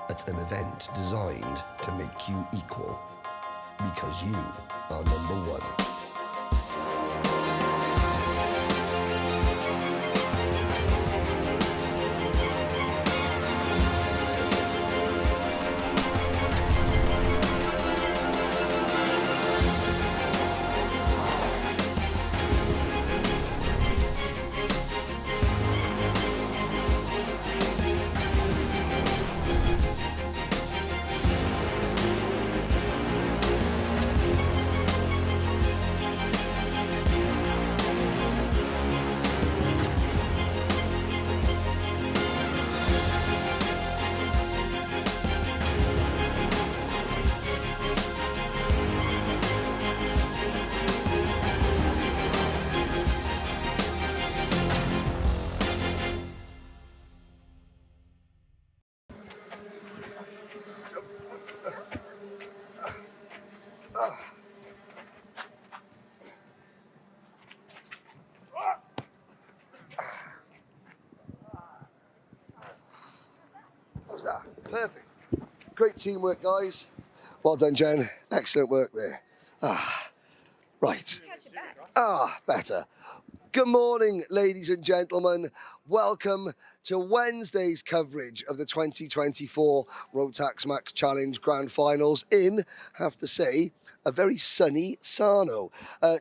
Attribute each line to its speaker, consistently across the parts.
Speaker 1: at an event designed to make you equal. Because you are number one. How's that? Perfect. Great teamwork, guys. Well done, Jen. Excellent work there. Right. Better. Good morning, ladies and gentlemen. Welcome to Wednesday's coverage of the 2024 Rotax Max Challenge Grand Finals in, have to say, a very sunny Sarno.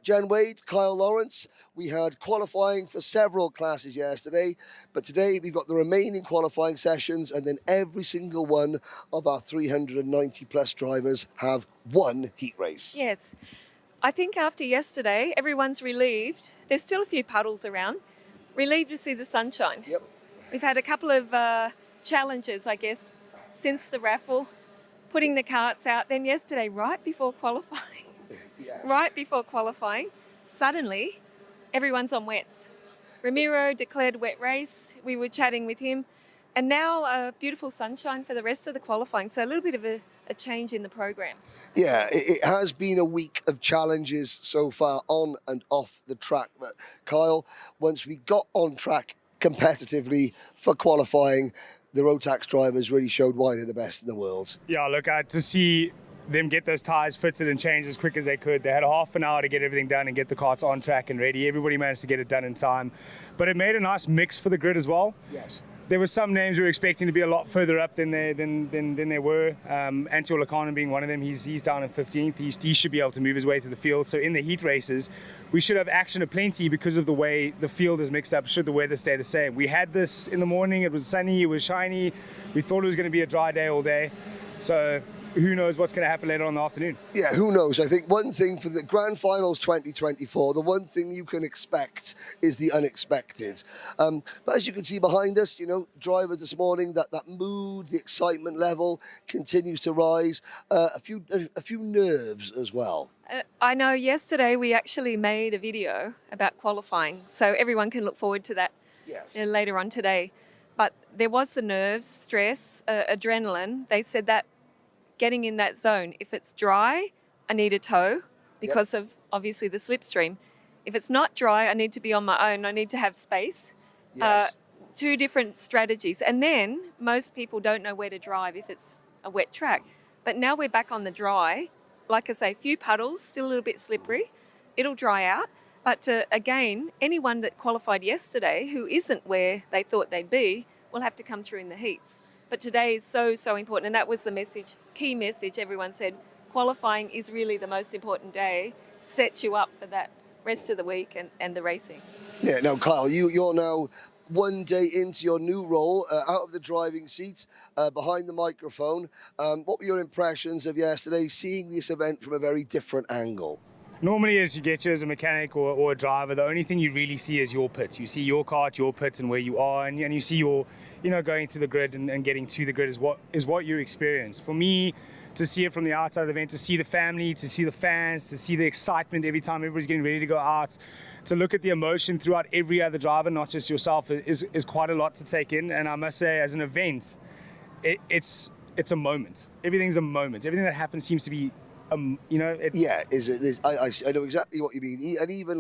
Speaker 1: Jen Wade, Kyle Lawrence, we had qualifying for several classes yesterday, but today we've got the remaining qualifying sessions, and then every single one of our 390 plus drivers have one heat race.
Speaker 2: Yes. I think after yesterday, everyone's relieved. There's still a few puddles around. Relieved to see the sunshine.
Speaker 1: Yep.
Speaker 2: We've had a couple of challenges, I guess, since the raffle, putting the carts out. Then yesterday, right before qualifying, suddenly everyone's on wets. Ramiro declared wet race. We were chatting with him. And now beautiful sunshine for the rest of the qualifying. So a little bit of a change in the program.
Speaker 1: Yeah, it has been a week of challenges so far on and off the track. But Kyle, once we got on track competitively for qualifying, the Rotax drivers really showed why they're the best in the world.
Speaker 3: Yeah, look, to see them get those tyres fitted and changed as quick as they could. They had half an hour to get everything done and get the carts on track and ready. Everybody managed to get it done in time. But it made a nice mix for the grid as well.
Speaker 1: Yes.
Speaker 3: There were some names we were expecting to be a lot further up than they were. Antil Lakanen being one of them. He's down in 15th. He should be able to move his way through the field. So in the heat races, we should have action aplenty because of the way the field is mixed up should the weather stay the same. We had this in the morning. It was sunny. It was shiny. We thought it was going to be a dry day all day. So who knows what's going to happen later on in the afternoon.
Speaker 1: Yeah, who knows? I think one thing for the Grand Finals 2024, the one thing you can expect is the unexpected. But as you can see behind us, you know, drivers this morning, that mood, the excitement level continues to rise. A few nerves as well.
Speaker 2: I know yesterday we actually made a video about qualifying, so everyone can look forward to that later on today. But there was the nerves, stress, adrenaline. They said that getting in that zone, if it's dry, I need a tow because of obviously the slipstream. If it's not dry, I need to be on my own. I need to have space.
Speaker 1: Yes.
Speaker 2: Two different strategies. And then most people don't know where to drive if it's a wet track. But now we're back on the dry. Like I say, few puddles, still a little bit slippery. It'll dry out. But again, anyone that qualified yesterday who isn't where they thought they'd be will have to come through in the heats. But today is so, so important. And that was the message, key message. Everyone said qualifying is really the most important day, sets you up for that rest of the week and the racing.
Speaker 1: Yeah, now, Kyle, you're now one day into your new role, out of the driving seat, behind the microphone. What were your impressions of yesterday, seeing this event from a very different angle?
Speaker 3: Normally, as you get you as a mechanic or a driver, the only thing you really see is your pit. You see your kart, your pit, and where you are, and you see your, going through the grid and getting to the grid is what you experience. For me, to see it from the outside of the event, to see the family, to see the fans, to see the excitement every time everybody's getting ready to go out, to look at the emotion throughout every other driver, not just yourself, is quite a lot to take in. And I must say, as an event, it's a moment. Everything's a moment. Everything that happens seems to be I know exactly what you mean. And even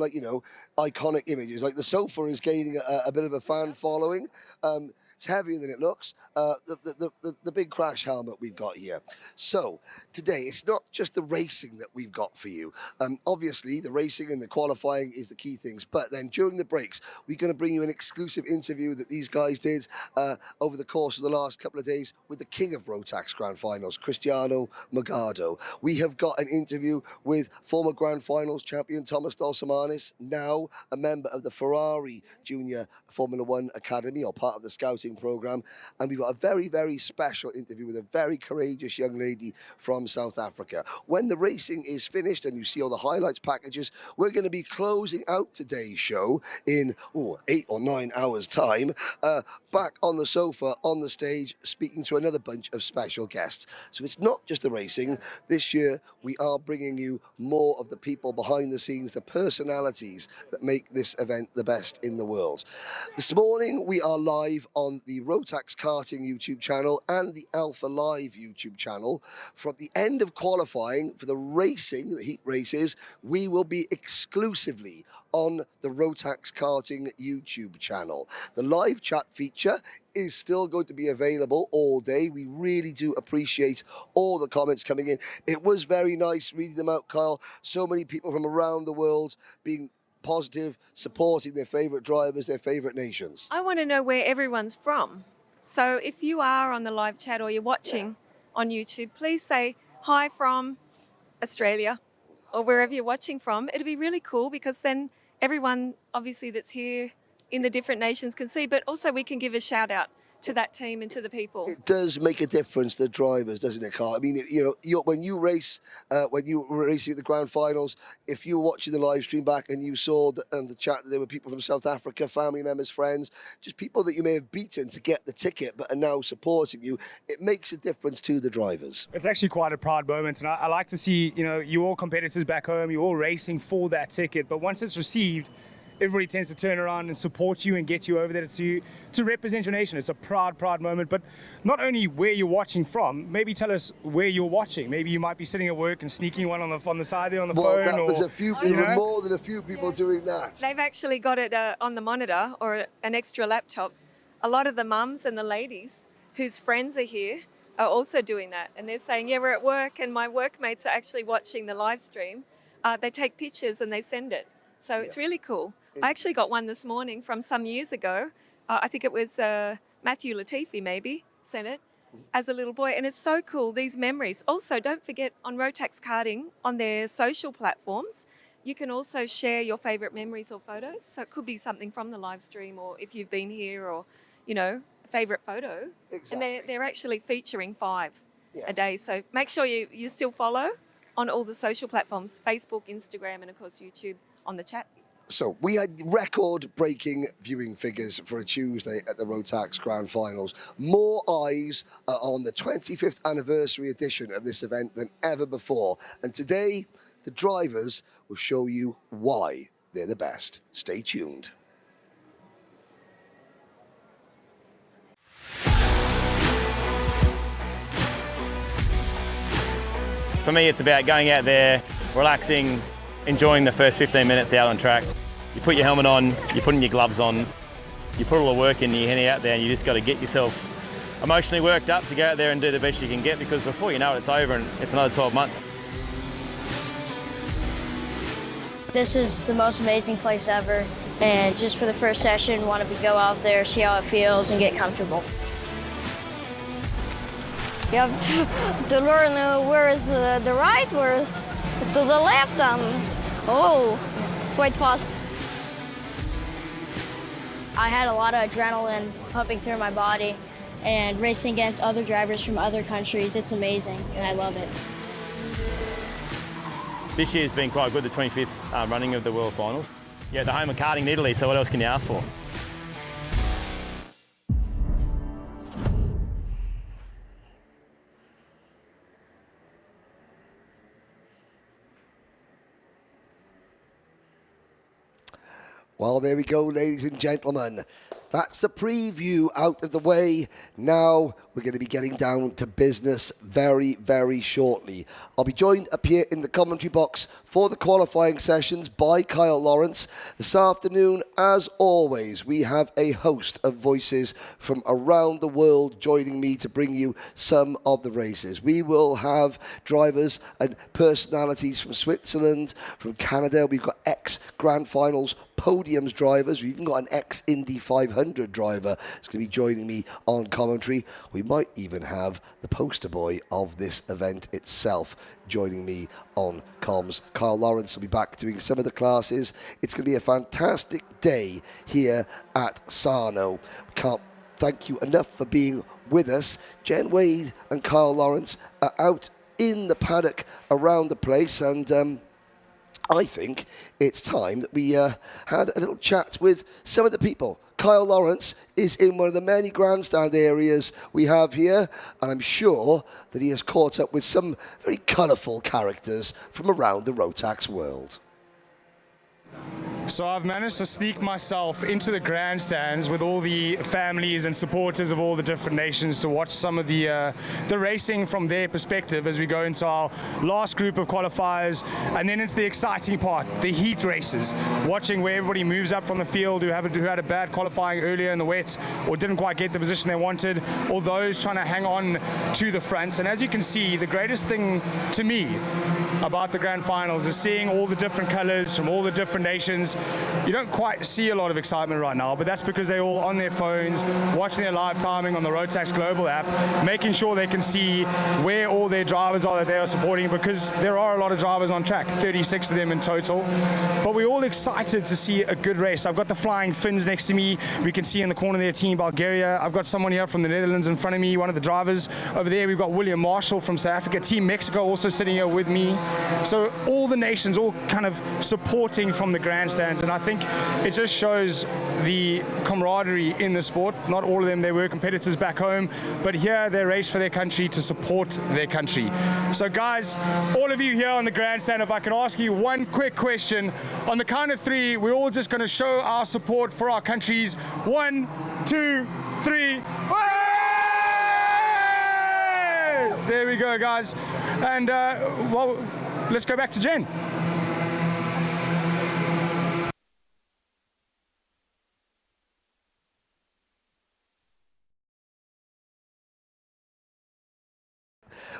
Speaker 3: iconic images, like the sofa is gaining a bit of a fan following.
Speaker 1: It's heavier than it looks. The big crash helmet we've got here. So today, it's not just the racing that we've got for you. Obviously, the racing and the qualifying is the key things. But then during the breaks, we're going to bring you an exclusive interview that these guys did over the course of the last couple of days with the king of Rotax Grand Finals, Cristiano Magado. We have got an interview with former Grand Finals champion Thomas Dolsamanis, now a member of the Ferrari Junior Formula One Academy, or part of the scouting program. And we've got a very, very special interview with a very courageous young lady from South Africa. When the racing is finished and you see all the highlights packages, we're going to be closing out today's show in 8 or 9 hours' time, back on the sofa, on the stage, speaking to another bunch of special guests. So it's not just the racing. This year, we are bringing you more of the people behind the scenes, the personalities that make this event the best in the world. This morning, we are live on the Rotax Karting YouTube channel and the Alpha Live YouTube channel. From the end of qualifying for the racing, the heat races, we will be exclusively on the Rotax Karting YouTube channel. The live chat feature is still going to be available all day. We really do appreciate all the comments coming in. It was very nice reading them out, Kyle. So many people from around the world being positive, supporting their favourite drivers, their favourite nations.
Speaker 2: I want to know where everyone's from. So if you are on the live chat or you're watching on YouTube, please say hi from Australia or wherever you're watching from. It'll be really cool because then everyone obviously that's here in the different nations can see, but also we can give a shout out to that team and to the people. It
Speaker 1: does make a difference, the drivers, doesn't it, Carl? I mean, when you race, when you were racing at the Grand Finals, if you were watching the live stream back and you saw the chat that there were people from South Africa, family members, friends, just people that you may have beaten to get the ticket but are now supporting you, it makes a difference to the drivers.
Speaker 3: It's actually quite a proud moment, and I like to see, you all competitors back home, you're all racing for that ticket, but once it's received, everybody tends to turn around and support you and get you over there to represent your nation. It's a proud moment. But not only where you're watching from, maybe tell us where you're watching. Maybe you might be sitting at work and sneaking one on the side there on the phone.
Speaker 1: Well, there were more than a few people doing that.
Speaker 2: They've actually got it on the monitor or an extra laptop. A lot of the mums and the ladies whose friends are here are also doing that. And they're saying, yeah, we're at work and my workmates are actually watching the live stream. They take pictures and they send it. So it's really cool. I actually got one this morning from some years ago. I think it was Matthew Latifi maybe sent it as a little boy. And it's so cool, these memories. Also, don't forget on Rotax Karting, on their social platforms, you can also share your favourite memories or photos. So it could be something from the live stream or if you've been here or, a favourite photo. Exactly. And they're actually featuring 5 a day. So make sure you still follow on all the social platforms, Facebook, Instagram, and of course YouTube on the chat.
Speaker 1: So we had record-breaking viewing figures for a Tuesday at the Rotax Grand Finals. More eyes are on the 25th anniversary edition of this event than ever before. And today, the drivers will show you why they're the best. Stay tuned.
Speaker 4: For me, it's about going out there, relaxing, enjoying the first 15 minutes out on track. You put your helmet on, you put in your gloves on, you put all the work in, you're heading out there and you just got to get yourself emotionally worked up to go out there and do the best you can get, because before you know it, it's over and it's another 12 months.
Speaker 5: This is the most amazing place ever, and just for the first session, wanted to go out there, see how it feels and get comfortable.
Speaker 6: You have to learn where is the right, where is to the left, and quite fast.
Speaker 5: I had a lot of adrenaline pumping through my body, and racing against other drivers from other countries, it's amazing, and I love it.
Speaker 4: This year's been quite good, the 25th running of the World Finals. Yeah, the home of karting in Italy, so what else can you ask for?
Speaker 1: Well, there we go, ladies and gentlemen. That's the preview out of the way. Now we're going to be getting down to business very, very shortly. I'll be joined up here in the commentary box for the qualifying sessions by Kyle Lawrence. This afternoon, as always, we have a host of voices from around the world joining me to bring you some of the races. We will have drivers and personalities from Switzerland, from Canada. We've got ex-Grand Finals podiums drivers. We've even got an ex-Indy 500 driver who's going to be joining me on commentary. We might even have the poster boy of this event itself joining me on comms. Kyle Lawrence will be back doing some of the classes. It's going to be a fantastic day here at Sarno. We can't thank you enough for being with us. Jen Wade and Kyle Lawrence are out in the paddock around the place, and I think it's time that we had a little chat with some of the people. Kyle Lawrence is in one of the many grandstand areas we have here, and I'm sure that he has caught up with some very colourful characters from around the Rotax world.
Speaker 3: So I've managed to sneak myself into the grandstands with all the families and supporters of all the different nations to watch some of the racing from their perspective as we go into our last group of qualifiers, and then into the exciting part, the heat races, watching where everybody moves up from the field who had a bad qualifying earlier in the wet or didn't quite get the position they wanted, or those trying to hang on to the front. And as you can see, the greatest thing to me about the grand finals is seeing all the different colors from all the different nations. You don't quite see a lot of excitement right now, but that's because they're all on their phones, watching their live timing on the Rotax Global app, making sure they can see where all their drivers are that they are supporting, because there are a lot of drivers on track, 36 of them in total. But we're all excited to see a good race. I've got the Flying Finns next to me. We can see in the corner there, Team Bulgaria. I've got someone here from the Netherlands in front of me, one of the drivers. Over there, we've got William Marshall from South Africa. Team Mexico also sitting here with me. So all the nations all kind of supporting from the grandstands, and I think it just shows the camaraderie in the sport. Not all of them, they were competitors back home, but here they race for their country to support their country. So guys, all of you here on the grandstand, if I can ask you one quick question. On the count of three, we're all just going to show our support for our countries. 1, 2, 3. There we go, guys. And well, let's go back to Jen.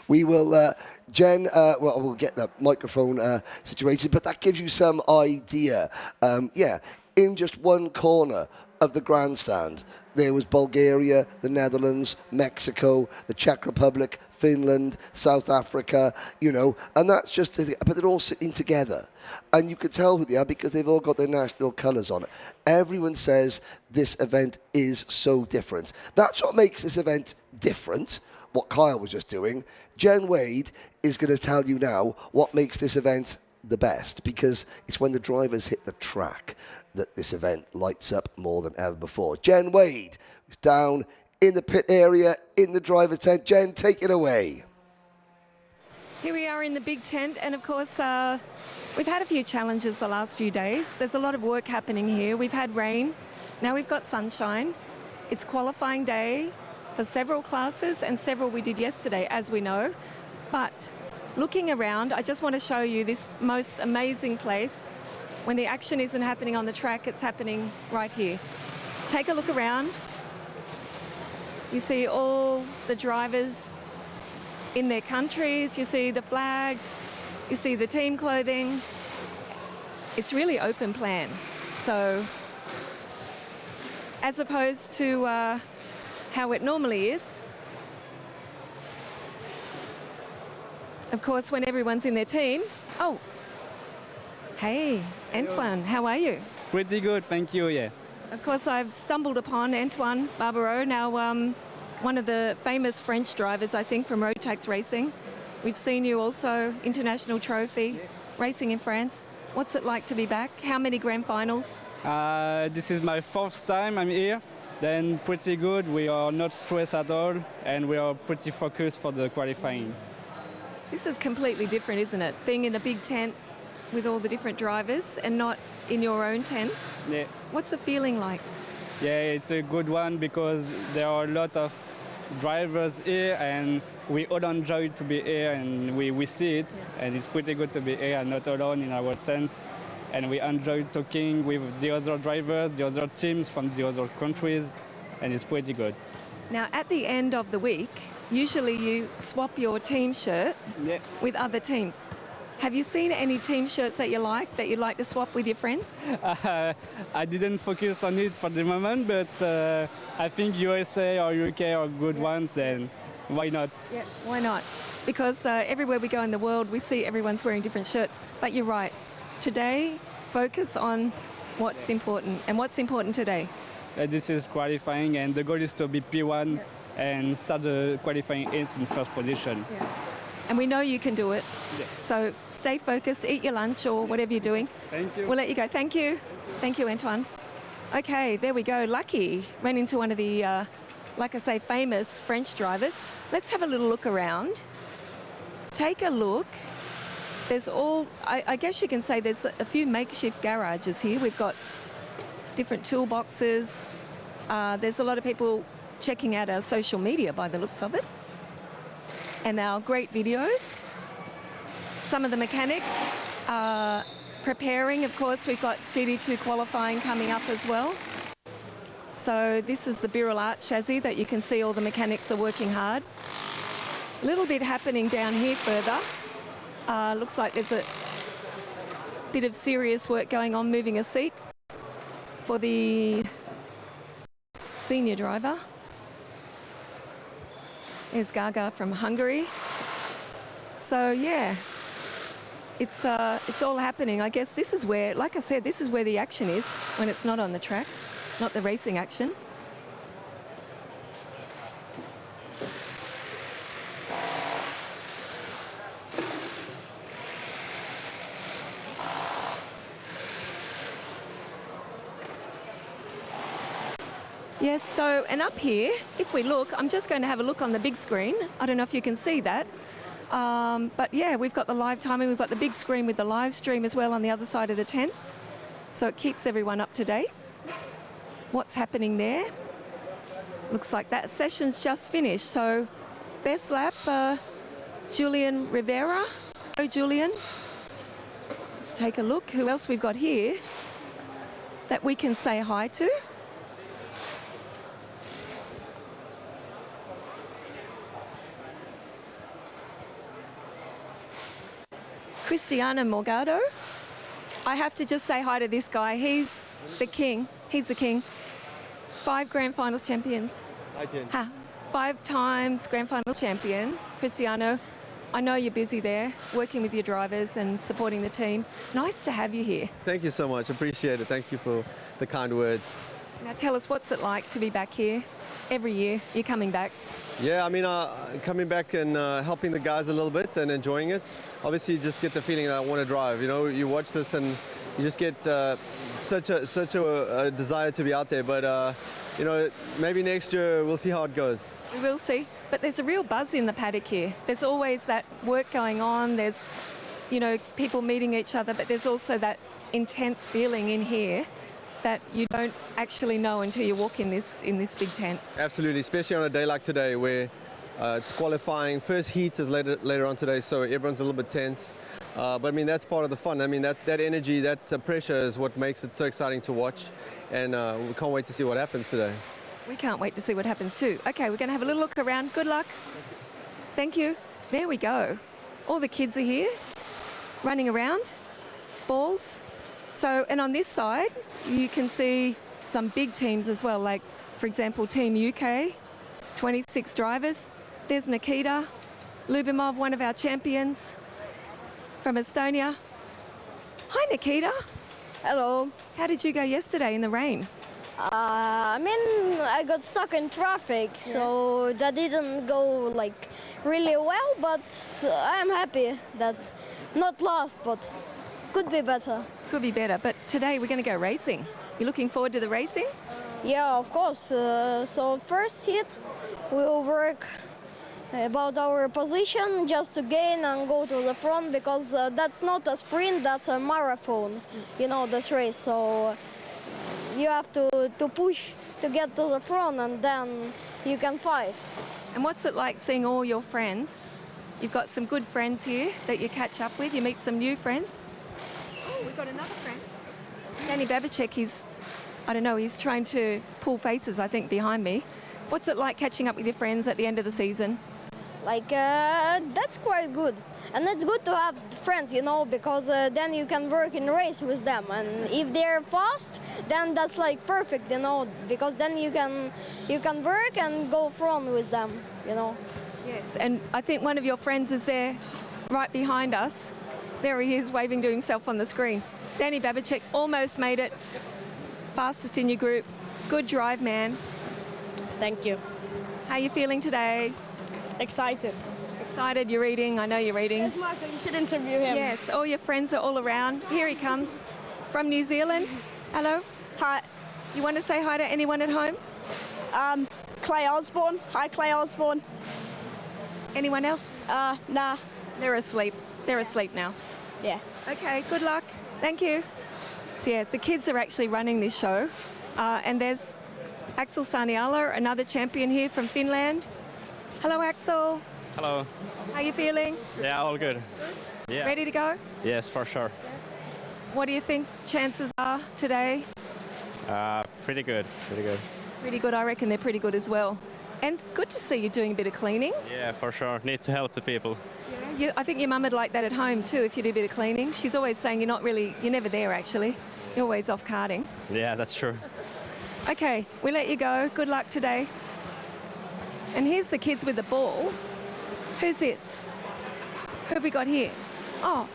Speaker 1: We will, Jen, well, we'll get the microphone situated, but that gives you some idea. Yeah, in just one corner of the grandstand, there was Bulgaria, the Netherlands, Mexico, the Czech Republic, Finland, South Africa, you know, and that's just, but they're all sitting together. And you can tell who they are because they've all got their national colours on it. Everyone says this event is so different. That's what makes this event different, what Kyle was just doing. Jen Wade is going to tell you now what makes this event the best, because it's when the drivers hit the track that this event lights up more than ever before. Jen Wade is down in the pit area in the driver's tent. Jen, take it away.
Speaker 2: Here we are in the big tent, and of course we've had a few challenges the last few days. There's a lot of work happening here. We've had rain, now we've got sunshine. It's qualifying day for several classes, and several we did yesterday, as we know. But looking around, I just want to show you this most amazing place. When the action isn't happening on the track, it's happening right here. Take a look around. You see all the drivers in their countries, you see the flags, you see the team clothing. It's really open plan. So as opposed to how it normally is. Of course, when everyone's in their team. Oh, hey, Antoine, how are you?
Speaker 7: Pretty good, thank you, yeah.
Speaker 2: Of course, I've stumbled upon Antoine Barbereau, now one of the famous French drivers, I think, from Rotax Racing. We've seen you also, International Trophy, racing in France. What's it like to be back? How many grand finals?
Speaker 7: This is my first time I'm here. Then pretty good, we are not stressed at all, and we are pretty focused for the qualifying.
Speaker 2: This is completely different, isn't it? Being in a big tent with all the different drivers and not in your own tent.
Speaker 7: Yeah.
Speaker 2: What's the feeling like?
Speaker 7: Yeah, it's a good one because there are a lot of drivers here and we all enjoy to be here and we see it and it's pretty good to be here and not alone in our tent. And we enjoy talking with the other drivers, the other teams from the other countries, and it's pretty good.
Speaker 2: Now, at the end of the week, usually you swap your team shirt with other teams. Have you seen any team shirts that you'd like to swap with your friends?
Speaker 7: I didn't focus on it for the moment, but I think USA or UK are good ones, then why not?
Speaker 2: Yeah, why not? Because everywhere we go in the world, we see everyone's wearing different shirts. But you're right. Today, focus on what's important. And what's important today?
Speaker 7: This is qualifying, and the goal is to be P1 and start the qualifying in first position.
Speaker 2: Yeah. And we know you can do it.
Speaker 7: Yeah.
Speaker 2: So stay focused, eat your lunch or whatever you're doing.
Speaker 7: Thank you.
Speaker 2: We'll let you go. Thank you. Thank you, Antoine. Okay, there we go. Lucky ran into one of the, like I say, famous French drivers. Let's have a little look around. Take a look. There's I guess you can say there's a few makeshift garages here. We've got different toolboxes. There's a lot of people checking out our social media by the looks of it. And our great videos. Some of the mechanics are preparing. Of course, we've got DD2 qualifying coming up as well. So this is the Birrell Art chassis that you can see all the mechanics are working hard. A little bit happening down here further. Looks like there's a bit of serious work going on moving a seat for the senior driver. There's Gaga from Hungary. So yeah, it's all happening. I guess this is where, like I said, this is where the action is when it's not on the track, not the racing action. Yes, so, and up here, if we look, I'm just going to have a look on the big screen. I don't know if you can see that. But yeah, we've got the live timing, we've got the big screen with the live stream as well on the other side of the tent. So it keeps everyone up to date. What's happening there? Looks like that session's just finished. So best lap, Julian Rivera. Oh, Julian. Let's take a look. Who else we've got here that we can say hi to? Cristiano Morgado. I have to just say hi to this guy. He's the king. He's the king. 5 Grand Finals champions.
Speaker 8: Hi, Jen.
Speaker 2: 5 times Grand Final champion. Cristiano, I know you're busy there, working with your drivers and supporting the team. Nice to have you here.
Speaker 8: Thank you so much. Appreciate it. Thank you for the kind words.
Speaker 2: Now tell us, what's it like to be back here? Every year, you're coming back.
Speaker 8: Yeah, I mean, coming back and helping the guys a little bit and enjoying it. Obviously, you just get the feeling that I want to drive. You know, you watch this and you just get such a desire to be out there. But, you know, maybe next year we'll see how it goes.
Speaker 2: We will see. But there's a real buzz in the paddock here. There's always that work going on. There's, you know, people meeting each other, but there's also that intense feeling in here that you don't actually know until you walk in this big tent. Absolutely,
Speaker 8: especially on a day like today where it's qualifying. First heat is later on today, so everyone's a little bit tense. But I mean, that's part of the fun. I mean, that energy, that pressure is what makes it so exciting to watch. And we can't wait to see what happens today.
Speaker 2: We can't wait to see what happens too. Okay, we're going to have a little look around. Good luck. Thank you. There we go. All the kids are here, running around, balls. So, and on this side, you can see some big teams as well, like, for example, Team UK, 26 drivers. There's Nikita Lubimov, one of our champions from Estonia. Hi, Nikita.
Speaker 6: Hello.
Speaker 2: How did you go yesterday in the rain?
Speaker 6: I mean, I got stuck in traffic, so that didn't go like really well, but I'm happy that not lost, but could be better.
Speaker 2: Could be better, but today we're going to go racing. You looking forward to the racing?
Speaker 6: Yeah, of course. So first hit, we'll work about our position just to gain and go to the front, because that's not a sprint, that's a marathon, you know, this race. So you have to push to get to the front, and then you can fight.
Speaker 2: And what's it like seeing all your friends? You've got some good friends here that you catch up with. You meet some new friends. Oh, we've got another friend. Danny Babicek, he's trying to pull faces, I think, behind me. What's it like catching up with your friends at the end of the season?
Speaker 6: Like, that's quite good. And it's good to have friends, you know, because then you can work in race with them. And if they're fast, then that's like perfect, you know, because then you can work and go front with them, you know.
Speaker 2: Yes, and I think one of your friends is there right behind us. There he is, waving to himself on the screen. Danny Babicek almost made it. Fastest in your group. Good drive, man.
Speaker 9: Thank you.
Speaker 2: How are you feeling today?
Speaker 9: Excited.
Speaker 2: Excited, you're eating. I know you're eating.
Speaker 9: Yes, Marco, you should interview him.
Speaker 2: Yes, all your friends are all around. Here he comes from New Zealand. Hello.
Speaker 9: Hi.
Speaker 2: You want to say hi to anyone at home?
Speaker 9: Clay Osborne. Hi, Clay Osborne.
Speaker 2: Anyone else?
Speaker 9: Nah.
Speaker 2: They're asleep. They're asleep now.
Speaker 9: Yeah.
Speaker 2: Okay, good luck. Thank you. So yeah, the kids are actually running this show. And there's Axel Sarniala, another champion here from Finland. Hello, Axel.
Speaker 10: Hello.
Speaker 2: How you feeling?
Speaker 10: Yeah, all good. Yeah.
Speaker 2: Ready to go?
Speaker 10: Yes, for sure.
Speaker 2: What do you think chances are today?
Speaker 10: Pretty good. Pretty good.
Speaker 2: Pretty good, I reckon they're pretty good as well. And good to see you doing a bit of cleaning.
Speaker 10: Yeah, for sure. Need to help the people.
Speaker 2: Yeah, I think your mum would like that at home too if you do a bit of cleaning. She's always saying you're never there actually. You're always off karting.
Speaker 10: Yeah, that's true.
Speaker 2: Okay, we let you go. Good luck today. And here's the kids with the ball. Who's this? Who have we got here? Oh,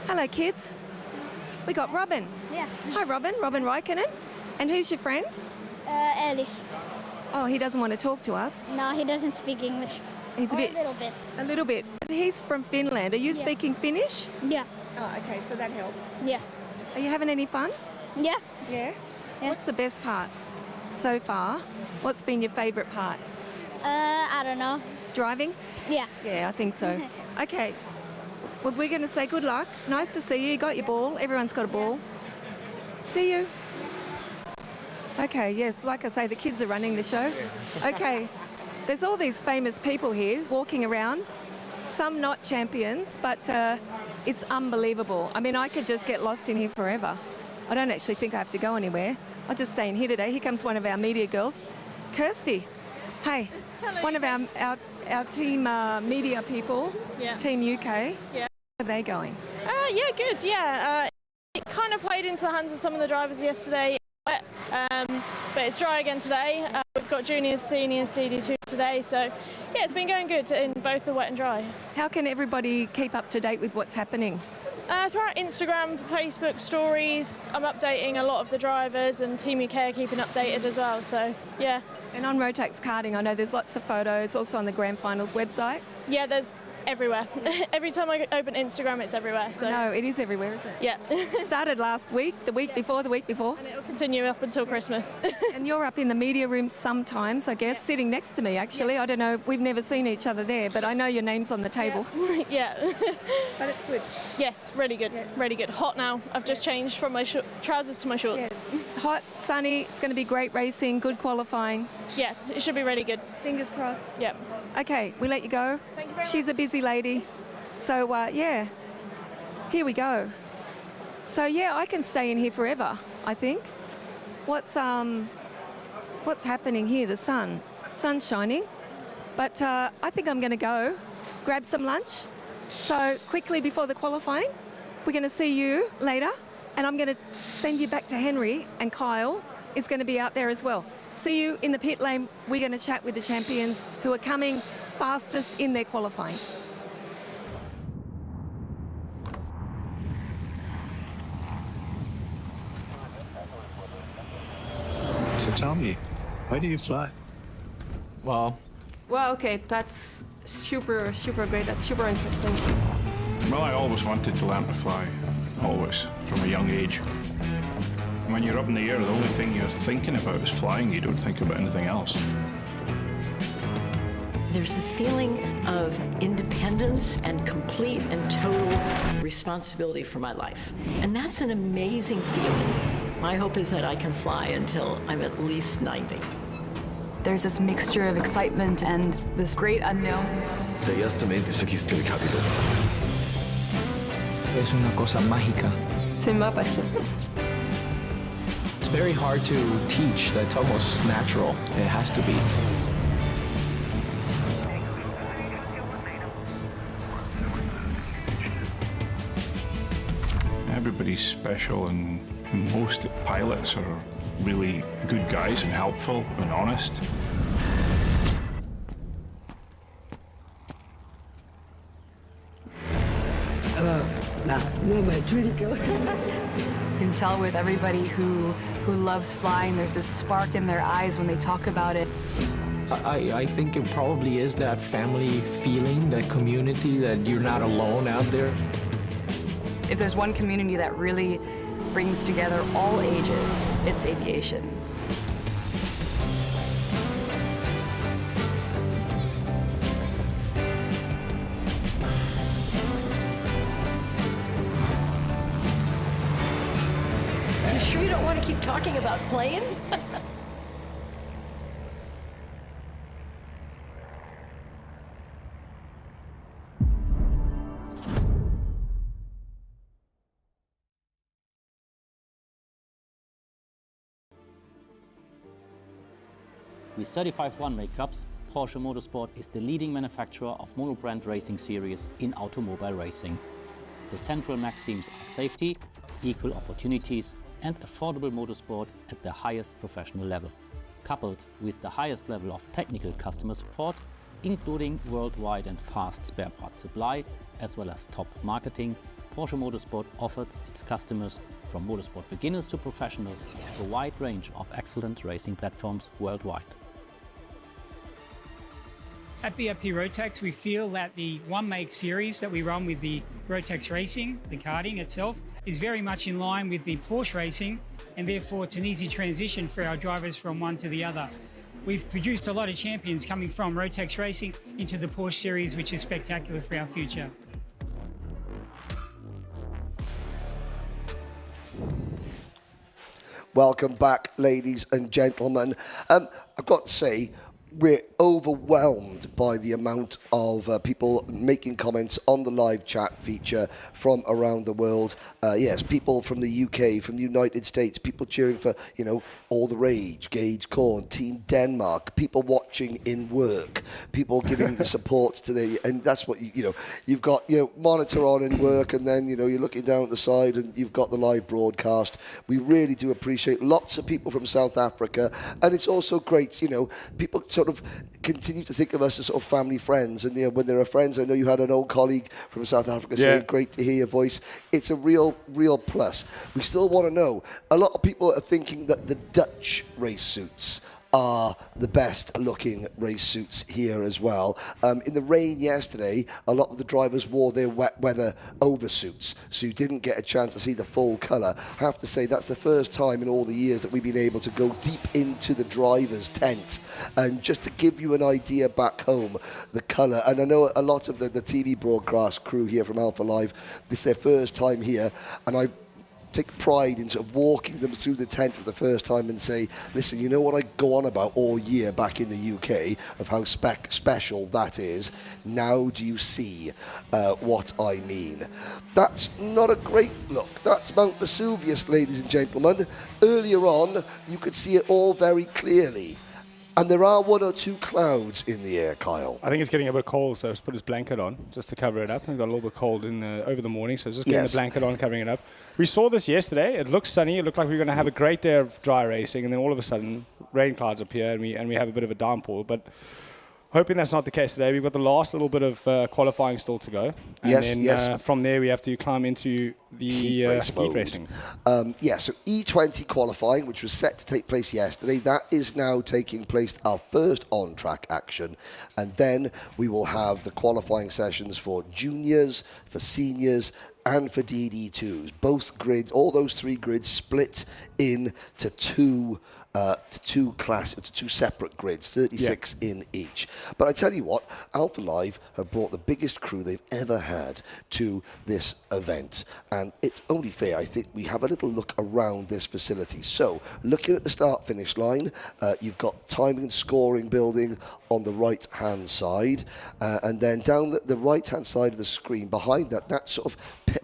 Speaker 2: hello kids. We got Robin.
Speaker 6: Yeah.
Speaker 2: Hi Robin, Robin Raikkonen. And who's your friend?
Speaker 6: Ellis.
Speaker 2: Oh, he doesn't want to talk to us.
Speaker 6: No, he doesn't speak English.
Speaker 2: He's
Speaker 6: A little bit.
Speaker 2: A little bit. But he's from Finland. Are you speaking Finnish?
Speaker 6: Yeah.
Speaker 2: Oh, okay, so that helps.
Speaker 6: Yeah.
Speaker 2: Are you having any fun?
Speaker 6: Yeah.
Speaker 2: Yeah.
Speaker 6: Yeah.
Speaker 2: What's the best part so far? What's been your favourite part?
Speaker 6: I don't know.
Speaker 2: Driving?
Speaker 6: Yeah.
Speaker 2: Yeah, I think so. Okay. Well, we're going to say good luck. Nice to see you. You got your ball. Everyone's got a ball. See you. Okay, yes, like I say, the kids are running the show. Okay. There's all these famous people here walking around. Some not champions, but it's unbelievable. I mean, I could just get lost in here forever. I don't actually think I have to go anywhere. I'll just stay in here today. Here comes one of our media girls, Kirsty. Hey, one of our team media people, Team UK.
Speaker 11: Yeah.
Speaker 2: How are they going?
Speaker 11: Yeah, good. Yeah, it kind of played into the hands of some of the drivers yesterday, but it's dry again today. We've got juniors, seniors, DD2 today, so yeah, it's been going good in both the wet and dry.
Speaker 2: How can everybody keep up to date with what's happening?
Speaker 11: Throughout Instagram, Facebook stories, I'm updating a lot of the drivers, and Team UK are keeping updated as well, so yeah.
Speaker 2: And on Rotax karting, I know there's lots of photos, also on the Grand Finals website.
Speaker 11: Yeah, there's everywhere. Every time I open Instagram, it's everywhere. So
Speaker 2: no, it is everywhere, isn't it?
Speaker 11: Yeah.
Speaker 2: Started last week, the week before.
Speaker 11: And it'll continue up until Christmas.
Speaker 2: And you're up in the media room sometimes, I guess, sitting next to me, actually. Yes. I don't know, we've never seen each other there, but I know your name's on the table.
Speaker 11: Yeah.
Speaker 2: But it's good.
Speaker 11: Yes, really good, really good. Hot now. I've just changed from my trousers to my shorts.
Speaker 2: Yes. It's hot, sunny, it's going to be great racing, good qualifying.
Speaker 11: Yeah, it should be really good.
Speaker 2: Fingers crossed.
Speaker 11: Yeah.
Speaker 2: Okay, we let you go.
Speaker 11: Thank you very much.
Speaker 2: She's a busy lady. So, yeah, here we go. So, yeah, I can stay in here forever, I think. What's happening here? The sun's shining. But I think I'm going to go grab some lunch. So, quickly before the qualifying, we're going to see you later. And I'm going to send you back to Henry, and Kyle is going to be out there as well. See you in the pit lane. We're going to chat with the champions who are coming fastest in their qualifying.
Speaker 12: So tell me, why do you fly?
Speaker 10: Well,
Speaker 13: okay, that's super great. That's super interesting.
Speaker 14: Well, I always wanted to learn to fly, always, from a young age. When you're up in the air, the only thing you're thinking about is flying. You don't think about anything else.
Speaker 15: There's a feeling of independence and complete and total responsibility for my life. And that's an amazing feeling. My hope is that I can fly until I'm at least 90.
Speaker 16: There's this mixture of excitement and this great unknown.
Speaker 12: Der erste Moment ist, vergisst, glaube ich, kein Pilot.
Speaker 17: Es una cosa mágica.
Speaker 13: C'est ma passion.
Speaker 17: It's very hard to teach. That's almost natural. It has to be.
Speaker 14: Everybody's special, and most pilots are really good guys and helpful and honest.
Speaker 16: You can tell with everybody who loves flying, there's this spark in their eyes when they talk about it.
Speaker 17: I think it probably is that family feeling, that community, that you're not alone out there.
Speaker 16: If there's one community that really brings together all ages, it's aviation.
Speaker 15: You sure you don't want to keep talking about planes?
Speaker 18: With 35 one-make cups, Porsche Motorsport is the leading manufacturer of monobrand racing series in automobile racing. The central maxims are safety, equal opportunities, and affordable motorsport at the highest professional level. Coupled with the highest level of technical customer support, including worldwide and fast spare parts supply, as well as top marketing, Porsche Motorsport offers its customers, from motorsport beginners to professionals, a wide range of excellent racing platforms worldwide.
Speaker 19: At BRP Rotax, we feel that the one-make series that we run with the Rotax Racing, the karting itself, is very much in line with the Porsche Racing, and therefore it's an easy transition for our drivers from one to the other. We've produced a lot of champions coming from Rotax Racing into the Porsche series, which is spectacular for our future.
Speaker 1: Welcome back, ladies and gentlemen. I've got to say, we're overwhelmed by the amount of people making comments on the live chat feature from around the world. Yes, people from the UK, from the United States, people cheering for, you know, All the Rage, Gage Corn, Team Denmark, people watching in work, people giving the support to the, and that's what, you've got, monitor on in work, and then, you're looking down at the side and you've got the live broadcast. We really do appreciate lots of people from South Africa, and it's also great, people sort of continue to think of us as sort of family friends, and when there are friends, I know you had an old colleague from South Africa saying, great to hear your voice. It's a real plus. We still want to know, a lot of people are thinking that the Dutch race suits are the best looking race suits here as well. In the rain yesterday, a lot of the drivers wore their wet weather oversuits, so you didn't get a chance to see the full colour. I have to say that's the first time in all the years that we've been able to go deep into the driver's tent. And just to give you an idea back home, the colour, and I know a lot of the TV broadcast crew here from Alpha Live, this is their first time here, and I take pride in sort of walking them through the tent for the first time and say, listen, you know what I go on about all year back in the UK of how special that is. Now do you see what I mean? That's not a great look. That's Mount Vesuvius, ladies and gentlemen. Earlier on, you could see it all very clearly. And there are one or two clouds in the air, Kyle.
Speaker 3: I think it's getting a bit cold, so I've put his blanket on just to cover it up. It got a little bit cold over the morning, so just getting the blanket on, covering it up. We saw this yesterday. It looked sunny. It looked like we were going to have a great day of dry racing, and then all of a sudden, rain clouds appear, and we have a bit of a downpour. But hoping that's not the case today. We've got the last little bit of qualifying still to go. And then from there, we have to climb into the heat racing.
Speaker 1: So E20 qualifying, which was set to take place yesterday, that is now taking place, our first on-track action. And then we will have the qualifying sessions for juniors, for seniors, and for DD2s. Both grids, all those 3 grids split into two separate grids, 36 in each. But I tell you what, Alpha Live have brought the biggest crew they've ever had to this event. And it's only fair, I think, we have a little look around this facility. So, looking at the start-finish line, you've got timing and scoring building on the right-hand side. And then down the right-hand side of the screen, behind that, that's sort of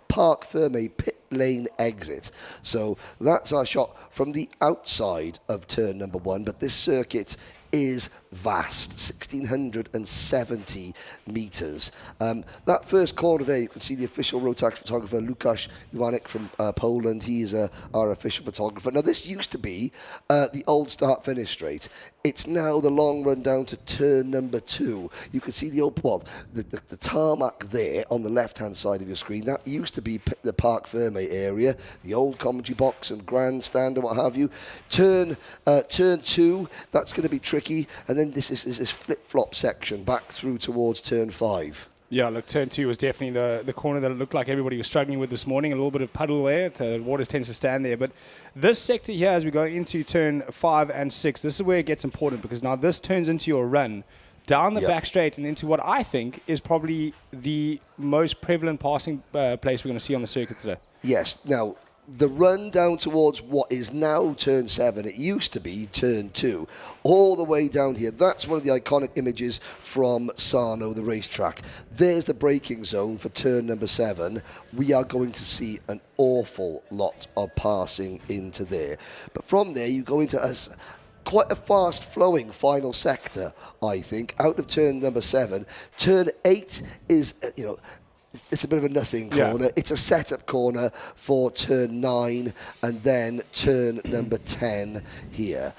Speaker 1: Parc Ferme pit lane exit. So that's our shot from the outside of turn number 1, but this circuit is vast, 1,670 metres. That first corner there, you can see the official Rotax photographer, Łukasz Iwanek from Poland. He is our official photographer. Now, this used to be the old start-finish straight. It's now the long run down to turn number 2. You can see the old, well, the tarmac there on the left-hand side of your screen. That used to be the Parc Ferme area, the old commentary box and grandstand and what have you. Turn 2, that's going to be tricky. And then this is this flip-flop section back through towards turn 5.
Speaker 3: Yeah, look, turn 2 was definitely the corner that it looked like everybody was struggling with this morning. A little bit of puddle there. Water tends to stand there. But this sector here, as we go into turn 5 and 6, this is where it gets important, because now this turns into your run down the back straight and into what I think is probably the most prevalent passing place we're going to see on the circuit today.
Speaker 1: Yes. Now, the run down towards what is now turn 7, it used to be turn 2, all the way down here. That's one of the iconic images from Sarno, the racetrack. There's the braking zone for turn number 7. We are going to see an awful lot of passing into there. But from there, you go into quite a fast-flowing final sector, I think, out of turn number 7. Turn 8 is, it's a bit of a nothing corner. Yeah. It's a setup corner for turn 9 and then turn number 10 here.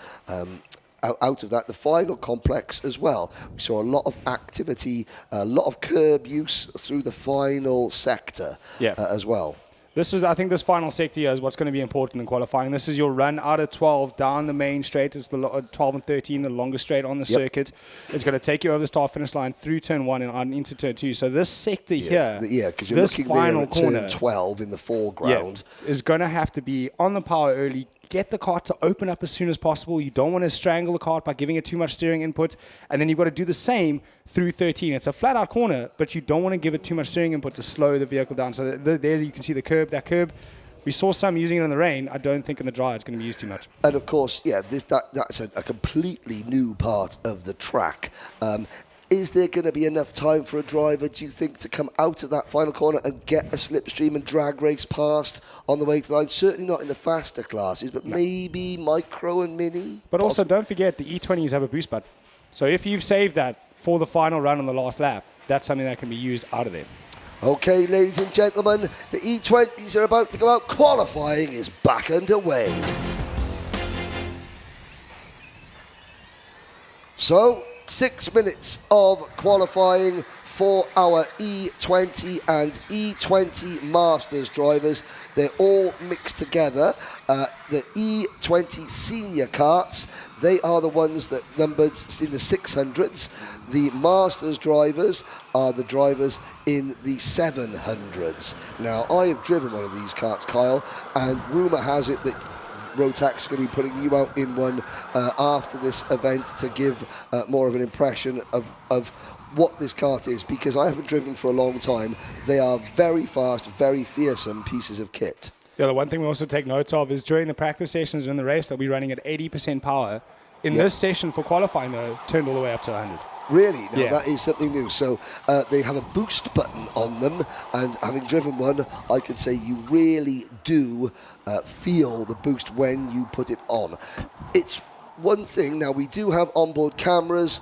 Speaker 1: Out of that, the final complex as well. We saw a lot of activity, a lot of curb use through the final sector as well.
Speaker 3: I think this final sector here is what's going to be important in qualifying. This is your run out of 12 down the main straight. It's the 12 and 13, the longest straight on the circuit. It's going to take you over the start-finish line through turn 1 and on into turn 2. So this sector here,
Speaker 1: because you're looking there at turn 12 in the foreground,
Speaker 3: is going to have to be on the power early. Get the cart to open up as soon as possible. You don't want to strangle the cart by giving it too much steering input. And then you've got to do the same through 13. It's a flat-out corner, but you don't want to give it too much steering input to slow the vehicle down. So there you can see the curb. That curb, we saw some using it in the rain. I don't think in the dry it's going to be used too much.
Speaker 1: And, of course, that's a completely new part of the track. Is there going to be enough time for a driver, do you think, to come out of that final corner and get a slipstream and drag race past on the way to the line? Certainly not in the faster classes, but maybe micro and mini.
Speaker 3: But also, don't forget, the E20s have a boost button. So if you've saved that for the final run on the last lap, that's something that can be used out of there.
Speaker 1: Okay, ladies and gentlemen, the E20s are about to go out. Qualifying is back underway. So, 6 minutes of qualifying for our E20 and E20 Masters drivers. They're all mixed together. The E20 senior karts, they are the ones that numbered in the 600s. The Masters drivers are the drivers in the 700s. Now, I have driven one of these karts, Kyle, and rumour has it that Rotax is going to be putting you out in one after this event to give more of an impression of what this kart is, because I haven't driven for a long time. They are very fast, very fearsome pieces of kit.
Speaker 3: Yeah, the one thing we also take note of is during the practice sessions in the race, they'll be running at 80% power. In this session for qualifying, though, turned all the way up to 100.
Speaker 1: Really? No, that is something new. So they have a boost button on them, and having driven one, I can say you really do feel the boost when you put it on. It's one thing. Now, we do have onboard cameras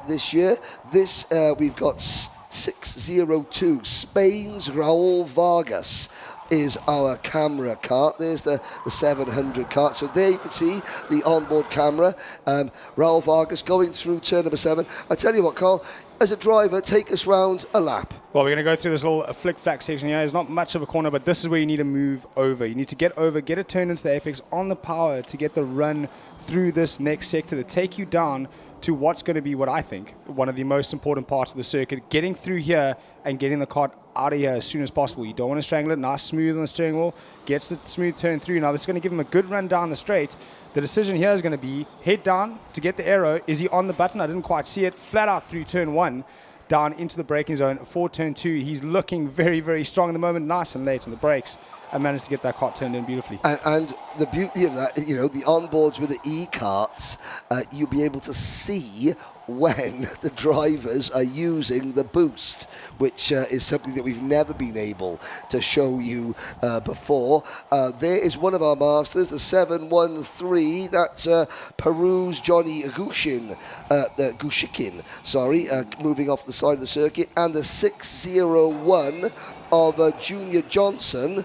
Speaker 1: this year. We've got 602, Spain's Raul Vargas is our camera kart. There's the 700 kart. So there you can see the onboard camera. Raul Vargas going through turn number 7. I tell you what, Carl, as a driver, take us round a lap.
Speaker 3: Well, we're going to go through this little flick-flack section here. It's not much of a corner, but this is where you need to move over. You need to get over, get a turn into the apex on the power to get the run through this next sector to take you down to what's going to be, what I think, one of the most important parts of the circuit, getting through here and getting the kart out of here as soon as possible. You don't want to strangle it. Nice smooth on the steering wheel. Gets the smooth turn through. Now this is going to give him a good run down the straight. The decision here is going to be head down to get the aero. Is he on the button? I didn't quite see it. Flat out through turn 1, down into the braking zone for turn 2. He's looking very, very strong at the moment. Nice and late on the brakes. And managed to get that kart turned in beautifully.
Speaker 1: And the beauty of that, you know, the onboards with the e-karts, you'll be able to see when the drivers are using the boost, which is something that we've never been able to show you before. There is one of our masters, the 713. That's Peru's Johnny Gushikin, moving off the side of the circuit, and the 601 of Junior Johnson,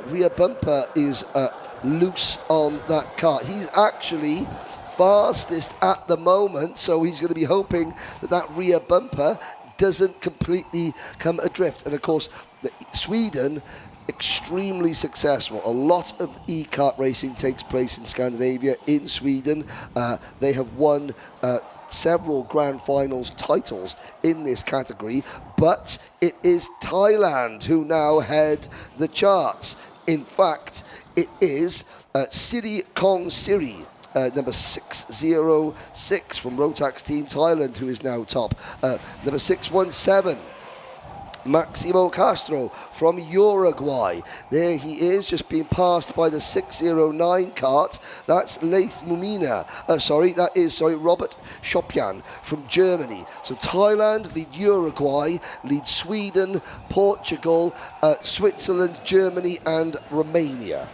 Speaker 1: rear bumper is loose on that car. He's actually fastest at the moment, so he's going to be hoping that that rear bumper doesn't completely come adrift. And of course, Sweden, extremely successful. A lot of e-kart racing takes place in Scandinavia, in Sweden. They have won several grand finals titles in this category, but it is Thailand who now head the charts. In fact, it is Siri Kong Siri, number 606 from Rotax Team Thailand, who is now top. Number 617, Maximo Castro from Uruguay. There he is, just being passed by the 609 kart. That's Robert Shopian from Germany. So Thailand lead Uruguay, lead Sweden, Portugal, Switzerland, Germany, and Romania.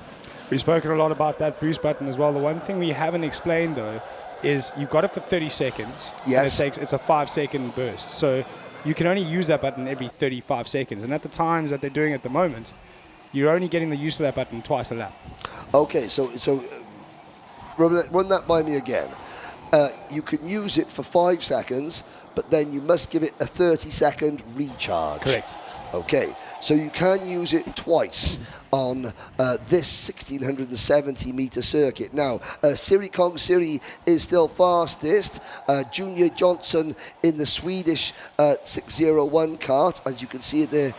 Speaker 3: We've spoken a lot about that boost button as well. The one thing we haven't explained, though, is you've got it for 30 seconds.
Speaker 1: Yes.
Speaker 3: And it's a 5-second burst. So you can only use that button every 35 seconds. And at the times that they're doing at the moment, you're only getting the use of that button twice a lap.
Speaker 1: Okay, so run that by me again. You can use it for 5 seconds, but then you must give it a 30-second recharge.
Speaker 3: Correct.
Speaker 1: Okay, so you can use it twice on this 1,670-meter circuit. Now, Siri Kong Siri is still fastest. Junior Johnson in the Swedish 601 kart, as you can see it there.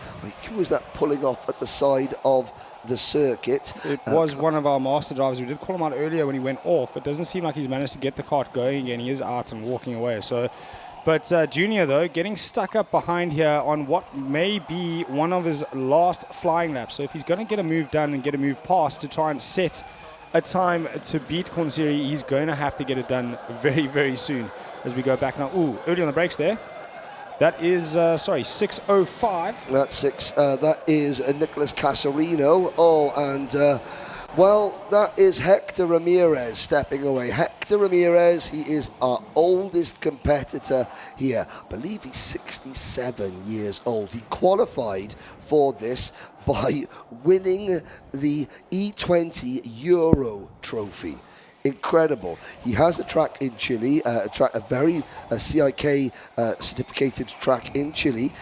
Speaker 1: Who was that pulling off at the side of the circuit?
Speaker 3: It was one of our master drivers. We did call him out earlier when he went off. It doesn't seem like he's managed to get the kart going again. He is out and walking away. But Junior, though, getting stuck up behind here on what may be one of his last flying laps. So if he's going to get a move done and get a move past to try and set a time to beat Konsiri, he's going to have to get it done very, very soon as we go back now. Ooh, early on the brakes there. That is, 6:05.
Speaker 1: That's 6. That is Nicholas Casarino. That is Hector Ramirez stepping away. Hector Ramirez, he is our oldest competitor here. I believe he's 67 years old. He qualified for this by winning the E20 Euro Trophy. Incredible. He has a track in Chile, a very CIK certificated track in Chile.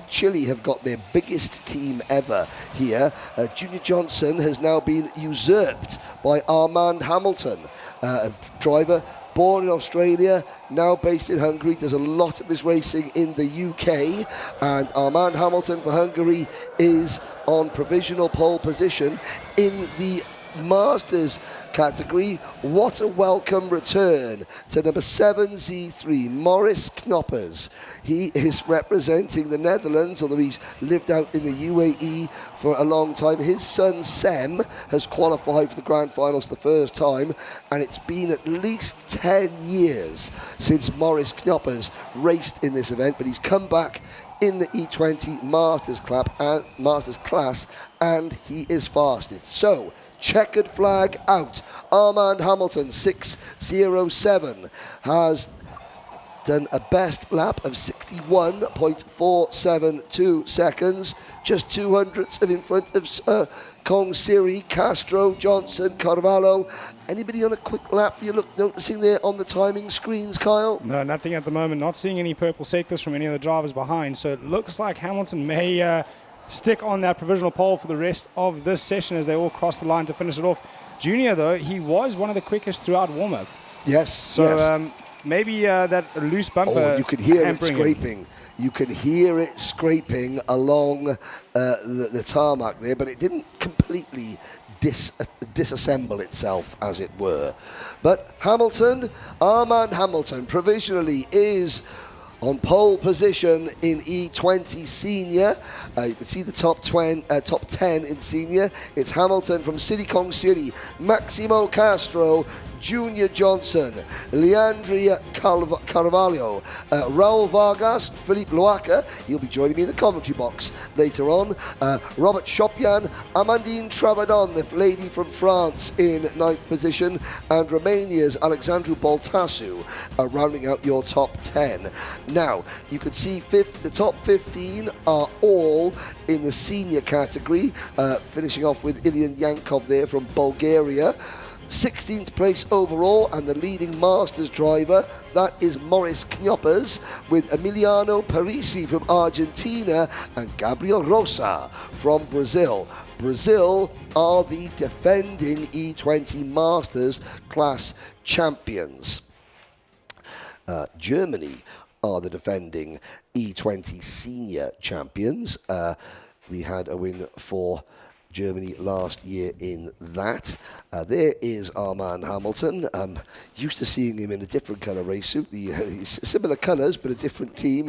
Speaker 1: Chile have got their biggest team ever here. Junior Johnson has now been usurped by Armand Hamilton, a driver born in Australia, now based in Hungary, does a lot of his racing in the UK, and Armand Hamilton for Hungary is on provisional pole position in the Masters category. What a welcome return to number 7Z3, Maurice Knoppers. He is representing the Netherlands, although he's lived out in the UAE for a long time. His son Sem has qualified for the grand finals the first time, and it's been at least 10 years since Maurice Knoppers raced in this event, but he's come back in the E20 Masters class, and he is fastest. So, checkered flag out. Armand Hamilton, 6:07, has done a best lap of 61.472 seconds, just 200ths in front of Kong Siri, Castro, Johnson, Carvalho. Anybody on a quick lap you're noticing there on the timing screens, Kyle?
Speaker 3: No, nothing at the moment. Not seeing any purple sectors from any of the drivers behind. So it looks like Hamilton may stick on that provisional pole for the rest of this session as they all cross the line to finish it off. Junior, though, he was one of the quickest throughout warm-up.
Speaker 1: Yes.
Speaker 3: So maybe that loose bumper.
Speaker 1: Oh, you could hear it
Speaker 3: hampering
Speaker 1: scraping. You could hear it scraping along the tarmac there, but it didn't completely disassemble itself, as it were. But Hamilton, Armand Hamilton, provisionally is on pole position in E20 Senior. You can see the top 10 in Senior. It's Hamilton from Silicon City, Maximo Castro, Junior Johnson, Leandria Carvalho, Raul Vargas, Philippe Loaca, he'll be joining me in the commentary box later on, Robert Chopian, Amandine Travadon, the lady from France, in 9th position, and Romania's Alexandru Boltasu, rounding out your top 10. Now, you can see the top 15 are all in the senior category, finishing off with Ilian Yankov there from Bulgaria. 16th place overall, and the leading Masters driver, that is Morris Knyoppers, with Emiliano Parisi from Argentina and Gabriel Rosa from Brazil. Brazil are the defending E20 Masters class champions. Germany are the defending E20 senior champions. We had a win for Germany last year in that. There is Armand Hamilton. Used to seeing him in a different colour race suit. Similar colours, but a different team.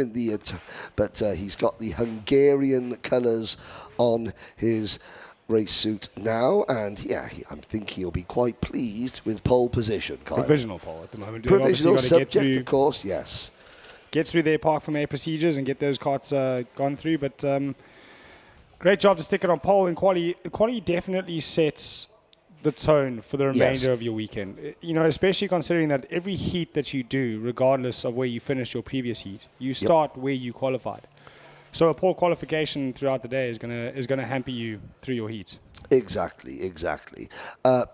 Speaker 1: But he's got the Hungarian colours on his race suit now, and yeah, I think he'll be quite pleased with pole position. Kyle.
Speaker 3: Provisional pole at the moment.
Speaker 1: Provisional subject, of course, yes.
Speaker 3: Get through their park from air procedures and get those carts gone through, but great job to stick it on pole, and quali definitely sets the tone for the remainder of your weekend. You know, especially considering that every heat that you do, regardless of where you finished your previous heat, you start where you qualified. So a poor qualification throughout the day is gonna hamper you through your heat.
Speaker 1: Exactly.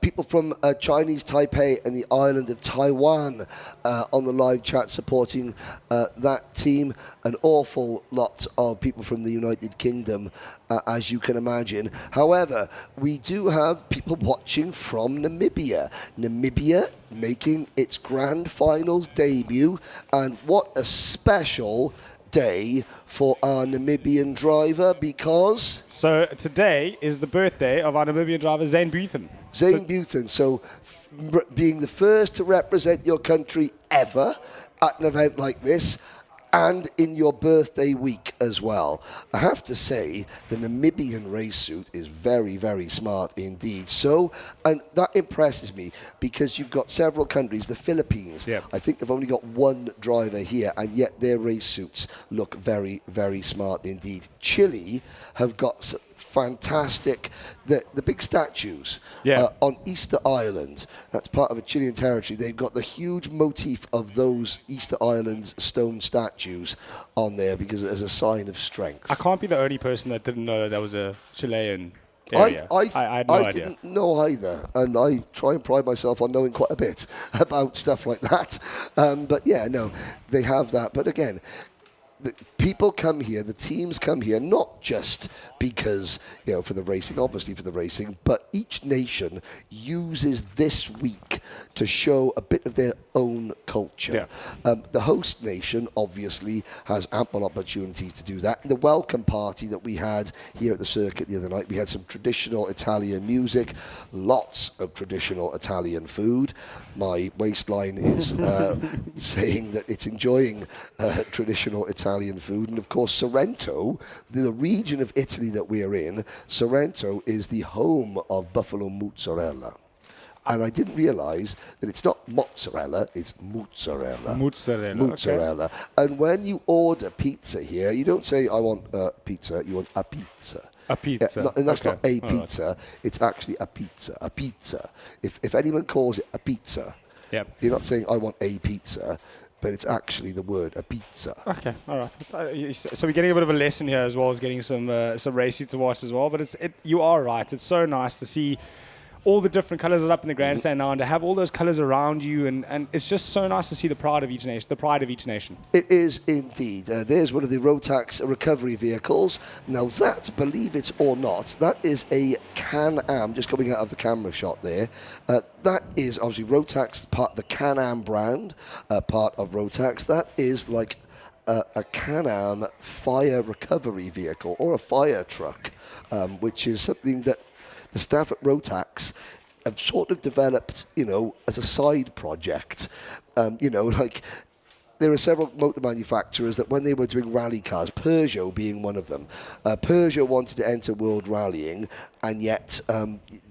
Speaker 1: People from Chinese Taipei and the island of Taiwan on the live chat supporting that team. An awful lot of people from the United Kingdom, as you can imagine. However, we do have people watching from Namibia. Namibia making its grand finals debut, and what a special day for our Namibian driver, because
Speaker 3: so today is the birthday of our Namibian driver Zane Buthen.
Speaker 1: So being the first to represent your country ever at an event like this, and in your birthday week as well. I have to say, the Namibian race suit is very, very smart indeed. So, and that impresses me, because you've got several countries. The Philippines, I think they've only got one driver here, and yet their race suits look very, very smart indeed. Chile have got fantastic, the big statues on Easter Island. That's part of a Chilean territory. They've got the huge motif of those Easter Island stone statues on there, because as a sign of strength.
Speaker 3: I can't be the only person that didn't know that was a Chilean area. I had no idea.
Speaker 1: Didn't know either, and I try and pride myself on knowing quite a bit about stuff like that. But yeah, no, they have that. But again, the people come here, the teams come here, not just because, you know, for the racing, obviously for the racing, but each nation uses this week to show a bit of their own culture. The host nation obviously has ample opportunities to do that. In the welcome party that we had here at the circuit the other night, we had some traditional Italian music, lots of traditional Italian food. My waistline is saying that it's enjoying traditional Italian food. And of course, Sorrento, the region of Italy that we are in, Sorrento is the home of buffalo mozzarella. And I didn't realise that it's not mozzarella, it's mozzarella.
Speaker 3: Mozzarella.
Speaker 1: Okay. And when you order pizza here, you don't say, I want pizza, you want a pizza.
Speaker 3: A pizza.
Speaker 1: And that's not a pizza, it's actually a pizza. A pizza. If anyone calls it a pizza, you're not saying, I want a pizza, but it's actually the word, a pizza.
Speaker 3: Okay, all right. So we're getting a bit of a lesson here, as well as getting some racing to watch as well. But you are right. It's so nice to see all the different colors are up in the grandstand now, and to have all those colors around you, and it's just so nice to see the pride of each nation.
Speaker 1: It is indeed. There's one of the Rotax recovery vehicles. Now that, believe it or not, that is a Can-Am, just coming out of the camera shot there. That is obviously Rotax, the Can-Am brand, part of Rotax. That is like a Can-Am fire recovery vehicle or a fire truck, which is something that the staff at Rotax have sort of developed, as a side project. Like there are several motor manufacturers that when they were doing rally cars, Peugeot being one of them, Peugeot wanted to enter world rallying, and yet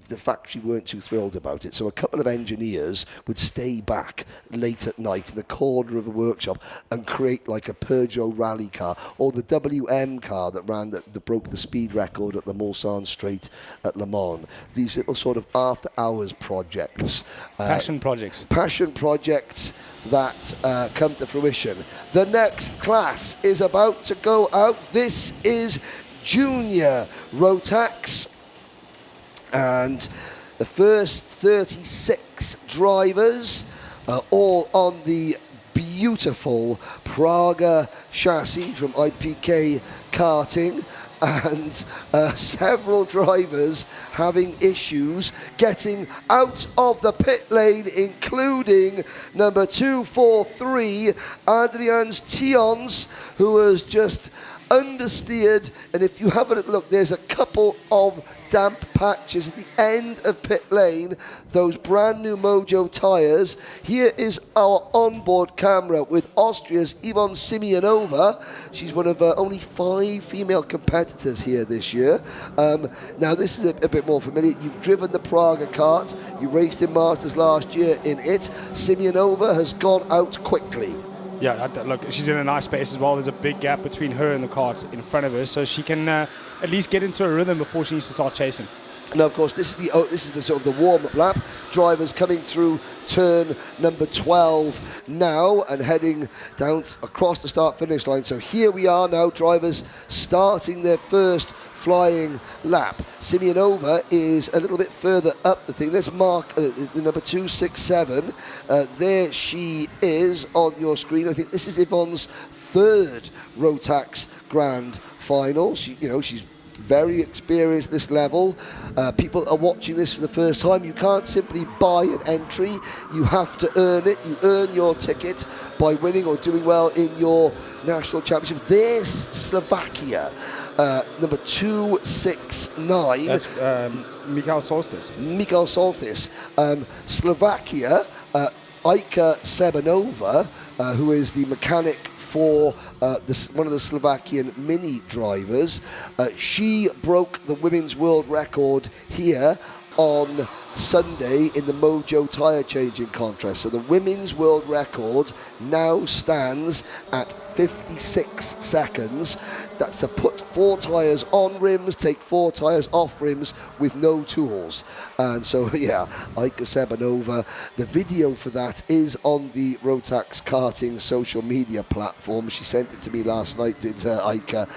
Speaker 1: the factory weren't too thrilled about it. So a couple of engineers would stay back late at night in the corner of a workshop and create like a Peugeot rally car, or the WM car that broke the speed record at the Mulsanne Straight at Le Mans. These little sort of after-hours projects.
Speaker 3: Passion projects.
Speaker 1: Passion projects that come to fruition. The next class is about to go out. This is Junior Rotax. And the first 36 drivers are all on the beautiful Praga chassis from IPK Karting, and several drivers having issues getting out of the pit lane, including number 243, Adrian's Tions, who was just understeered. And if you have a look, there's a couple of damp patches at the end of pit lane, those brand new Mojo tyres. Here is our onboard camera with Austria's Yvonne Simeonova. She's one of only 5 female competitors here this year. Now this is a bit more familiar. You've driven the Praga kart, you raced in Masters last year in it. Simeonova has gone out quickly.
Speaker 3: Yeah, look, she's in a nice space as well. There's a big gap between her and the cart in front of her, so she can at least get into a rhythm before she needs to start chasing.
Speaker 1: Now, of course, this is the sort of the warm-up lap. Drivers coming through turn number 12 now and heading down across the start-finish line. So here we are now, drivers starting their first flying lap. Simeonova is a little bit further up the thing. Let's mark the number 267. There she is on your screen. I think this is Yvonne's 3rd Rotax Grand Final. She's very experienced at this level. People are watching this for the first time. You can't simply buy an entry. You have to earn it. You earn your ticket by winning or doing well in your national championship. There's Slovakia, number 269.
Speaker 3: That's Michal Solstis.
Speaker 1: Michal Solstis. Slovakia, Ika Sebanova, who is the mechanic for one of the Slovakian mini drivers. She broke the women's world record here on Sunday in the Mojo tyre changing contest. So the women's world record now stands at 56 seconds. That's to put 4 tyres on rims, take 4 tyres off rims with no tools. And so, yeah, Ika Sebanova, the video for that is on the Rotax Karting social media platform. She sent it to me last night, did Ika.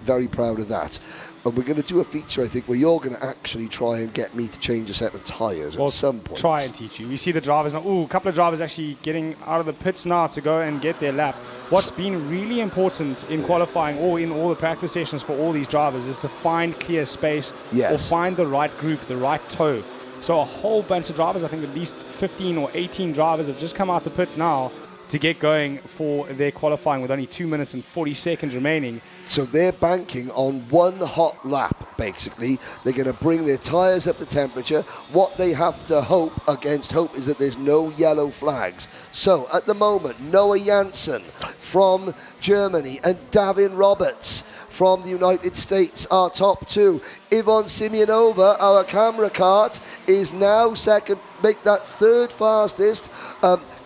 Speaker 1: Very proud of that. And we're going to do a feature, I think, where you're going to actually try and get me to change a set of tyres at some point.
Speaker 3: Try and teach you. We see the drivers now. Ooh, a couple of drivers actually getting out of the pits now to go and get their lap. What's been really important in qualifying or in all the practice sessions for all these drivers is to find clear space or find the right group, the right toe. So a whole bunch of drivers, I think at least 15 or 18 drivers have just come out the pits now to get going for their qualifying with only 2 minutes and 40 seconds remaining.
Speaker 1: So they're banking on one hot lap, basically. They're going to bring their tyres up to temperature. What they have to hope against hope is that there's no yellow flags. So at the moment, Noah Janssen from Germany and Davin Roberts from the United States are top 2. Yvonne Simeonova, our camera cart, is now second, make that 3rd fastest.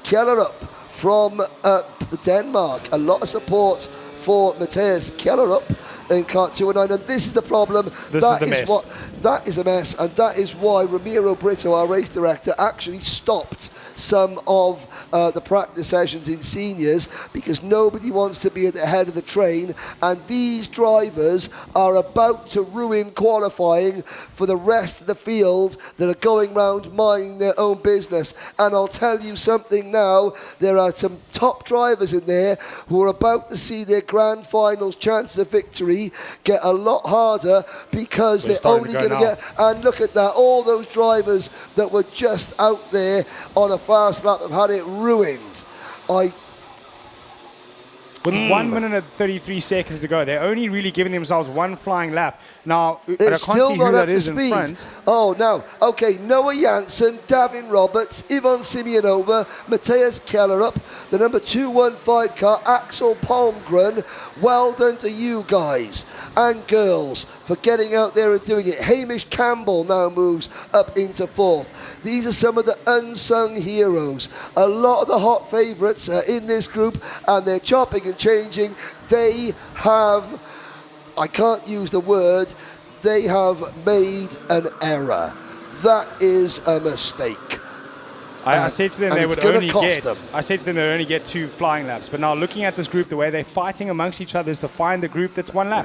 Speaker 1: Kjellerup from Denmark. A lot of support for Matthias Kjellerup in kart 209, and this is the problem. That is a mess, and that is why Ramiro Brito, our race director, actually stopped some of the practice sessions in seniors, because nobody wants to be at the head of the train, and these drivers are about to ruin qualifying for the rest of the field that are going round minding their own business. And I'll tell you something now, there are some top drivers in there who are about to see their grand finals chances of victory get a lot harder, because they're only going to get, and look at that, all those drivers that were just out there on a fast lap have had it ruined.
Speaker 3: With 1 minute and 33 seconds to go, they're only really giving themselves one flying lap. Now, I can't
Speaker 1: still
Speaker 3: see
Speaker 1: not
Speaker 3: who
Speaker 1: up
Speaker 3: that
Speaker 1: to
Speaker 3: is in
Speaker 1: speed.
Speaker 3: front.
Speaker 1: Oh, no. Okay, Noah Janssen, Davin Roberts, Ivan Simeonova, Matthias Kellerup, the number 215 car, Axel Palmgren. Well done to you guys and girls for getting out there and doing it. Hamish Campbell now moves up into fourth. These are some of the unsung heroes. A lot of the hot favourites are in this group, and they're chopping and changing. They have, I can't use the word, they have made an error. That is a mistake.
Speaker 3: I said to them they would only get.
Speaker 1: Them.
Speaker 3: I said to them they would only get 2 flying laps. But now looking at this group, the way they're fighting amongst each other is to find the group that's 1 lap.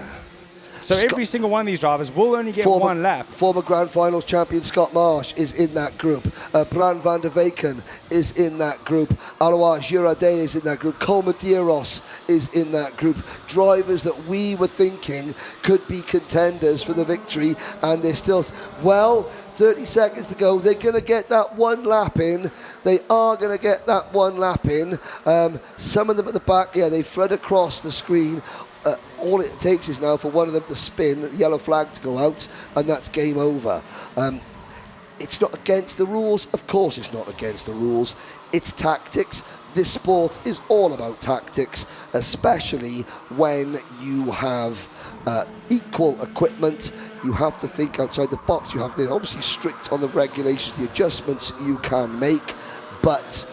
Speaker 3: So every single one of these drivers will only get 1 lap.
Speaker 1: Former Grand Finals champion Scott Marsh is in that group. Bran van der Weyken is in that group. Alois Girardet is in that group. Cole Medeiros is in that group. Drivers that we were thinking could be contenders for the victory, and they're still, 30 seconds to go. They're going to get that 1 lap in. They are going to get that 1 lap in. Some of them at the back, they flood across the screen. All it takes is now for one of them to spin, yellow flag to go out, and that's game over. It's not against the rules. Of course it's not against the rules. It's tactics. This sport is all about tactics, especially when you have equal equipment. You have to think outside the box. They're obviously strict on the regulations, the adjustments you can make, but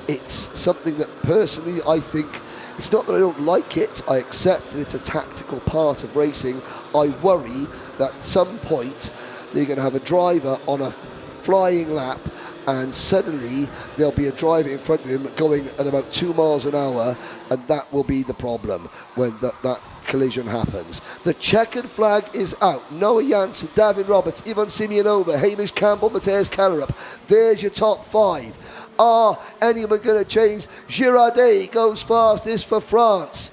Speaker 1: it's something that personally I think, it's not that I don't like it, I accept that it's a tactical part of racing. I worry that at some point they're going to have a driver on a flying lap, and suddenly there'll be a driver in front of him going at about 2 miles an hour, and that will be the problem when that collision happens. The checkered flag is out. Noah Janssen, Davin Roberts, Ivan Simeonova, Hamish Campbell, Matthias Kellerup. There's your top 5. Are anyone going to change? Girardet goes fastest for France.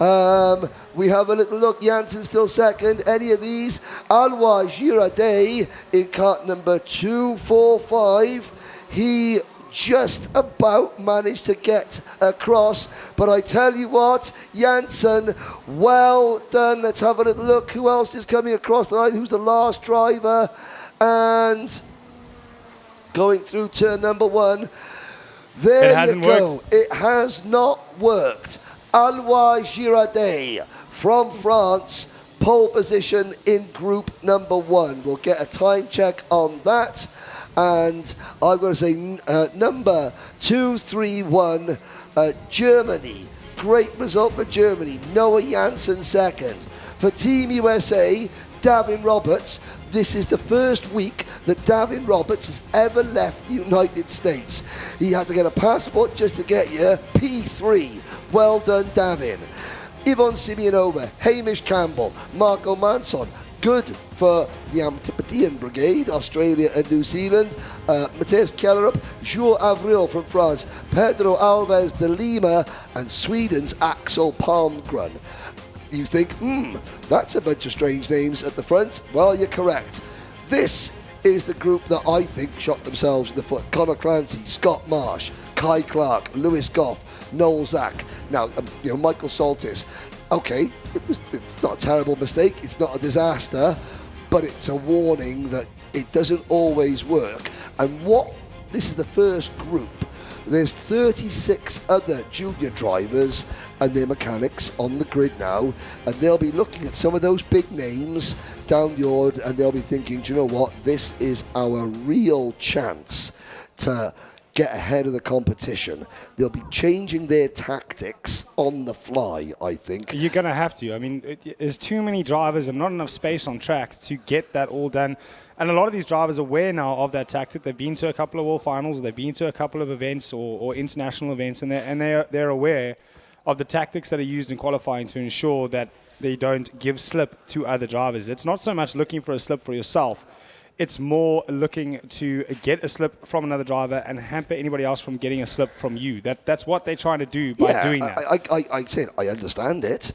Speaker 1: We have a little look. Janssen still second. Any of these? Alois Girardet in cart number 245. He just about managed to get across, but I tell you what, Janssen, well done. Let's have a little look. Who else is coming across the line? Who's the last driver? And going through turn number 1. There you go.
Speaker 3: Worked.
Speaker 1: It has not worked. Alois Girardet from France, pole position in group number 1. We'll get a time check on that. And I'm going to say number 231, Germany. Great result for Germany. Noah Janssen second. For Team USA, Davin Roberts. This is the first week that Davin Roberts has ever left the United States. He had to get a passport just to get here. P3. Well done, Davin. Ivan Simeonova, Hamish Campbell, Marco Manson. Good for the Antipodean Brigade, Australia and New Zealand. Matthias Kellerup, Jour Avril from France, Pedro Alves de Lima, and Sweden's Axel Palmgren. You think, that's a bunch of strange names at the front. Well, you're correct. This is the group that I think shot themselves in the foot. Connor Clancy, Scott Marsh, Kai Clark, Lewis Goff, Noel Zack. Now, Michael Soltis. Okay, it's not a terrible mistake. It's not a disaster, but it's a warning that it doesn't always work. And this is the first group. There's 36 other junior drivers and their mechanics on the grid now, and they'll be looking at some of those big names down the yard, and they'll be thinking, do you know what? This is our real chance to get ahead of the competition. They'll be changing their tactics on the fly, I think.
Speaker 3: You're going to have to. I mean, there's too many drivers and not enough space on track to get that all done. And a lot of these drivers are aware now of that tactic. They've been to a couple of World Finals, they've been to a couple of events or international events, and they're aware of the tactics that are used in qualifying to ensure that they don't give slip to other drivers. It's not so much looking for a slip for yourself. It's more looking to get a slip from another driver and hamper anybody else from getting a slip from you. That's what they're trying to do by doing that.
Speaker 1: I said I understand it.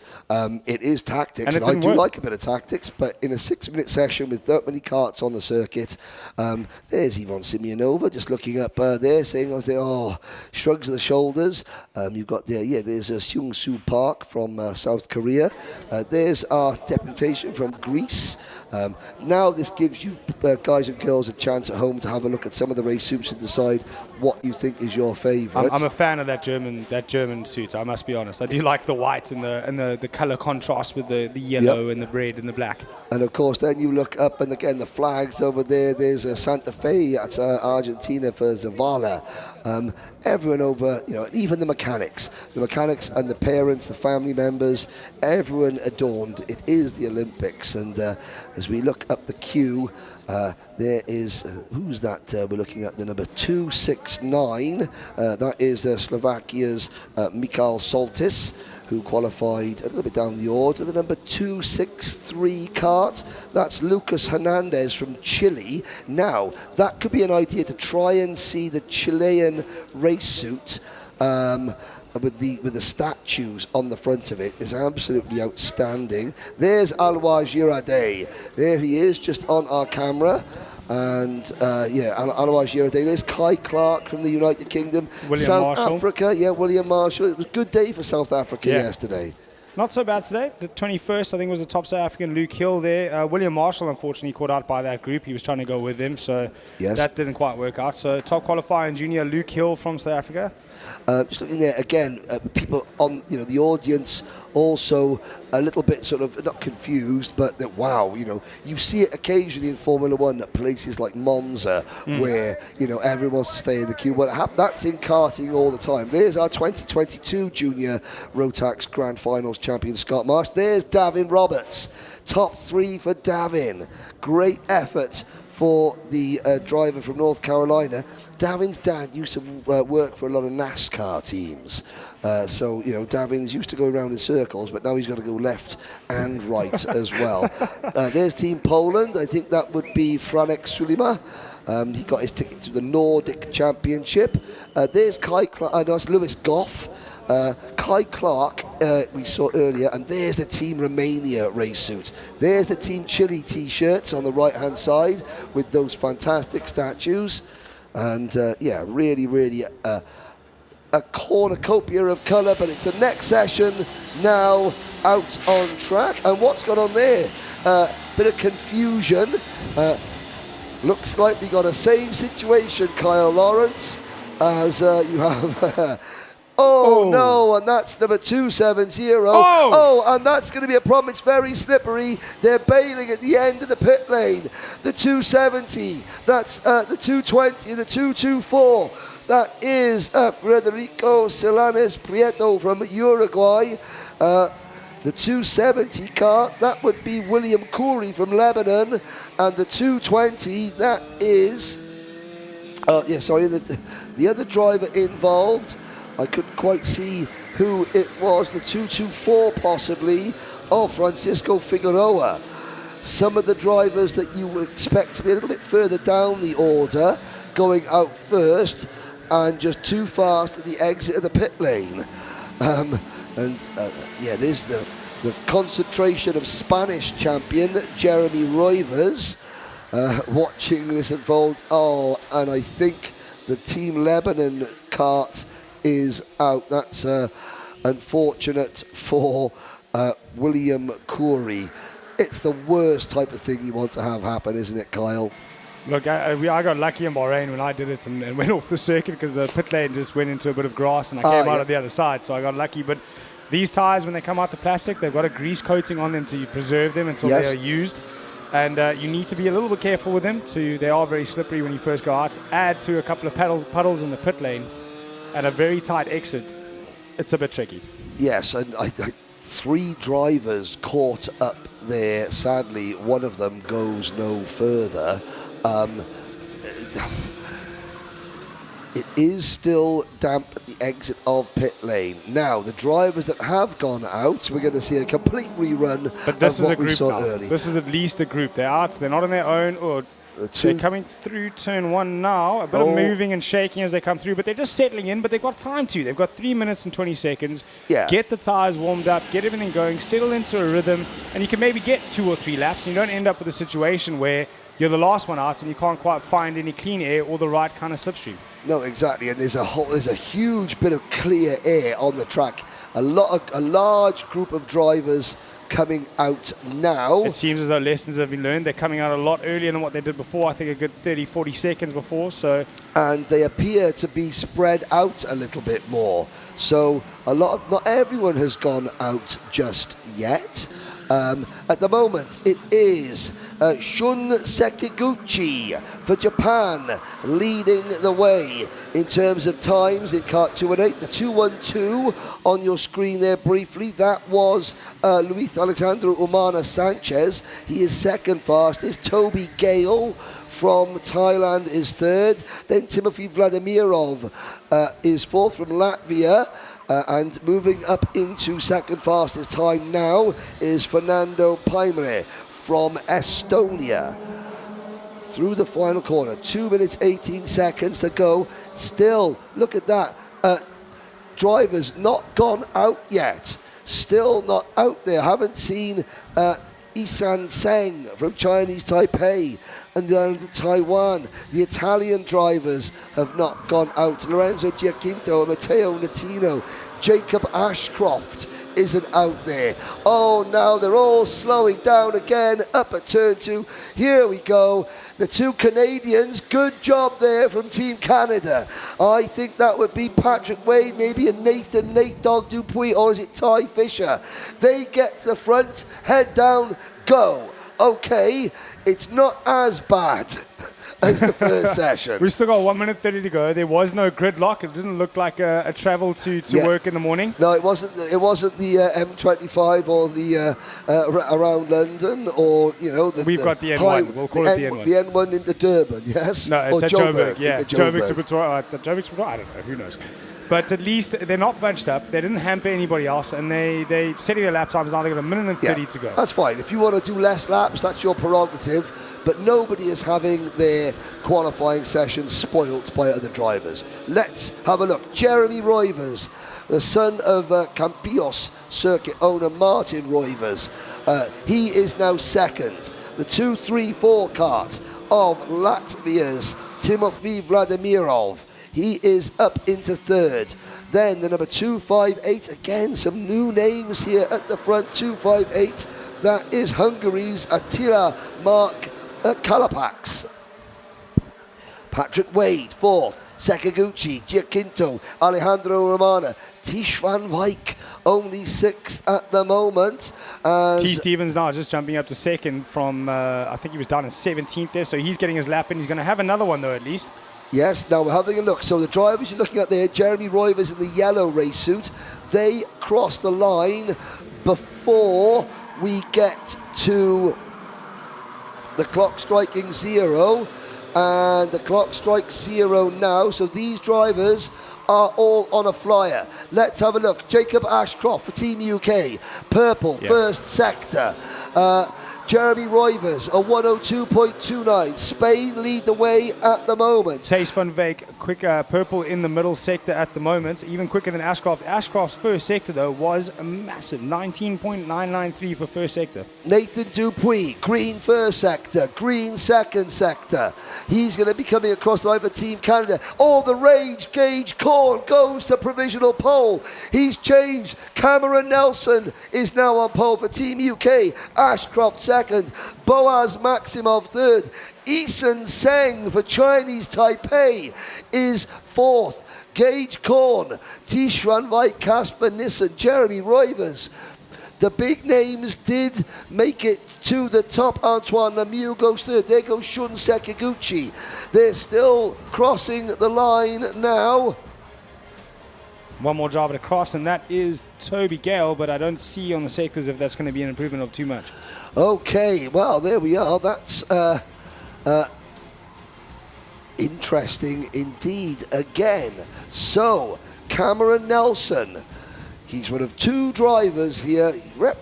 Speaker 1: It is tactics, and I do like a bit of tactics, but in a 6-minute session with that many karts on the circuit, there's Ivan Simeonova just looking up there saying, shrugs of the shoulders. You've got there's Seung Soo Park from South Korea. There's our deputation from Greece. Now this gives you guys and girls a chance at home to have a look at some of the race suits and decide what you think is your favourite.
Speaker 3: I'm a fan of that German suit. I must be honest. I do like the white and the colour contrast with the yellow and the red and the black.
Speaker 1: And of course, then you look up, and again the flags over there. There's Santa Fe. That's Argentina for Zavala. Everyone over, even the mechanics and the parents, the family members, everyone adorned. It is the Olympics, and as we look up the queue, there is, who's that we're looking at, the number 269. That is Slovakia's Mikhail Soltis, who qualified a little bit down the order. The number 263 kart, that's Lucas Hernandez from Chile. Now, that could be an idea to try and see the Chilean race suit with the statues on the front of it. Is absolutely outstanding. There's Alois Girardet. There he is, just on our camera. And Alois Girardet. There's Kai Clark from the United Kingdom. South Africa, William Marshall. It was a good day for South Africa yesterday.
Speaker 3: Not so bad today. The 21st, I think, was the top South African, Luke Hill there. William Marshall, unfortunately, caught out by that group. He was trying to go with them, so that didn't quite work out. So top qualifying junior, Luke Hill from South Africa.
Speaker 1: Just looking there again, people on the audience also a little bit sort of not confused, but that you see it occasionally in Formula One at places like Monza where everyone wants to stay in the queue. Well, that's in karting all the time. There's our 2022 Junior Rotax Grand Finals champion Scott Marsh. There's Davin Roberts, top 3 for Davin. Great effort for the driver from North Carolina. Davin's dad used to work for a lot of NASCAR teams. So Davin's used to go around in circles, but now he's got to go left and right as well. There's Team Poland. I think that would be Franek Sulima. He got his ticket to the Nordic Championship. There's Kai Clark. That's Lewis Goff. Kai Clark we saw earlier, and there's the Team Romania race suit. There's the Team Chile t-shirts on the right hand side with those fantastic statues, and really a cornucopia of colour. But it's the next session now out on track, and what's gone on there? Bit of confusion. Looks like we got a same situation, Kyle Lawrence, as you have. No, and that's number 270. And that's going to be a problem. It's very slippery. They're bailing at the end of the pit lane. The 270, that's the 220 and the 224. That is Federico Solanes Prieto from Uruguay. The 270 car, that would be William Coury from Lebanon. And the 220, that is, the other driver involved, I couldn't quite see who it was, the 224 possibly, Francisco Figueroa. Some of the drivers that you would expect to be a little bit further down the order, going out first, and just too fast at the exit of the pit lane. There's the concentration of Spanish champion Jeremy Roivers watching this unfold. And I think the Team Lebanon kart is out. That's unfortunate for William Coury. It's the worst type of thing you want to have happen, isn't it, Kyle?
Speaker 3: Look, I got lucky in Bahrain when I did it and went off the circuit because the pit lane just went into a bit of grass and I came out of the other side, so I got lucky. But these tyres, when they come out the plastic, they've got a grease coating on them to preserve them until they are used. And you need to be a little bit careful with them. They are very slippery when you first go out. Add to a couple of puddles in the pit lane and a very tight exit. It's a bit tricky.
Speaker 1: Yes, and I think 3 drivers caught up there. Sadly, one of them goes no further. It is still damp at the exit of pit lane. Now, the drivers that have gone out, we're going to see a complete rerun
Speaker 3: But this
Speaker 1: of
Speaker 3: is
Speaker 1: what
Speaker 3: a
Speaker 1: we
Speaker 3: group
Speaker 1: saw
Speaker 3: now.
Speaker 1: early.
Speaker 3: This is at least a group. They're out. They're not on their own. Or they're coming through turn 1 now. A bit of moving and shaking as they come through, but they're just settling in. But they've got time to. They've got 3 minutes and 20 seconds.
Speaker 1: Yeah.
Speaker 3: Get the tires warmed up. Get everything going. Settle into a rhythm, and you can maybe get 2 or 3 laps. And you don't end up with a situation where you're the last one out and you can't quite find any clean air or the right kind of slipstream.
Speaker 1: No, exactly, and there's a huge bit of clear air on the track. A large group of drivers coming out now.
Speaker 3: It seems as though lessons have been learned. They're coming out a lot earlier than what they did before. I think a good 30, 40 seconds before.
Speaker 1: And they appear to be spread out a little bit more. So not everyone has gone out just yet. At the moment, it is Shun Sekiguchi for Japan leading the way in terms of times in kart 2 and 8. The 2:12 on your screen there briefly, that was Luis Alexandro Umana Sanchez. He is second fastest. Toby Gale from Thailand is third. Then Timothy Vladimirov is fourth from Latvia. And moving up into second fastest time now is Fernando Paimre from Estonia. Through the final corner, 2 minutes 18 seconds to go. Still, look at that. Drivers not gone out yet. Still not out there. Haven't seen Isan Seng from Chinese Taipei and then Taiwan. The Italian drivers have not gone out. Lorenzo Giacinto, Matteo Natino, Jacob Ashcroft isn't out there. Oh, now they're all slowing down again up at turn 2. Here we go. The 2 Canadians, good job there from Team Canada. I think that would be Patrick Wade, maybe a Nate Dog Dupuis, or is it Ty Fisher? They get to the front, head down, go. Okay, it's not as bad as the first session.
Speaker 3: We've still got 1 minute 30 to go. There was no gridlock. It didn't look like a travel to work in the morning.
Speaker 1: No, it wasn't the M25 or the around London, or
Speaker 3: We've got the N1. We'll call it the N1.
Speaker 1: The N1 into Durban, yes.
Speaker 3: No, it's
Speaker 1: or
Speaker 3: at Joburg. Yeah, Joburg to Pretoria. Joburg to Pretoria. I don't know. Who knows? But at least they're not bunched up. They didn't hamper anybody else, and they setting their lap times now. They've got 1 minute and 30 to go.
Speaker 1: That's fine. If you want to do less laps, that's your prerogative. But nobody is having their qualifying session spoilt by other drivers. Let's have a look. Jeremy Roivers, the son of Campillos circuit owner Martin Roivers. He is now second. The 2-3-4 kart of Latvia's Timothy Vladimirov. He is up into third. Then the number 258, again some new names here at the front. 258, that is Hungary's Attila Mark Kalapax. Patrick Wade, fourth. Sekiguchi, Giacinto, Alejandro Romana. Tish van Wyk, only sixth at the moment.
Speaker 3: T. Stevens now just jumping up to second from, I think he was down in 17th there, so he's getting his lap in. He's going to have another one though at least.
Speaker 1: Yes, now we're having a look. So the drivers you're looking at there, Jeremy Roivers in the yellow race suit, they cross the line before we get to the clock striking 0, and the clock strikes 0 now. So these drivers are all on a flyer. Let's have a look. Jacob Ashcroft for Team UK, purple, first sector. Jeremy Roivers, a 102.29. Spain lead the way at the moment.
Speaker 3: Thijs van Wyk, quick purple in the middle sector at the moment, even quicker than Ashcroft. Ashcroft's first sector, though, was a massive 19.993 for first sector.
Speaker 1: Nathan Dupuis, green first sector, green second sector. He's going to be coming across the line for Team Canada. All the rage, Gage Corn goes to provisional pole. He's changed. Cameron Nelson is now on pole for Team UK. Ashcroft second, Boaz Maximov third, Isan Seng for Chinese Taipei is fourth, Gage Korn, Tish van Wyk, Casper Nissen, Jeremy Roivers. The big names did make it to the top. Antoine Lemieux goes third. There goes Shun Sekiguchi. They're still crossing the line now.
Speaker 3: One more driver to cross, and that is Toby Gale, but I don't see on the sectors if that's going to be an improvement of too much.
Speaker 1: Okay, well, there we are. That's interesting indeed again. So, Cameron Nelson, he's one of 2 drivers here.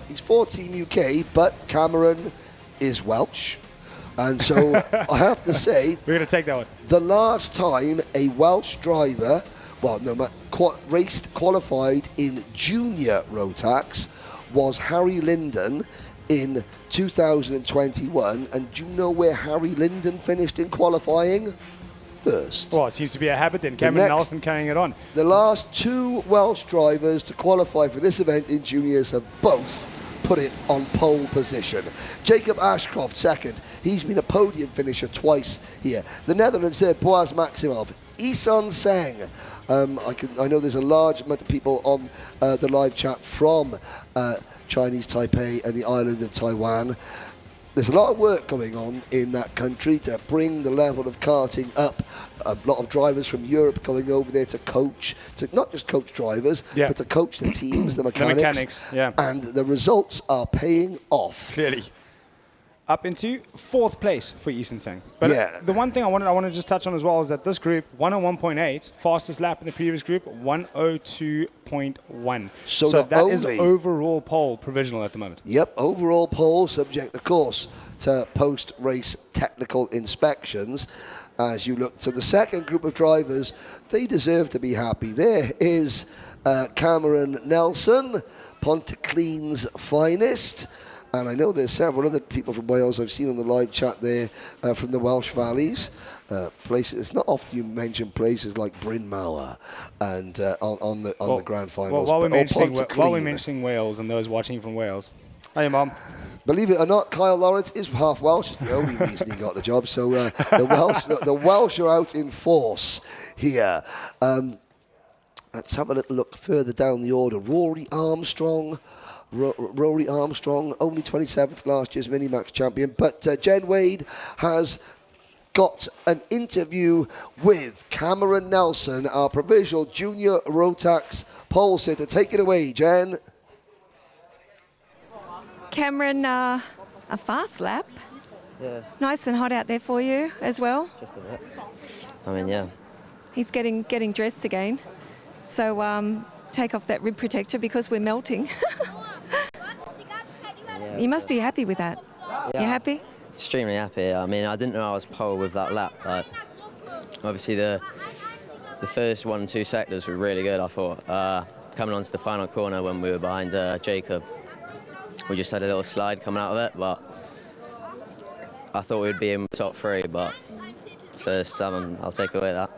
Speaker 1: He's for Team UK, but Cameron is Welsh. And so I have to say,
Speaker 3: we're going to take that one.
Speaker 1: The last time a Welsh driver, well, no, qualified in junior Rotax was Harry Linden in 2021. And do you know where Harry Linden finished in qualifying? First.
Speaker 3: Well, it seems to be a habit then. Cameron Nelson carrying it on.
Speaker 1: The last 2 Welsh drivers to qualify for this event in juniors have both put it on pole position. Jacob Ashcroft second. He's been a podium finisher twice here. The Netherlands third, Boaz Maximov. Isan Seng. I know there's a large amount of people on the live chat from Chinese Taipei and the island of Taiwan. There's a lot of work going on in that country to bring the level of karting up. A lot of drivers from Europe going over there to coach, to not just coach drivers, but to coach the teams, the mechanics. And the results are paying off.
Speaker 3: Clearly. Up into 4th place for Eason Sang. But the one thing I want to just touch on as well is that this group, 101.8, fastest lap in the previous group, 102.1. So that is overall pole provisional at the moment.
Speaker 1: Yep, overall pole, subject, of course, to post-race technical inspections. As you look to the second group of drivers, they deserve to be happy. There is Cameron Nelson, Pontyclean's finest. And I know there's several other people from Wales I've seen on the live chat there from the Welsh Valleys. Places, it's not often you mention places like Bryn Mawr and on the grand finals.
Speaker 3: While we're mentioning Wales and those watching from Wales. Hey, Mum.
Speaker 1: Believe it or not, Kyle Lawrence is half Welsh. It's the only reason he got the job. So the Welsh are out in force here. Let's have a little look further down the order. Rory Armstrong, only 27th last year's Minimax champion. But Jen Wade has got an interview with Cameron Nelson, our provisional junior Rotax pole sitter. Take it away, Jen.
Speaker 2: Cameron, a fast lap.
Speaker 20: Yeah.
Speaker 2: Nice and hot out there for you as well.
Speaker 20: Just a bit. I mean, yeah.
Speaker 2: He's getting dressed again. So take off that rib protector because we're melting.
Speaker 20: Yeah,
Speaker 2: you must be happy with that.
Speaker 20: Yeah.
Speaker 2: You happy?
Speaker 20: Extremely happy. I mean, I didn't know I was pole with that lap, but obviously the first 1 and 2 sectors were really good, I thought. Coming onto the final corner when we were behind Jacob, we just had a little slide coming out of it, but I thought we'd be in the top 3, but first time I'll take away that.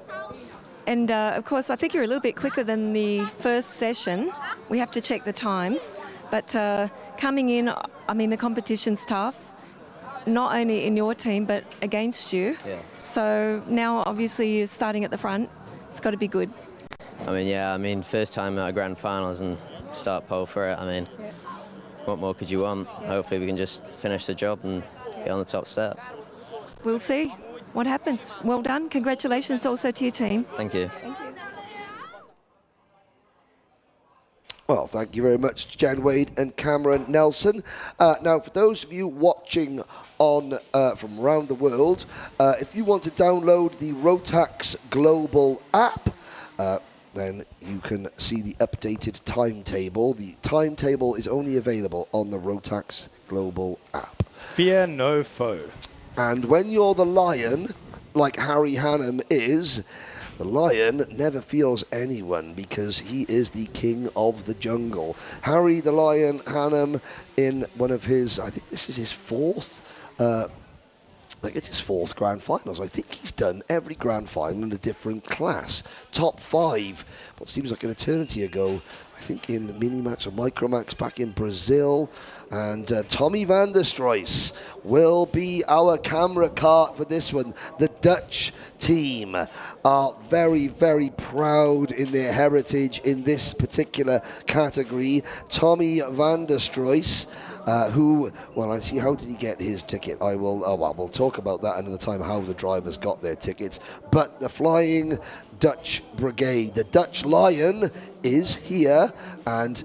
Speaker 2: And of course, I think you're a little bit quicker than the first session. We have to check the times, but coming in, I mean, the competition's tough, not only in your team, but against you.
Speaker 20: Yeah.
Speaker 2: So now, obviously, you're starting at the front. It's got to be good.
Speaker 20: I mean, yeah, I mean, first time at a grand finals and start pole for it. I mean, what more could you want? Hopefully we can just finish the job and get on the top step.
Speaker 2: We'll see what happens. Well done. Congratulations also to your team.
Speaker 20: Thank you.
Speaker 2: Thank you.
Speaker 1: Well, thank you very much, Jen Wade and Cameron Nelson. Now, for those of you watching on from around the world, if you want to download the Rotax Global app, then you can see the updated timetable. The timetable is only available on the Rotax Global app.
Speaker 3: Fear no foe.
Speaker 1: And when you're the lion, like Harry Hannum is, the lion never feels anyone because he is the king of the jungle. Harry the Lion Hannum in one of his, I think this is his 4th like it's his 4th grand finals. I think he's done every grand final in a different class. Top 5, what seems like an eternity ago, I think in Minimax or Micromax back in Brazil. And Tommy van der Struijs will be our camera cart for this one. The Dutch team are very, very proud in their heritage in this particular category. Tommy van der Struijs, who, well, I see, how did he get his ticket? We'll talk about that another time, how the drivers got their tickets. But the Flying Dutch Brigade, the Dutch Lion, is here, and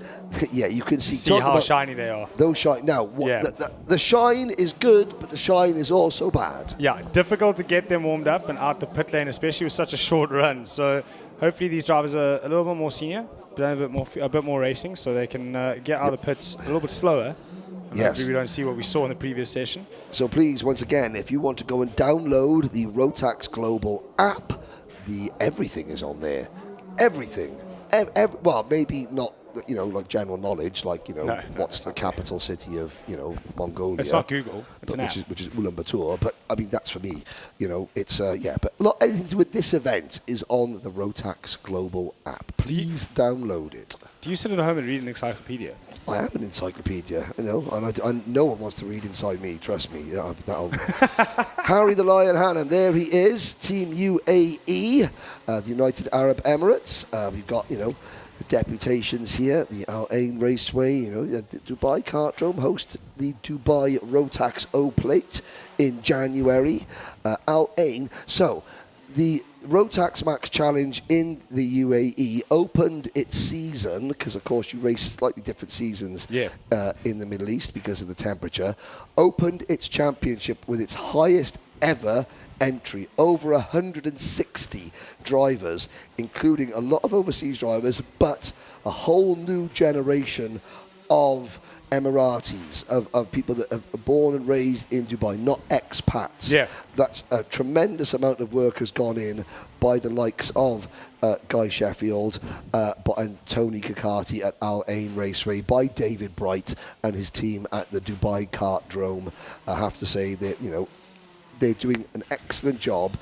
Speaker 1: yeah, you can see
Speaker 3: how shiny they are.
Speaker 1: Those shine. Now, the shine is good, but the shine is also bad.
Speaker 3: Yeah, difficult to get them warmed up and out the pit lane, especially with such a short run. So hopefully these drivers are a little bit more senior, but a bit more racing, so they can get out of the pits a little bit slower.
Speaker 1: Yes.
Speaker 3: Hopefully we don't see what we saw in the previous session.
Speaker 1: So please, once again, if you want to go and download the Rotax Global app, everything is on there. Everything. Well, maybe not, like general knowledge, like, what's the capital city of, Mongolia.
Speaker 3: It's not Google, it's an app.
Speaker 1: Which is Ulaanbaatar, but I mean, that's for me, it's, but anything to do with this event is on the Rotax Global app. Please download it.
Speaker 3: Do you sit at home and read an encyclopedia?
Speaker 1: I am an encyclopedia, and no one wants to read inside me, trust me. Harry the Lion Hannum, there he is, Team UAE, the United Arab Emirates. We've got, the deputations here, the Al Ain Raceway, the Dubai Kartdrome hosts the Dubai Rotax O Plate in January. Al Ain, so the Rotax Max Challenge in the UAE opened its season, because of course you race slightly different seasons in the Middle East because of the temperature, opened its championship with its highest ever entry, over 160 drivers, including a lot of overseas drivers, but a whole new generation of Emiratis, of people that are born and raised in Dubai, not expats.
Speaker 3: Yeah.
Speaker 1: That's a tremendous amount of work has gone in by the likes of Guy Sheffield and Tony Kakati at Al Ain Raceway, by David Bright and his team at the Dubai Kartdrome. I have to say that, they're doing an excellent job.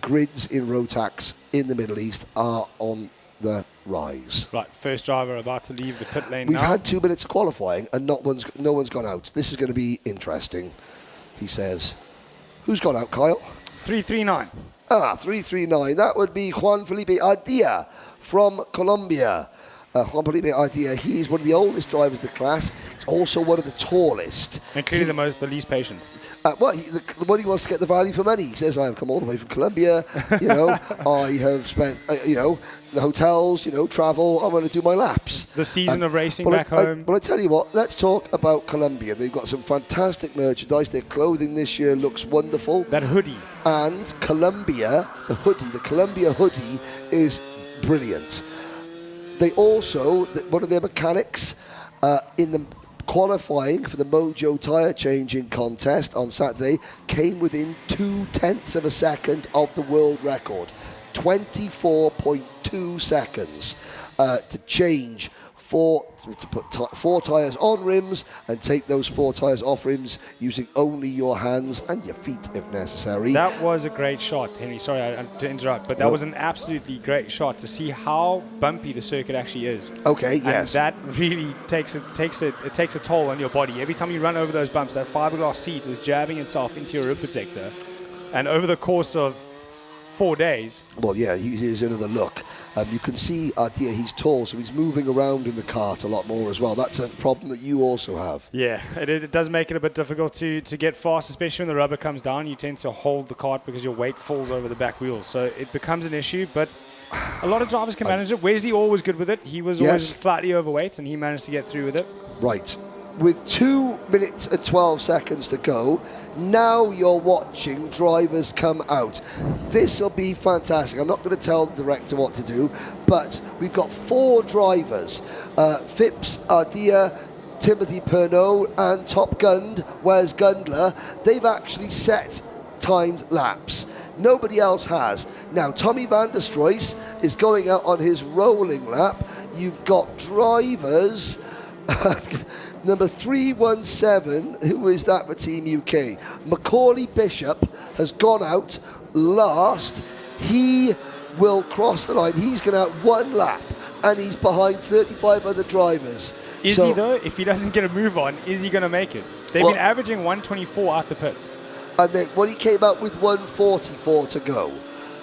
Speaker 1: Grids in Rotax in the Middle East are on the rise.
Speaker 3: Right, first driver about to leave the pit lane.
Speaker 1: We've had 2 minutes of qualifying and no one's gone out. This is going to be interesting, he says. Who's gone out, Kyle?
Speaker 3: 339.
Speaker 1: 339. That would be Juan Felipe Ardilla from Colombia. Juan Felipe Ardilla, he's one of the oldest drivers in the class. He's also one of the tallest.
Speaker 3: And clearly the least patient.
Speaker 1: He wants to get the value for money. He says, I have come all the way from Colombia, I have spent, the hotels, travel, I'm going to do my laps.
Speaker 3: The season of racing back home.
Speaker 1: But I tell you what, let's talk about Colombia. They've got some fantastic merchandise. Their clothing this year looks wonderful.
Speaker 3: That hoodie.
Speaker 1: And Colombia, the Colombia hoodie is brilliant. They also, one of their mechanics in the qualifying for the Mojo tyre changing contest on Saturday came within 0.2 of a second of the world record. 24.2 seconds to change to put 4 tyres on rims and take those 4 tyres off rims using only your hands and your feet if necessary.
Speaker 3: That was a great shot, Henry. Sorry to interrupt, but that was an absolutely great shot to see how bumpy the circuit actually is.
Speaker 1: Okay, yes.
Speaker 3: And that really takes a toll on your body. Every time you run over those bumps, that fiberglass seat is jabbing itself into your rib protector. And over the course of 4 days.
Speaker 1: Well, yeah, here's another look. You can see Ardilla, he's tall, so he's moving around in the cart a lot more as well. That's a problem that you also have.
Speaker 3: Yeah, it does make it a bit difficult to get fast, especially when the rubber comes down. You tend to hold the cart because your weight falls over the back wheels. So it becomes an issue, but a lot of drivers can manage it. Wesley always good with it. He was always slightly overweight, and he managed to get through with it.
Speaker 1: Right. With 2 minutes and 12 seconds to go, now you're watching drivers come out. This will be fantastic. I'm not going to tell the director what to do, but we've got 4 drivers. Phipps, Ardilla, Timothy Pernod, and Top Gun, Wes Gundler. They've actually set timed laps. Nobody else has. Now, Tommy van der Struijs is going out on his rolling lap. You've got drivers... Number 317, who is that for Team UK? Macaulay Bishop has gone out last. He will cross the line. He's going to have 1 lap, and he's behind 35 other drivers.
Speaker 3: Is he though? If he doesn't get a move on, is he going to make it? They've been averaging 124 out the pits.
Speaker 1: And then when he came out with 144 to go.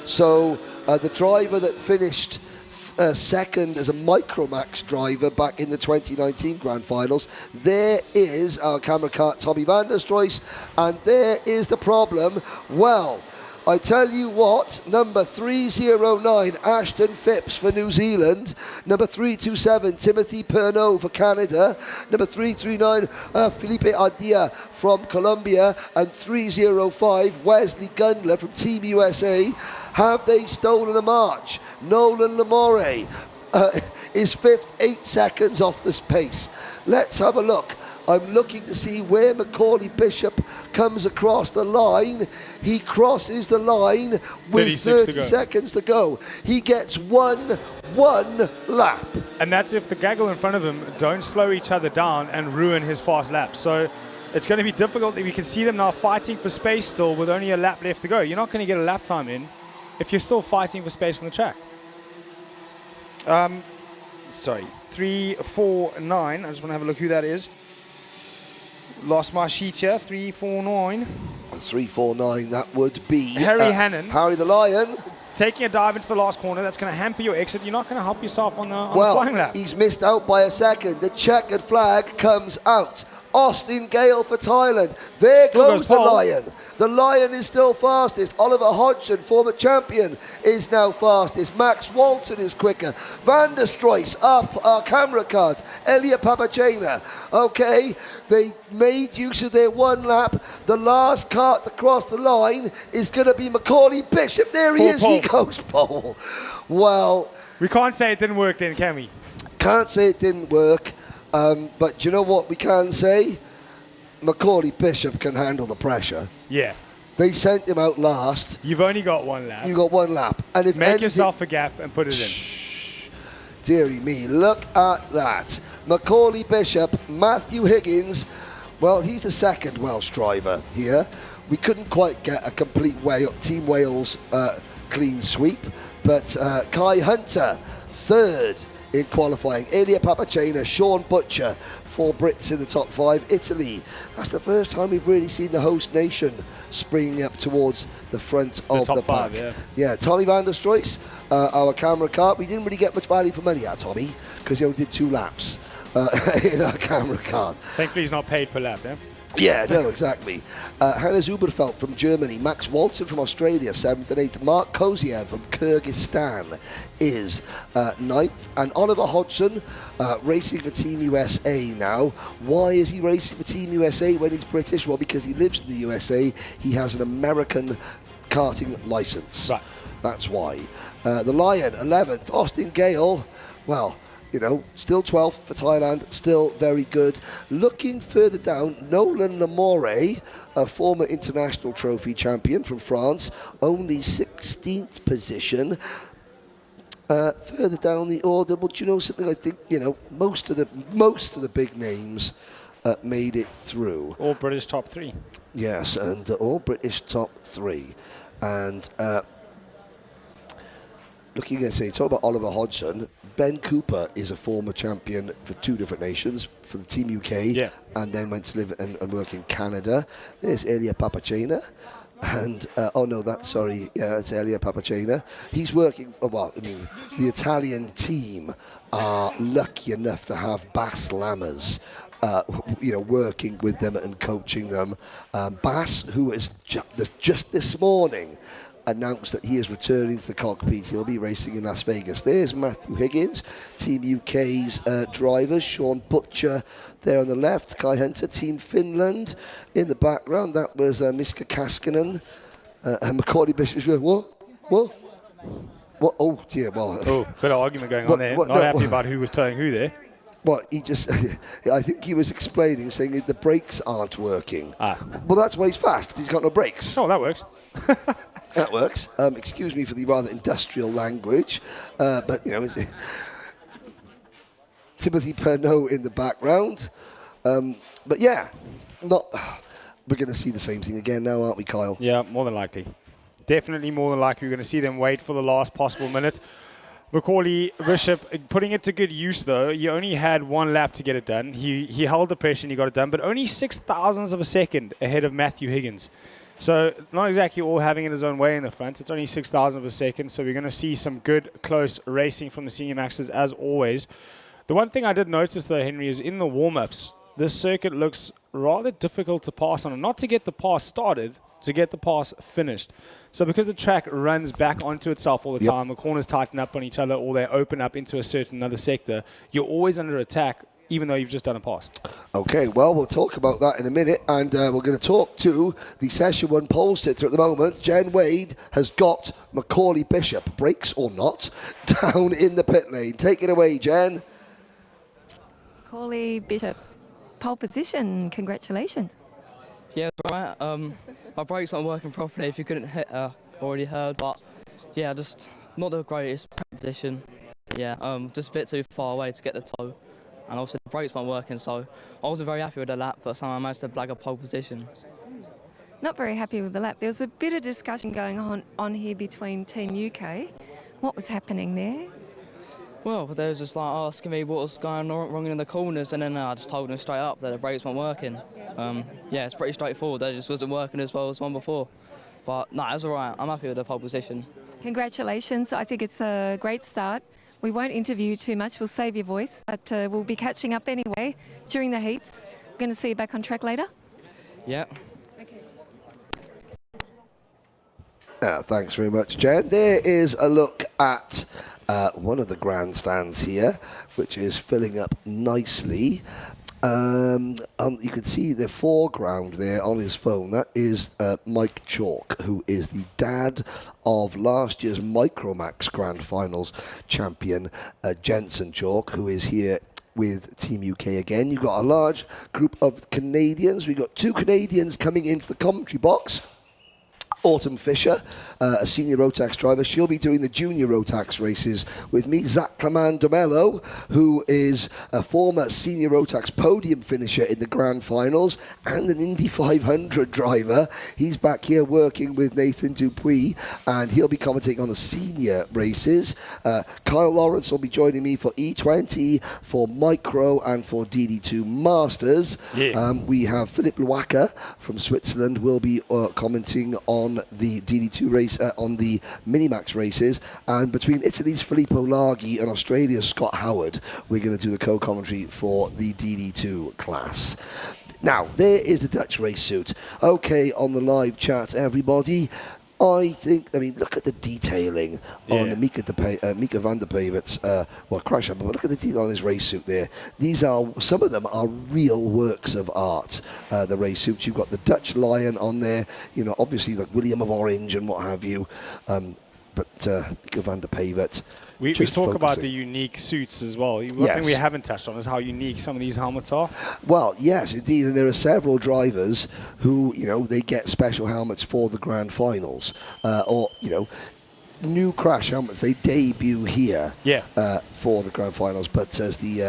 Speaker 1: So the driver that finished second as a Micromax driver back in the 2019 Grand Finals, there is our camera car, Tommy van der Stroys, and there is the problem. Well, I tell you what, number 309, Ashton Phipps for New Zealand. Number 327, Timothy Pernot for Canada. Number 339, Felipe Adia from Colombia. And 305, Wesley Gundler from Team USA. Have they stolen a march? Nolan Lamore is 5th, 8 seconds off this pace. Let's have a look. I'm looking to see where Macaulay Bishop comes across the line. He crosses the line with 30 seconds to go. He gets one lap.
Speaker 3: And that's if the gaggle in front of him don't slow each other down and ruin his fast lap. So it's going to be difficult. We can see them now fighting for space still with only a lap left to go. You're not going to get a lap time in if you're still fighting for space on the track. Sorry, 349. I just want to have a look who that is. Lost my sheet here, 349.
Speaker 1: 349, that would be
Speaker 3: Harry Hannon.
Speaker 1: Harry the Lion.
Speaker 3: Taking a dive into the last corner, that's going to hamper your exit. You're not going to help yourself on the flying lap.
Speaker 1: He's missed out by a second. The checkered flag comes out. Austin Gale for Thailand. There goes the Lion. The Lion is still fastest. Oliver Hodgson, former champion, is now fastest. Max Walton is quicker. Van der Stroys up, our camera card. Elia Papachena. Okay, they made use of their 1 lap. The last cart to cross the line is going to be Macaulay Bishop. There he is. He goes pole. Well,
Speaker 3: we can't say it didn't work then, can we?
Speaker 1: Can't say it didn't work. But do you know what we can say? Macaulay Bishop can handle the pressure.
Speaker 3: Yeah.
Speaker 1: They sent him out last.
Speaker 3: You've only got 1 lap.
Speaker 1: You got 1 lap. And if
Speaker 3: Make yourself a gap and put it in.
Speaker 1: Dearie me, look at that. Macaulay Bishop, Matthew Higgins. Well, he's the second Welsh driver here. We couldn't quite get a complete Team Wales clean sweep. But Kai Hunter, third in qualifying. Elia Papachena, Sean Butcher, 4 Brits in the top 5. Italy, that's the first time we've really seen the host nation springing up towards the front of the pack. Yeah, Tommy van der Stroys, our camera car. We didn't really get much value for money out of Tommy because he only did 2 laps in our camera car.
Speaker 3: Thankfully he's not paid per lap, yeah?
Speaker 1: Yeah, no, exactly. Hannah Zuberfeld from Germany, Max Walton from Australia, 7th and 8th. Mark Koziev from Kyrgyzstan is 9th. And Oliver Hodgson racing for Team USA now. Why is he racing for Team USA when he's British? Well, because he lives in the USA. He has an American karting license. Right. That's why. The Lion, 11th. Austin Gale, well, you know, still 12th for Thailand, still very good. Looking further down, Nolan Lamore, a former international trophy champion from France, only 16th position. Further down the order, but you know something? I think most of the big names made it through.
Speaker 3: All British top 3.
Speaker 1: Yes, and all British top 3, and. Looking at talk about Oliver Hodgson, Ben Cooper is a former champion for 2 different nations, for the Team UK, and then went to live and work in Canada. There's Elia Papachena, and that's Elia Papachena. He's working, the Italian team are lucky enough to have Bas Lammers working with them and coaching them. Bas, who is just this morning announced that he is returning to the cockpit. He'll be racing in Las Vegas. There's Matthew Higgins, Team UK's drivers. Sean Butcher there on the left. Kai Hunter, Team Finland in the background. That was Miska Kaskinen. And Macaulay Bishop. What? Oh, dear. Well,
Speaker 3: bit of argument going on there. Not happy about who was towing who there.
Speaker 1: Well, he just, I think he was explaining, saying the brakes aren't working. Well, that's why he's fast, because he's got no brakes.
Speaker 3: Oh, that works.
Speaker 1: That works. Excuse me for the rather industrial language, but Timothy Pernot in the background. But yeah, we're going to see the same thing again now, aren't we, Kyle?
Speaker 3: Yeah, more than likely. Definitely more than likely. We're going to see them wait for the last possible minute. Macaulay Bishop putting it to good use, though. He only had one lap to get it done. He held the pressure and he got it done, but only 0.06 of a second ahead of Matthew Higgins. So not exactly all having it his own way in the front. It's only 0.06 of a second, so we're going to see some good, close racing from the Senior Maxers as always. The one thing I did notice, though, Henry, is in the warm-ups, this circuit looks rather difficult to pass on. And not to get the pass started, to get the pass finished. So because the track runs back onto itself all the time, the corners tighten up on each other or they open up into a certain other sector, you're always under attack even though you've just done a pass.
Speaker 1: Okay, well, we'll talk about that in a minute, and we're going to talk to the Session 1 pole sitter at the moment. Jen Wade has got Macaulay Bishop, brakes or not, down in the pit lane. Take it away, Jen.
Speaker 2: Macaulay Bishop, pole position, congratulations.
Speaker 21: Yeah, right. My brakes weren't working properly, if you couldn't already heard, but yeah, just not the greatest position. Yeah, just a bit too far away to get the toe, and also the brakes weren't working, so I wasn't very happy with the lap, but somehow I managed to blag a pole position.
Speaker 2: Not very happy with the lap. There was a bit of discussion going on here between Team UK. What was happening there?
Speaker 21: Well, they was just like asking me what was going wrong in the corners, and then I just told them straight up that the brakes weren't working. Yeah, it's pretty straightforward. They just wasn't working as well as one before. But no, it was all right. I'm happy with the pole position.
Speaker 2: Congratulations. I think it's a great start. We won't interview you too much. We'll save your voice, but we'll be catching up anyway during the heats. We're going to see you back on track later.
Speaker 21: Yeah.
Speaker 1: Thanks very much, Jen. There is a look at one of the grandstands here, which is filling up nicely. You can see the foreground there on his phone. That is Mike Chalk, who is the dad of last year's Micromax Grand Finals champion, Jensen Chalk, who is here with Team UK again. You've got a large group of Canadians. We've got 2 Canadians coming into the commentary box. Autumn Fisher, a senior Rotax driver. She'll be doing the junior Rotax races with me. Zach Cleman-Domello, who is a former senior Rotax podium finisher in the Grand Finals and an Indy 500 driver. He's back here working with Nathan Dupuis, and he'll be commentating on the senior races. Kyle Lawrence will be joining me for E20, for Micro, and for DD2 Masters. Yeah. We have Philip Luaka from Switzerland will be commenting on the DD2 race, on the Minimax races, and between Italy's Filippo Laghi and Australia's Scott Howard, we're going to do the co-commentary for the DD2 class. Now, there is the Dutch race suit. Okay, on the live chat, everybody. I mean, look at the detailing on Mika van der Peevert's, crash up, but look at the detail on his race suit there. Some of them are real works of art, the race suits. You've got the Dutch lion on there, you know, obviously like William of Orange and what have you, but Mika van der Peevert.
Speaker 3: We talk about the unique suits as well. One thing we haven't touched on is how unique some of these helmets are.
Speaker 1: Well, yes, indeed. And there are several drivers who, you know, they get special helmets for the Grand Finals. Or, you know, new crash helmets, they debut here for the Grand Finals. But as we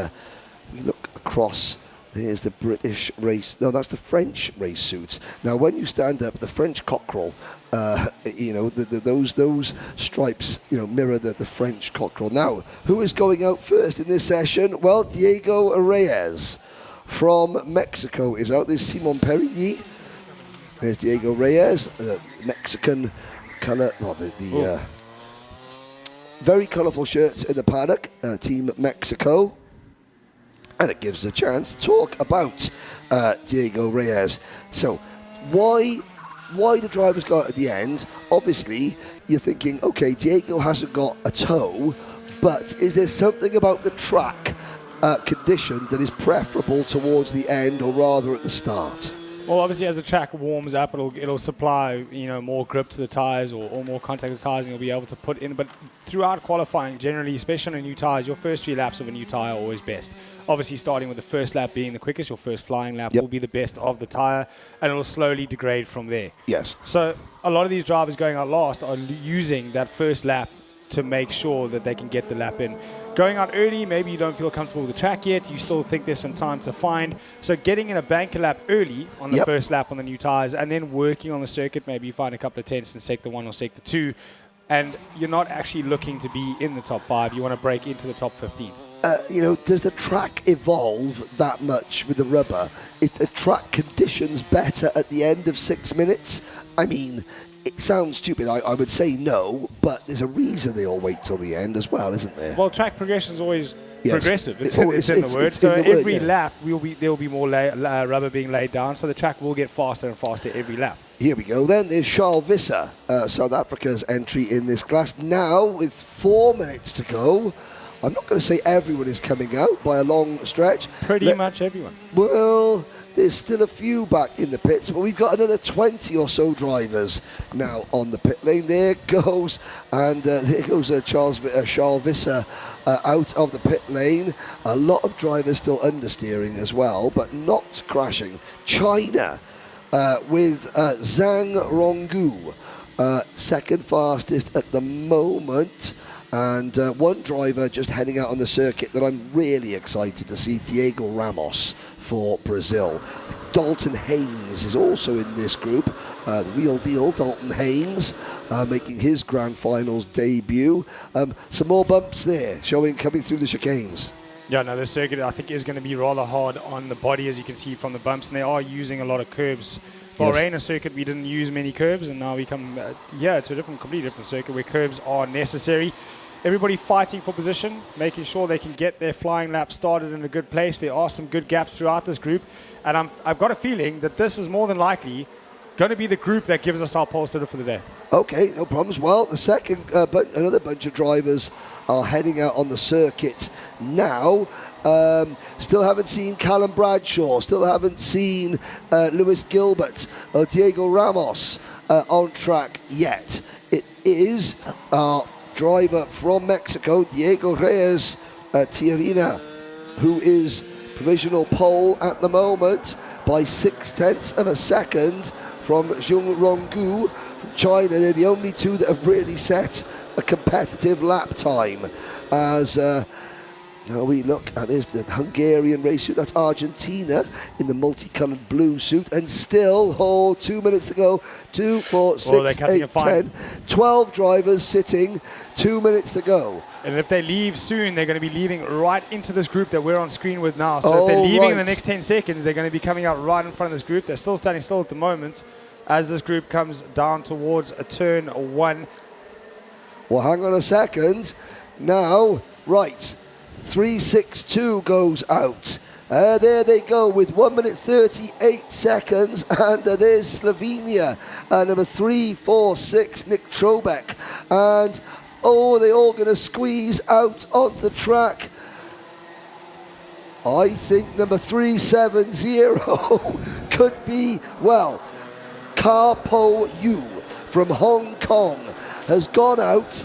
Speaker 1: look across, there's the British race. No, that's the French race suits. Now, when you stand up, the French cockerel, you know, those stripes, you know, mirror the French cockerel. Now, who is going out first in this session? Well, Diego Reyes from Mexico is out. There's Simon Perigny. There's Diego Reyes, Mexican colour. Well, the very colourful shirts in the paddock, Team Mexico. And it gives us a chance to talk about Diego Reyes. So, why the drivers go out at the end? Obviously, you're thinking, okay, Diego hasn't got a toe, but is there something about the track condition that is preferable towards the end, or rather at the start?
Speaker 3: Well, obviously, as the track warms up, it'll supply, you know, more grip to the tyres or more contact to the tyres, and you'll be able to put in. But throughout qualifying, generally, especially on new tyres, your first 3 laps of a new tyre are always best. Obviously, starting with the first lap being the quickest, your first flying lap will be the best of the tyre, and it'll slowly degrade from there.
Speaker 1: Yes.
Speaker 3: So a lot of these drivers going out last are using that first lap to make sure that they can get the lap in. Going out early, maybe you don't feel comfortable with the track yet, you still think there's some time to find. So getting in a banker lap early on the first lap on the new tyres, and then working on the circuit, maybe you find a couple of tenths in sector 1 or sector 2, and you're not actually looking to be in the top 5, you want to break into the top 15.
Speaker 1: Does the track evolve that much with the rubber? Is the track conditions better at the end of 6 minutes? I mean, it sounds stupid. I would say no, but there's a reason they all wait till the end as well, isn't there?
Speaker 3: Well, track progression is always progressive. It's
Speaker 1: in
Speaker 3: the word. So every lap, there will be more rubber being laid down, so the track will get faster and faster every lap.
Speaker 1: Here we go then. There's Charles Visser, South Africa's entry in this class. Now, with 4 minutes to go, I'm not going to say everyone is coming out by a long stretch.
Speaker 3: Pretty much everyone.
Speaker 1: Well, there's still a few back in the pits, but we've got another 20 or so drivers now on the pit lane. There goes, and there goes Charles Visser out of the pit lane. A lot of drivers still understeering as well, but not crashing. China with Zhang Ronggu, second fastest at the moment. And one driver just heading out on the circuit that I'm really excited to see, Diego Ramos for Brazil. Dalton Haynes is also in this group, the real deal, Dalton Haynes, making his Grand Finals debut. Some more bumps there, coming through the chicanes.
Speaker 3: Yeah, no, the circuit I think is going to be rather hard on the body, as you can see from the bumps, and they are using a lot of curbs. Bahrain, a circuit we didn't use many curbs, and now we come to a completely different circuit where curbs are necessary. Everybody fighting for position, making sure they can get their flying lap started in a good place. There are some good gaps throughout this group, and I've got a feeling that this is more than likely going to be the group that gives us our pole sitter for the day.
Speaker 1: Okay, no problems. Well, the second, another bunch of drivers are heading out on the circuit now. Still haven't seen Callum Bradshaw, still haven't seen Lewis Gilbert or Diego Ramos on track yet. It is our driver from Mexico, Diego Reyes Tirina, who is provisional pole at the moment by 0.6 of a second from Zhang Ronggu from China. They're the only two that have really set a competitive lap time. As now we look at this, the Hungarian race suit, that's Argentina in the multicolored blue suit, and still 2 minutes to go. 2, 4, 6, 8, 10, 12 drivers sitting, 2 minutes to go.
Speaker 3: And if they leave soon, they're going to be leaving right into this group that we're on screen with now. So if they're leaving in the next 10 seconds, they're going to be coming out right in front of this group. They're still standing still at the moment as this group comes down towards a turn 1.
Speaker 1: Well, hang on a second. Now, right. 3.62 goes out. There they go with 1 minute 38 seconds, and there's Slovenia, number 346, Nick Trobeck, and they all going to squeeze out onto the track. I think number 370 could be, Karpo Yu from Hong Kong has gone out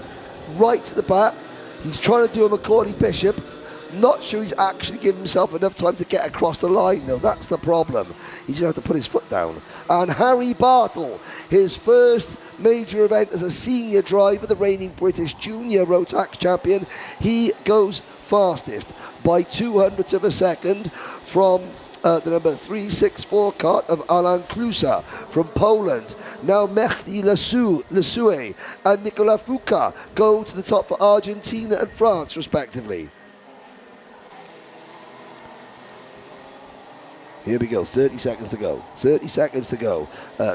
Speaker 1: right to the back. He's trying to do a Macaulay Bishop. Not sure he's actually given himself enough time to get across the line, though. That's the problem. He's going to have to put his foot down. And Harry Bartle, his first major event as a senior driver, the reigning British junior Rotax champion, he goes fastest by 200ths of a second from the number 364 cart of Alan Klusa from Poland. Now Mehdi Lesue and Nicolas Foucault go to the top for Argentina and France, respectively. Here we go, 30 seconds to go. 30 seconds to go.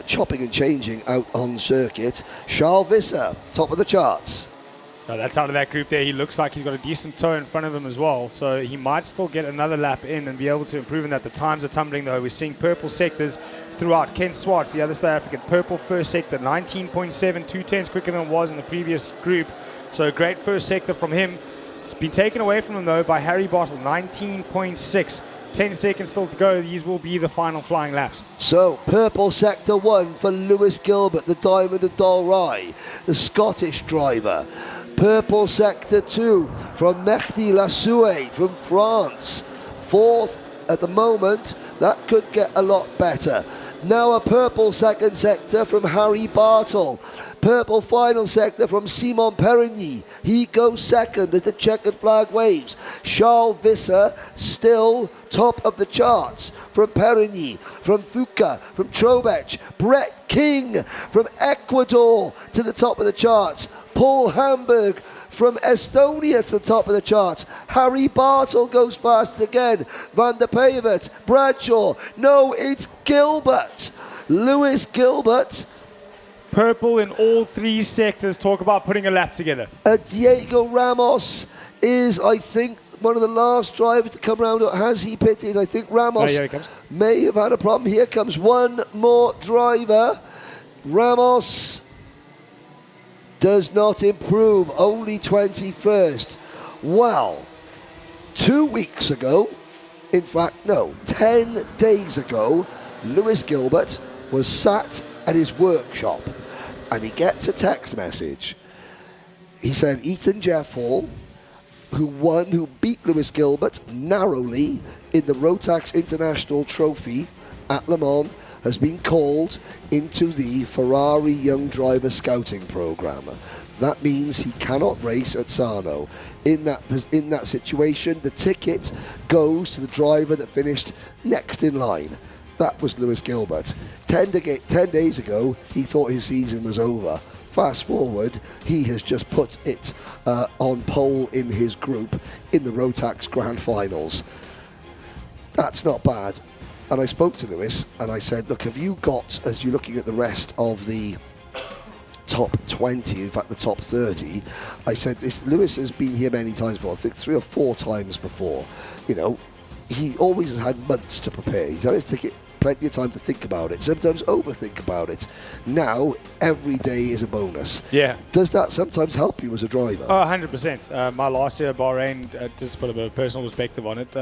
Speaker 1: Chopping and changing out on circuit. Charles Visser, top of the charts.
Speaker 3: No, that's out of that group there. He looks like he's got a decent toe in front of him as well. So he might still get another lap in and be able to improve in that. The times are tumbling, though. We're seeing purple sectors throughout. Ken Swartz, the other South African, purple first sector, 19.7, 2 tenths quicker than it was in the previous group. So a great first sector from him. It's been taken away from him, though, by Harry Bartle, 19.6. 10 seconds still to go. These will be the final flying laps.
Speaker 1: So, purple sector 1 for Lewis Gilbert, the Diamond of Dalry, the Scottish driver. Purple sector 2 from Mehdi Lesue from France. 4th at the moment. That could get a lot better. Now a purple second sector from Harry Bartle. Purple final sector from Simon Perigny. He goes second as the checkered flag waves. Charles Visser still top of the charts from Perigny, from Fuca, from Trobech. Brett King from Ecuador to the top of the charts. Paul Hamburg from Estonia to the top of the charts. Harry Bartle goes fast again. Van der Pavert, Bradshaw. No, it's Gilbert. Lewis Gilbert.
Speaker 3: Purple in all 3 sectors. Talk about putting a lap together.
Speaker 1: Diego Ramos is, I think, one of the last drivers to come around. Or has he pitted? I think Ramos
Speaker 3: here he comes.
Speaker 1: may have had a problem. Here comes one more driver. Ramos does not improve, only 21st. Well, 2 weeks ago, in fact, no, 10 days ago, Lewis Gilbert was sat at his workshop and he gets a text message. He said Ethan Jeff Hall, who beat Lewis Gilbert narrowly in the Rotax International Trophy at Le Mans, has been called into the Ferrari Young Driver Scouting Program. That means he cannot race at Sarno. In that situation, the ticket goes to the driver that finished next in line. That was Lewis Gilbert. 10 days ago, he thought his season was over. Fast forward, he has just put it on pole in his group in the Rotax Grand Finals. That's not bad. And I spoke to Lewis and I said, look, have you got, as you're looking at the rest of the top 20, in fact the top 30, I said, Lewis has been here many times before, I think 3 or 4 times before. You know, he always has had months to prepare. He's had his ticket, plenty of time to think about it, sometimes overthink about it. Now, every day is a bonus.
Speaker 3: Yeah.
Speaker 1: Does that sometimes help you as a driver?
Speaker 3: Oh, 100%. My last year at Bahrain, just to put a bit of personal perspective on it,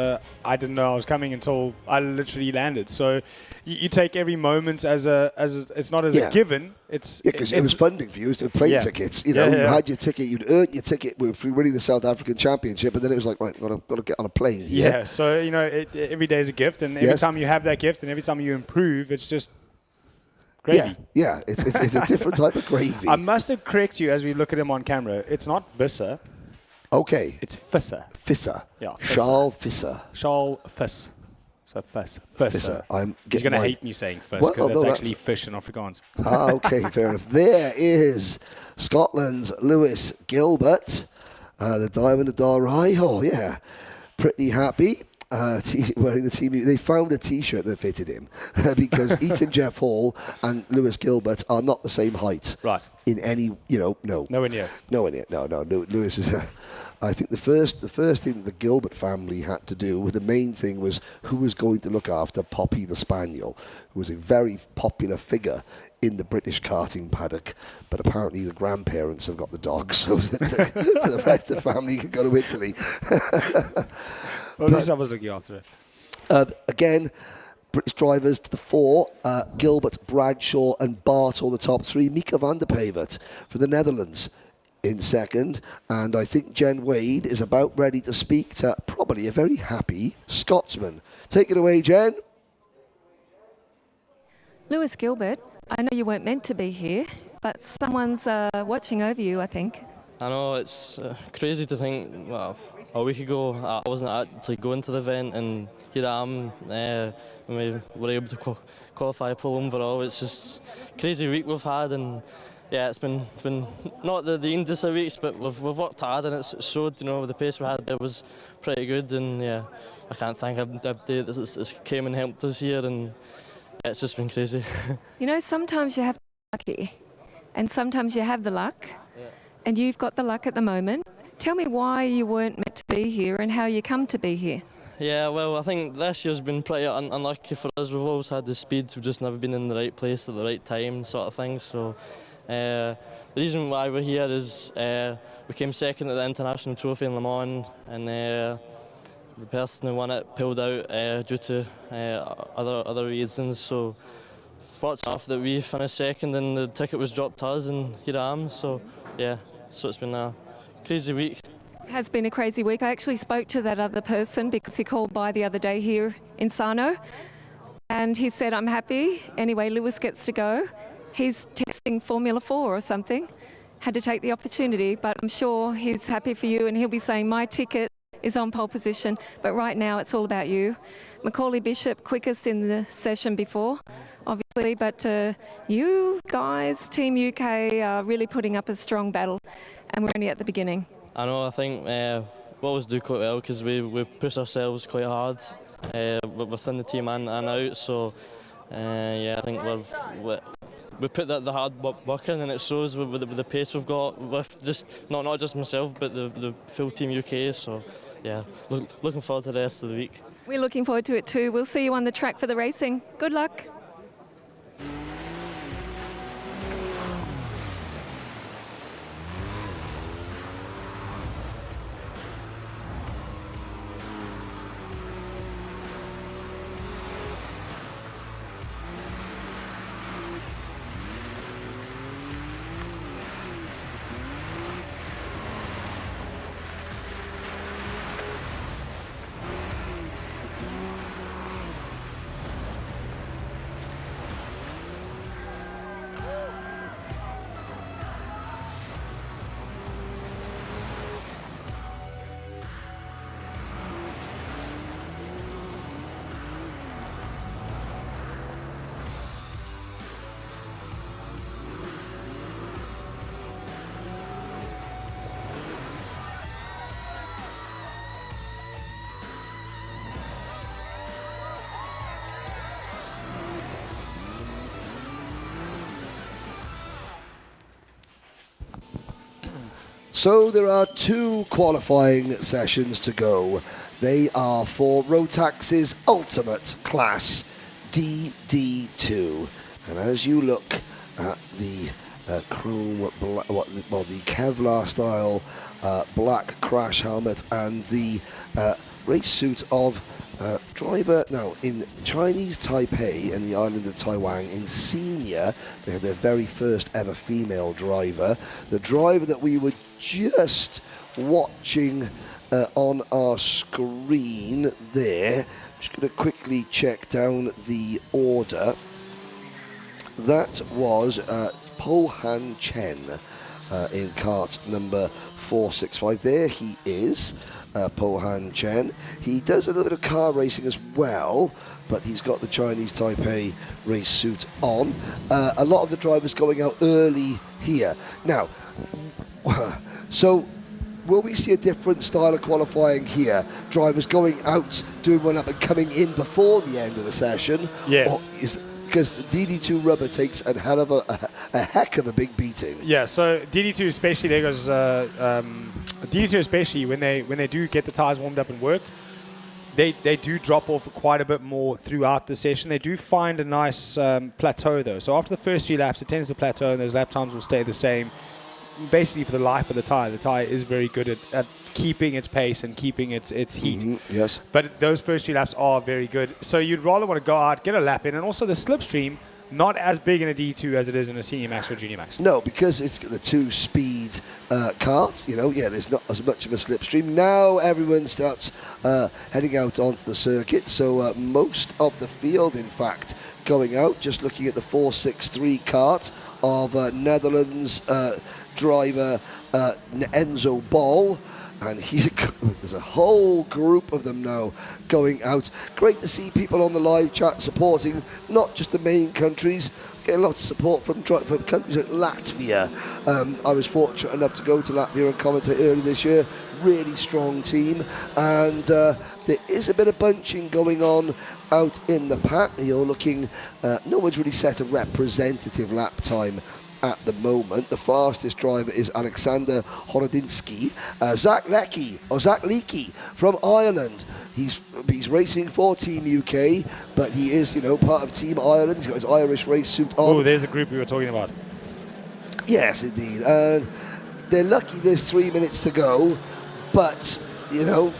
Speaker 3: I didn't know I was coming until I literally landed. So you take every moment as it's not as a given.
Speaker 1: Because it was funding for you, it was the plane tickets. You know, you had your ticket, you'd earned your ticket with winning the South African Championship, and then it was like, right, got to get on a plane.
Speaker 3: Yeah, so, you know, every day is a gift, and every time you have that gift and every time you improve, it's just gravy.
Speaker 1: Yeah, it's a different type of gravy.
Speaker 3: I must correct you as we look at him on camera. It's not Visser.
Speaker 1: Okay.
Speaker 3: It's Visser.
Speaker 1: Visser.
Speaker 3: Yeah.
Speaker 1: Charles Visser.
Speaker 3: Charles Fiss. So Fiss.
Speaker 1: Visser.
Speaker 3: He's going to hate me saying Fiss because that's actually fish in Afrikaans.
Speaker 1: Okay, fair enough. There is Scotland's Lewis Gilbert, the Diamond of Darai. Oh, yeah. Pretty happy. Wearing the team, they found a T-shirt that fitted him because Ethan Jeff Hall and Lewis Gilbert are not the same height.
Speaker 3: Right.
Speaker 1: In any, no.
Speaker 3: Nowhere near.
Speaker 1: No. Lewis is. I think the first thing the Gilbert family had to do, the main thing was who was going to look after Poppy the Spaniel, who was a very popular figure in the British karting paddock, but apparently the grandparents have got the dog, so that the rest of the family can go to Italy.
Speaker 3: Well, at least I was looking after it.
Speaker 1: Again, British drivers to the 4, Gilbert, Bradshaw and Bartle, the top 3. Mika van der Pavert for the Netherlands in second. And I think Jen Wade is about ready to speak to probably a very happy Scotsman. Take it away, Jen.
Speaker 2: Lewis Gilbert, I know you weren't meant to be here, but someone's watching over you, I think.
Speaker 5: I know, it's crazy to think, well, a week ago I wasn't actually going to the event, and here I am when we were able to qualify pole overall. It's just a crazy week we've had, and yeah, it's been not the easiest of weeks, but we've worked hard, and it's showed, you know, the pace we had there was pretty good, and yeah, I can't thank everybody that came and helped us here, and yeah, it's just been crazy.
Speaker 2: You know, sometimes you have to be lucky, and sometimes you have the luck, and you've got the luck at the moment. Tell me why you weren't meant to be here and how you come to be here.
Speaker 5: Yeah, well, I think this year's been pretty unlucky for us. We've always had the speed, we've just never been in the right place at the right time, sort of thing. So the reason why we're here is we came second at the International Trophy in Le Mans, and the person who won it pulled out due to other reasons. So fortunate enough that we finished second and the ticket was dropped to us, and here I am. So yeah, so it's been a crazy week.
Speaker 2: It has been a crazy week. I actually spoke to that other person because he called by the other day here in Sarno, And he said, I'm happy. Anyway, Lewis gets to go. He's testing Formula 4 or something. Had to take the opportunity, but I'm sure he's happy for you, and he'll be saying, my ticket is on pole position, but right now it's all about you. Macaulay Bishop, quickest in the session before, obviously, but you guys, Team UK, are really putting up a strong battle, and we're only at the beginning.
Speaker 5: I know, I think we always do quite well because we push ourselves quite hard within the team and out, so yeah, I think we put the hard work in, and it shows with the pace we've got with just not just myself but the full Team UK, so yeah, looking forward to the rest of the week.
Speaker 2: We're looking forward to it too. We'll see you on the track for the racing. Good luck.
Speaker 1: So there are 2 qualifying sessions to go. They are for Rotax's Ultimate Class DD2. And as you look at the chrome, the Kevlar style black crash helmet and the race suit of driver, now in Chinese Taipei and the island of Taiwan, in senior, they had their very first ever female driver. The driver that we were just watching on our screen there, just going to quickly check down the order. That was Po Han Chen in kart number 465. There he is. Po Han Chen. He does a little bit of car racing as well, but he's got the Chinese Taipei race suit on. A lot of the drivers going out early here. Now, so will we see a different style of qualifying here? Drivers going out, doing one up and coming in before the end of the session?
Speaker 3: Yeah.
Speaker 1: Because the DD2 rubber takes a heck of a big beating.
Speaker 3: Yeah, so DD2 especially, there goes DD2 especially, when they do get the tires warmed up and worked, they do drop off quite a bit more throughout the session. They do find a nice plateau though. So after the first 3 laps, it tends to plateau and those lap times will stay the same. Basically for the life of the tire. The tire is very good at keeping its pace and keeping its heat.
Speaker 1: Yes.
Speaker 3: But those first 3 laps are very good. So you'd rather want to go out, get a lap in, and also the slipstream, not as big in a D2 as it is in a Senior Max or Junior Max.
Speaker 1: No, because it's got the 2-speed karts, you know, yeah, there's not as much of a slipstream. Now everyone starts heading out onto the circuit, so most of the field, in fact, going out, just looking at the 463 kart of Netherlands driver Enzo Ball, and here there's a whole group of them now going out. Great to see people on the live chat supporting not just the main countries, getting lots of support from countries like Latvia. I was fortunate enough to go to Latvia and commentate early this year. Really strong team, and there is a bit of bunching going on out in the pack. You're looking, no one's really set a representative lap time at the moment. The fastest driver is Alexander Horodinsky. Zach Leakey from Ireland. He's racing for Team UK, but he is, you know, part of Team Ireland. He's got his Irish race suit on.
Speaker 3: Oh, there's a group we were talking about.
Speaker 1: Yes, indeed. And they're lucky there's 3 minutes to go, but, you know,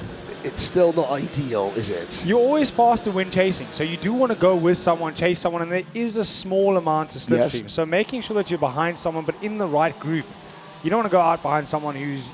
Speaker 1: it's still not ideal, is it?
Speaker 3: You're always faster when chasing, so you do want to go with someone, chase someone, and there is a small amount of slipstream.
Speaker 1: Yes.
Speaker 3: So making sure that you're behind someone, but in the right group, You don't want to go out behind someone who's,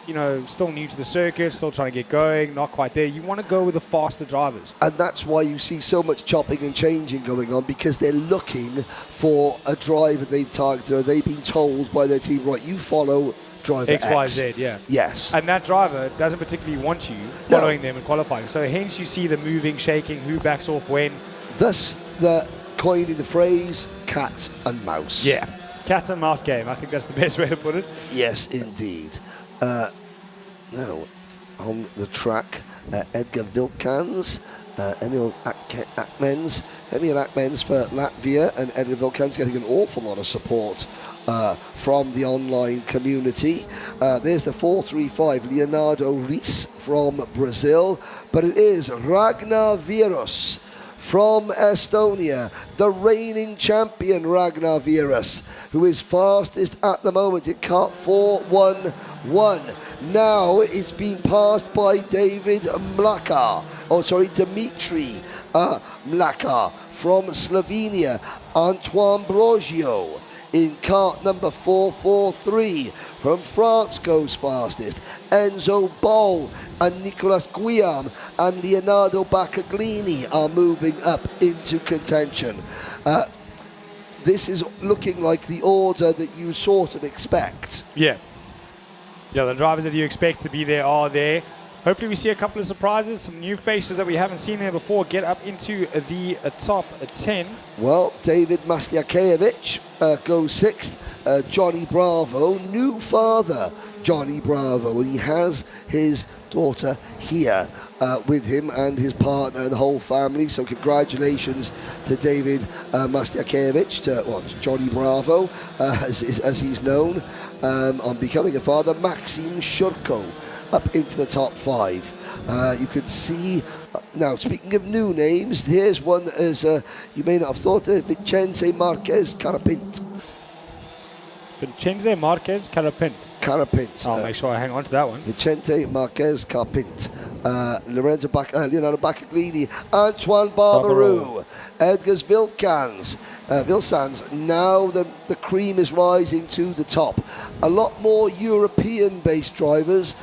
Speaker 3: still new to the circuit, still trying to get going, not quite there. You want to go with the faster drivers.
Speaker 1: And that's why you see so much chopping and changing going on, because they're looking for a driver they've targeted, or they've been told by their team, right, you follow driver X.
Speaker 3: XYZ, yeah.
Speaker 1: Yes.
Speaker 3: And that driver doesn't particularly want you following them in qualifying. So hence you see the moving, shaking, who backs off when.
Speaker 1: Thus, the coining the phrase cat and mouse.
Speaker 3: Yeah. Cat and mouse game. I think that's the best way to put it.
Speaker 1: Yes, indeed. Now, on the track, Edgar Vilkans, Emil Akmens. Emil Akmens for Latvia, and Edgar Vilkans getting an awful lot of support from the online community. There's the 435, Leonardo Reis from Brazil, but it is Ragnar Virus from Estonia, the reigning champion Ragnar Virus, who is fastest at the moment in kart 411. Now it's been passed by Dimitri Mlaka from Slovenia, Antoine Brogio in kart number 443. From France goes fastest, Enzo Bol and Nicolas Guillaume and Leonardo Baccaglini are moving up into contention. This is looking like the order that you sort of expect.
Speaker 3: Yeah, the drivers that you expect to be there are there. Hopefully we see a couple of surprises, some new faces that we haven't seen there before get up into the top 10.
Speaker 1: Well, David Mastiakevich goes sixth. Johnny Bravo, new father Johnny Bravo, and he has his daughter here with him and his partner and the whole family. So congratulations to David Mastiakevich, to Johnny Bravo, as he's known, on becoming a father. Maxim Shurko up into the top 5. You can see, now speaking of new names, here's one that is, you may not have thought of, Vincenzo Marquez Carapint.
Speaker 3: Vincenzo Marquez Carapint. I'll make sure I hang on to that one.
Speaker 1: Vicente Marquez Carpint, Leonardo Baccaglini, Antoine Barbaroux, Edgars Vilsans. Now the cream is rising to the top. A lot more European-based drivers.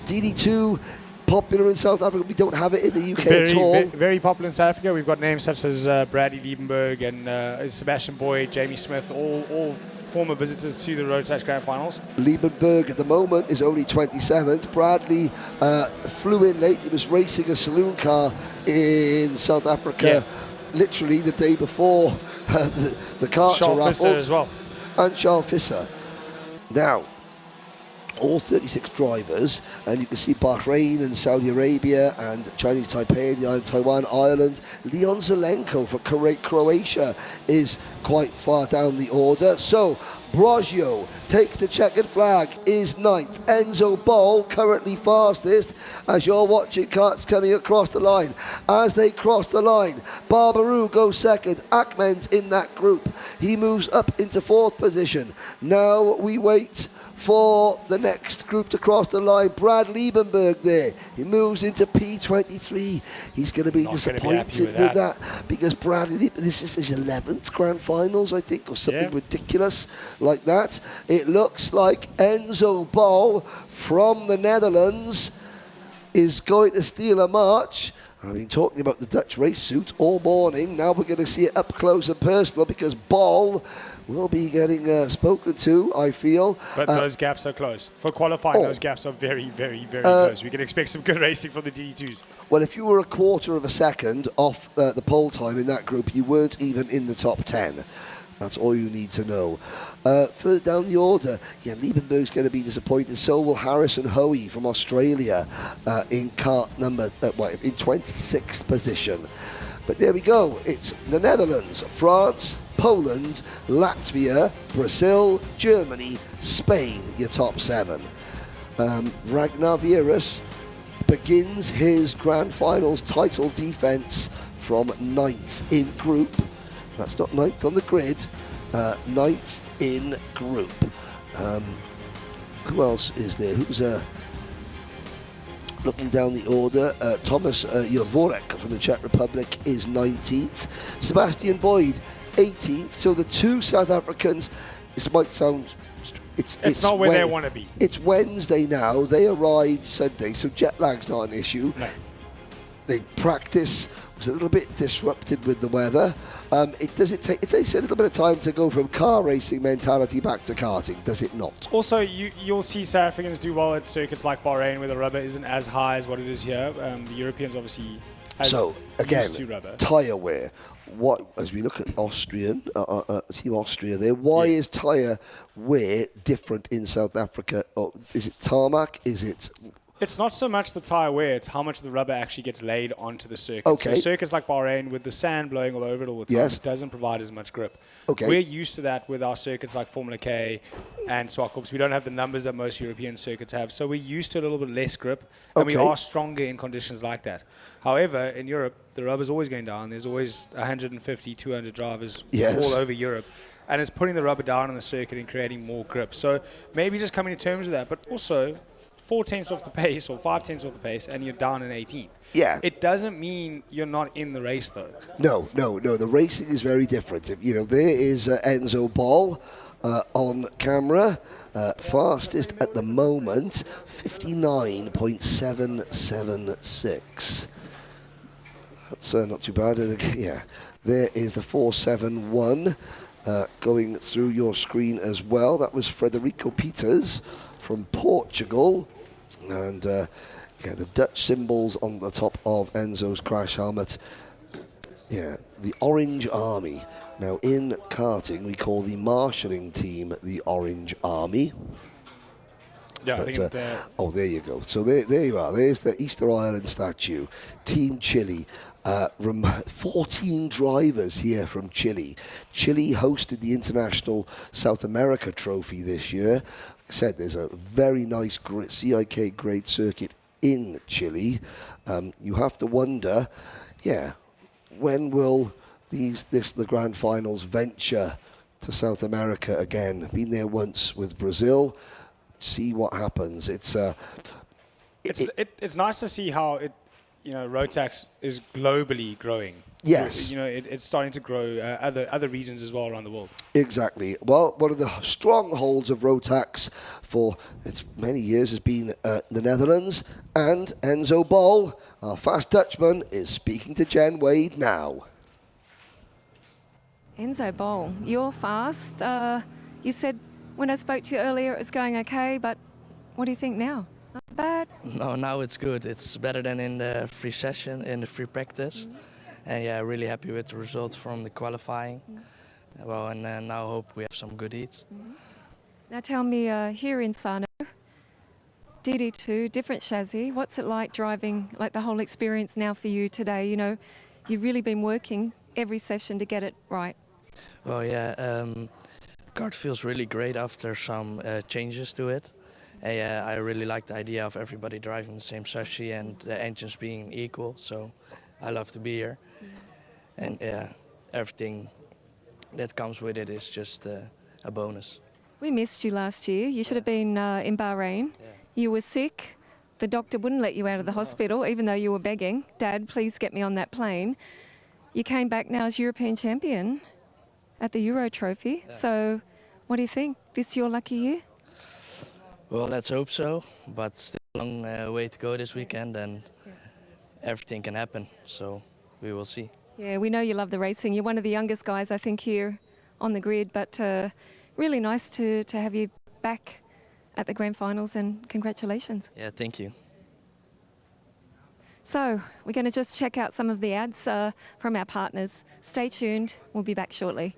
Speaker 1: DD2, popular in South Africa. We don't have it in the UK at all.
Speaker 3: Very popular in South Africa. We've got names such as Bradley Liebenberg and Sebastian Boyd, Jamie Smith, all former visitors to the Rotax Grand Finals.
Speaker 1: Liebenberg at the moment is only 27th. Bradley flew in late. He was racing a saloon car in South Africa literally the day before the carts were raffled.
Speaker 3: As well.
Speaker 1: And Charles Visser. Now, all 36 drivers, and you can see Bahrain and Saudi Arabia and Chinese Taipei, the island of Taiwan, Ireland. Leon Zelenko for Croatia is quite far down the order. So Brogio takes the checkered flag, is 9th. Enzo Bol currently fastest as you're watching karts coming across the line. As they cross the line, Barbaroux goes 2nd. Akmen's in that group. He moves up into 4th position. Now we wait for the next group to cross the line. Brad Liebenberg there. He moves into P23. He's going to be disappointed with that because Bradley, this is his 11th Grand Finals, I think, or something ridiculous like that. It looks like Enzo Bol from the Netherlands is going to steal a march. I've been talking about the Dutch race suit all morning. Now we're going to see it up close and personal because Bol will be getting spoken to, I feel.
Speaker 3: But those gaps are close. For qualifying, those gaps are very, very, very close. We can expect some good racing from the DD2s.
Speaker 1: Well, if you were a quarter of a second off the pole time in that group, you weren't even in the top 10. That's all you need to know. Further down the order, Liebenberg's going to be disappointed. So will Harrison Hoey from Australia in kart number, in 26th position. But there we go. It's the Netherlands, France, Poland, Latvia, Brazil, Germany, Spain, your top 7. Ragnar Virus begins his Grand Finals title defence from 9th in group. That's not 9th on the grid, 9th in group. Who else is there? Who's looking down the order? Thomas Javorek from the Czech Republic is 19th. Sebastian Boyd, 18th. So the two South Africans, this might sound
Speaker 3: It's not where they want to be.
Speaker 1: It's Wednesday now. They arrived Sunday, so jet lag's not an issue.
Speaker 3: No.
Speaker 1: The practice was a little bit disrupted with the weather. It takes a little bit of time to go from car racing mentality back to karting, does it not?
Speaker 3: Also, you'll see South Africans do well at circuits like Bahrain, where the rubber isn't as high as what it is here. The Europeans obviously used to rubber.
Speaker 1: Tyre wear. What, as we look at Team Austria there, why is tyre wear different in South Africa? Or is it tarmac? Is it...
Speaker 3: It's not so much the tyre wear, it's how much the rubber actually gets laid onto the circuit.
Speaker 1: Okay.
Speaker 3: So circuits like Bahrain, with the sand blowing all over it all the time,
Speaker 1: Yes.
Speaker 3: it doesn't provide as much grip.
Speaker 1: Okay.
Speaker 3: We're used to that with our circuits like Formula K and Swakop's. We don't have the numbers that most European circuits have, so we're used to a little bit less grip, and we
Speaker 1: Okay.
Speaker 3: are stronger in conditions like that. However, in Europe, the rubber's always going down. There's always 150, 200 drivers
Speaker 1: Yes.
Speaker 3: all over Europe. And it's putting the rubber down on the circuit and creating more grip. So maybe just coming to terms with that, but also 4/10 off the pace or 5/10 off the pace and you're down in 18th.
Speaker 1: Yeah.
Speaker 3: It doesn't mean you're not in the race though.
Speaker 1: No. The racing is very different. There is Enzo Ball on camera. Fastest at the moment, 59.776. That's not too bad. Yeah. There is the 471 going through your screen as well. That was Frederico Peters from Portugal. And the Dutch symbols on the top of Enzo's crash helmet. Yeah, the Orange Army. Now in karting, we call the marshalling team the Orange Army.
Speaker 3: Yeah,
Speaker 1: But,
Speaker 3: I think
Speaker 1: there you go. So there you are. There's the Easter Island statue. Team Chile. 14 drivers here from Chile. Chile hosted the International South America Trophy this year. Like I said, there's a very nice CIK grade circuit in Chile. You have to wonder, when will the Grand Finals venture to South America again? Been there once with Brazil. See what happens. It's
Speaker 3: nice to see how Rotax is globally growing.
Speaker 1: Yes.
Speaker 3: It's starting to grow other regions as well around the world.
Speaker 1: Exactly. Well, one of the strongholds of Rotax for its many years has been the Netherlands, and Enzo Bol, our fast Dutchman, is speaking to Jen Wade now.
Speaker 2: Enzo Bol, you're fast. You said when I spoke to you earlier it was going okay, but what do you think now? Not bad?
Speaker 21: No, now it's good. It's better than in the free session, in the free practice. And really happy with the result from the qualifying. Well, and now hope we have some good heats.
Speaker 2: Now tell me, here in Sarno, DD2, different chassis, what's it like driving, like the whole experience now for you today? You've really been working every session to get it right.
Speaker 21: Well, kart feels really great after some changes to it. I really like the idea of everybody driving the same chassis and the engines being equal, so I love to be here. And everything that comes with it is just a bonus.
Speaker 2: We missed you last year. You should have been in Bahrain. You were sick. The doctor wouldn't let you out of the hospital, even though you were begging, Dad, please get me on that plane. You came back now as European champion at the Euro Trophy. So what do you think? This your lucky year?
Speaker 21: Well, let's hope so, but still a long way to go this weekend, and everything can happen, so we will see.
Speaker 2: Yeah, we know you love the racing. You're one of the youngest guys, I think, here on the grid, but really nice to have you back at the Grand Finals, and congratulations.
Speaker 21: Yeah, thank you.
Speaker 2: So we're going to just check out some of the ads from our partners. Stay tuned. We'll be back shortly.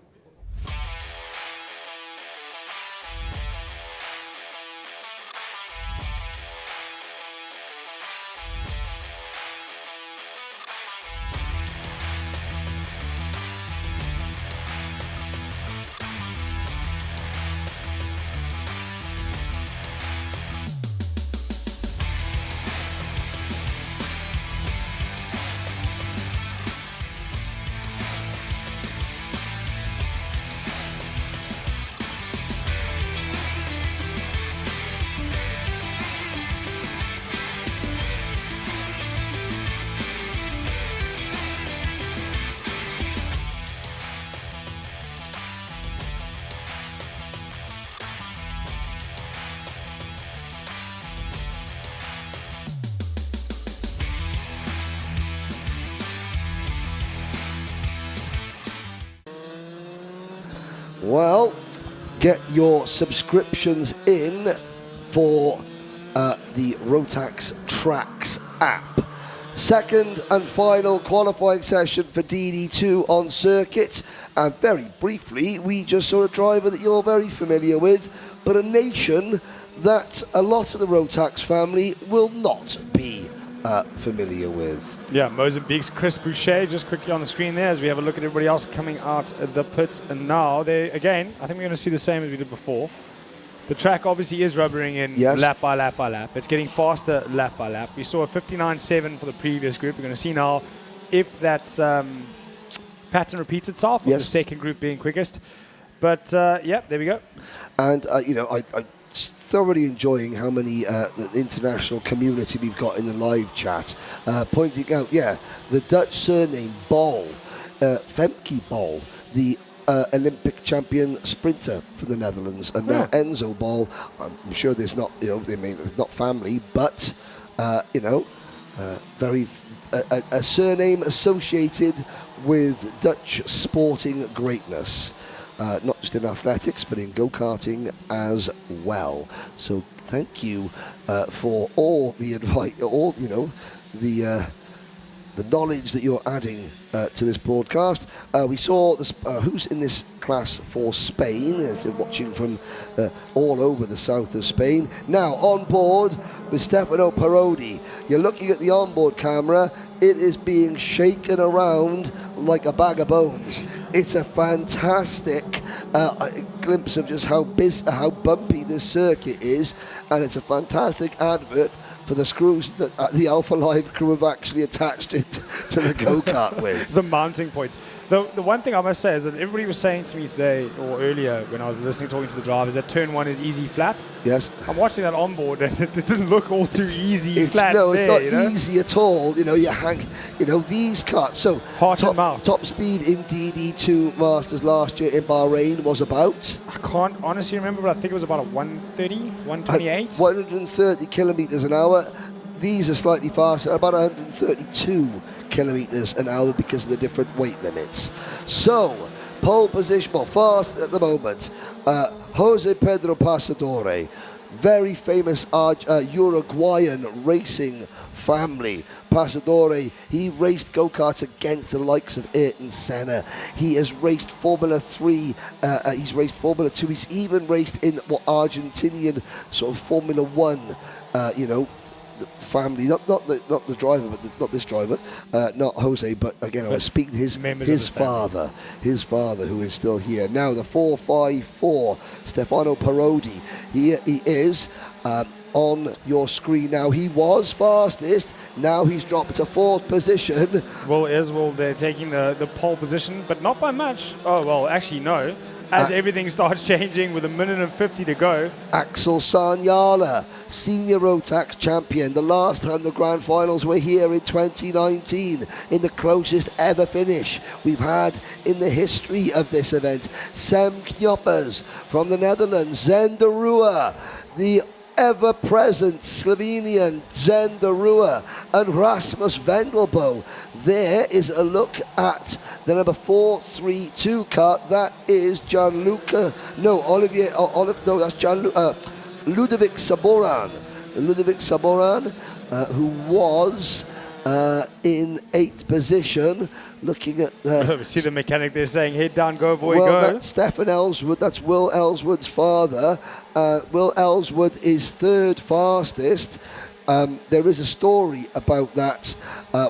Speaker 1: Well, get your subscriptions in for the Rotax Tracks app. Second and final qualifying session for DD2 on circuit. And very briefly, we just saw a driver that you're very familiar with, but a nation that a lot of the Rotax family will not be familiar with.
Speaker 3: Yeah, Mozambique's Chris Boucher just quickly on the screen there as we have a look at everybody else coming out of the pits. And now, they again, I think we're going to see the same as we did before. The track obviously is rubbering in lap by lap by lap. It's getting faster lap by lap. We saw a 59.7 for the previous group. We're going to see now if that pattern repeats itself, with the second group being quickest. But, yeah, there we go.
Speaker 1: And, you know, I'm thoroughly enjoying how many the international community we've got in the live chat, pointing out, the Dutch surname Bol, Femke Bol, the Olympic champion sprinter from the Netherlands, and now Enzo Bol. I'm sure there's not, you know, they may not family, but you know, very a surname associated with Dutch sporting greatness, not just in athletics but in go-karting as well. So thank you for all the advice, all, you know, the knowledge that you're adding to this broadcast. We saw this, who's in this class for Spain. They're watching from all over the south of Spain. Now on board with Stefano Parodi. You're looking at the onboard camera. It is being shaken around like a bag of bones. It's a fantastic glimpse of just how bumpy this circuit is, and it's a fantastic advert for the screws that the Alpha Live crew have actually attached it to the go-kart with.
Speaker 3: The mounting points. The one thing I must say is that everybody was saying to me today, or earlier when I was talking to the drivers, that turn one is easy flat.
Speaker 1: Yes.
Speaker 3: I'm watching that onboard and it didn't look all too easy flat.
Speaker 1: No, it's not
Speaker 3: you know?
Speaker 1: easy at all. You know, you hang, you know, these cars. So top speed in DD2 Masters last year in Bahrain was about?
Speaker 3: I can't honestly remember, but I think it was about a 130, 128.
Speaker 1: 130 kilometers an hour. These are slightly faster, about 132 kilometers an hour because of the different weight limits. So, pole position, well, fast at the moment. Jose Pedro Pasadore, very famous Uruguayan racing family. Pasadore, he raced go-karts against the likes of Ayrton Senna. He has raced Formula 3, he's raced Formula 2, he's even raced in Argentinian sort of Formula 1, you know, family, not the driver, but not this driver, not Jose, but again, I was speaking to his father, who is still here. Now the 454, Stefano Parodi, he is on your screen now. He was fastest, now he's dropped to fourth position.
Speaker 3: Well, they're taking the pole position, but not by much. Oh, well, actually, no. As everything starts changing with 1:50 to go.
Speaker 1: Axel Sanyala, senior Rotax champion. The last time the grand finals were here in 2019, in the closest ever finish we've had in the history of this event. Sam Knoppers from the Netherlands, Zenderua, the ever-present Slovenian Zenderua, and Rasmus Vendelbo. There is a look at the number 432 car. That is Ludovic Saboran. Ludovic Saboran, who was in 8th position. Looking at
Speaker 3: see the mechanic there saying, head down, go boy,
Speaker 1: well,
Speaker 3: go.
Speaker 1: That's Stefan Ellswood, that's Will Ellswood's father. Will Ellswood is third fastest. There is a story about that,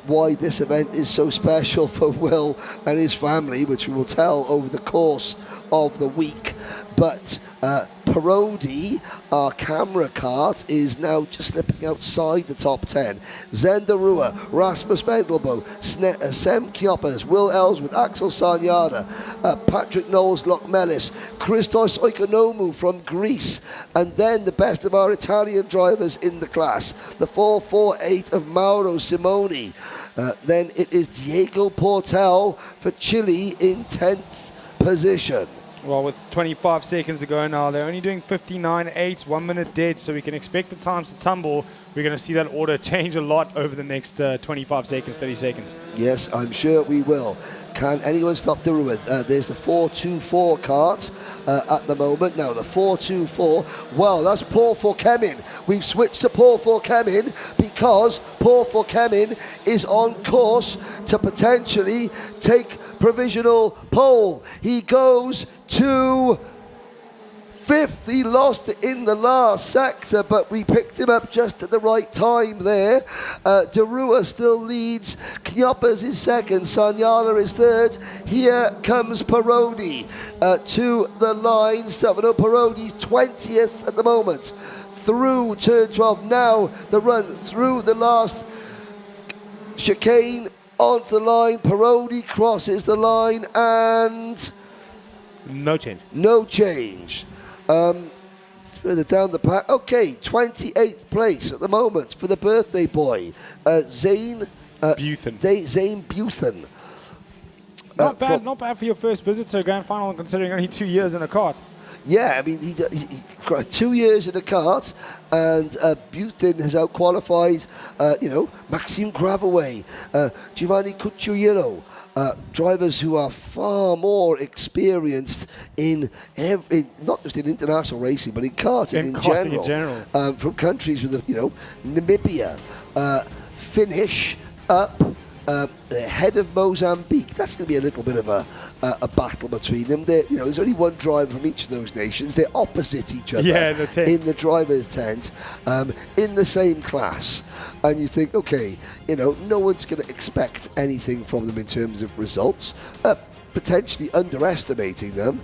Speaker 1: why this event is so special for Will and his family, which we will tell over the course of the week. But Parodi, our camera cart, is now just slipping outside the top 10. Zenderua, Rasmus Vendelbo, Sem Knoppers, Will Ellswood, Axel Sanyada, Patrick Knowles Lochmelis, Christos Oikonomou from Greece, and then the best of our Italian drivers in the class, the 448 of Mauro Simoni. Then it is Diego Portel for Chile in 10th position.
Speaker 3: Well, with 25 seconds to go now, they're only doing 59.8, 1 minute dead, so we can expect the times to tumble. We're going to see that order change a lot over the next 25 seconds, 30 seconds.
Speaker 1: Yes, I'm sure we will. Can anyone stop Derua? There's the 424 cart. at the moment. Now the 4.24, well, that's Paul Forkemin. We've switched to Paul Forkemin because Paul Forkemin is on course to potentially take provisional pole. He goes to 5th. He lost in the last sector, but we picked him up just at the right time there. De Rua still leads. Knoppers is second. Sanyala is third. Here comes Parodi to the line. Stefano Parodi's 20th at the moment. Through turn 12. Now the run through the last chicane onto the line. Parodi crosses the line and
Speaker 4: no change.
Speaker 1: No change. Further down the pack. Okay, 28th place at the moment for the birthday boy, Zane
Speaker 4: Buthen.
Speaker 1: Zane Buthen.
Speaker 4: Not bad for your first visit to a grand final, considering only 2 years in a kart.
Speaker 1: Yeah, I mean, he got 2 years in a kart, and Buthen has out-qualified, Maxime Gravaway, Giovanni Cucciolino, drivers who are far more experienced in not just in international racing, but in karting in general. From countries with, Namibia, finish up ahead of Mozambique. That's going to be a little bit of a battle between them. There's only one driver from each of those nations. They're opposite each other in the driver's tent, in the same class. And you think, okay, no one's going to expect anything from them in terms of results, potentially underestimating them.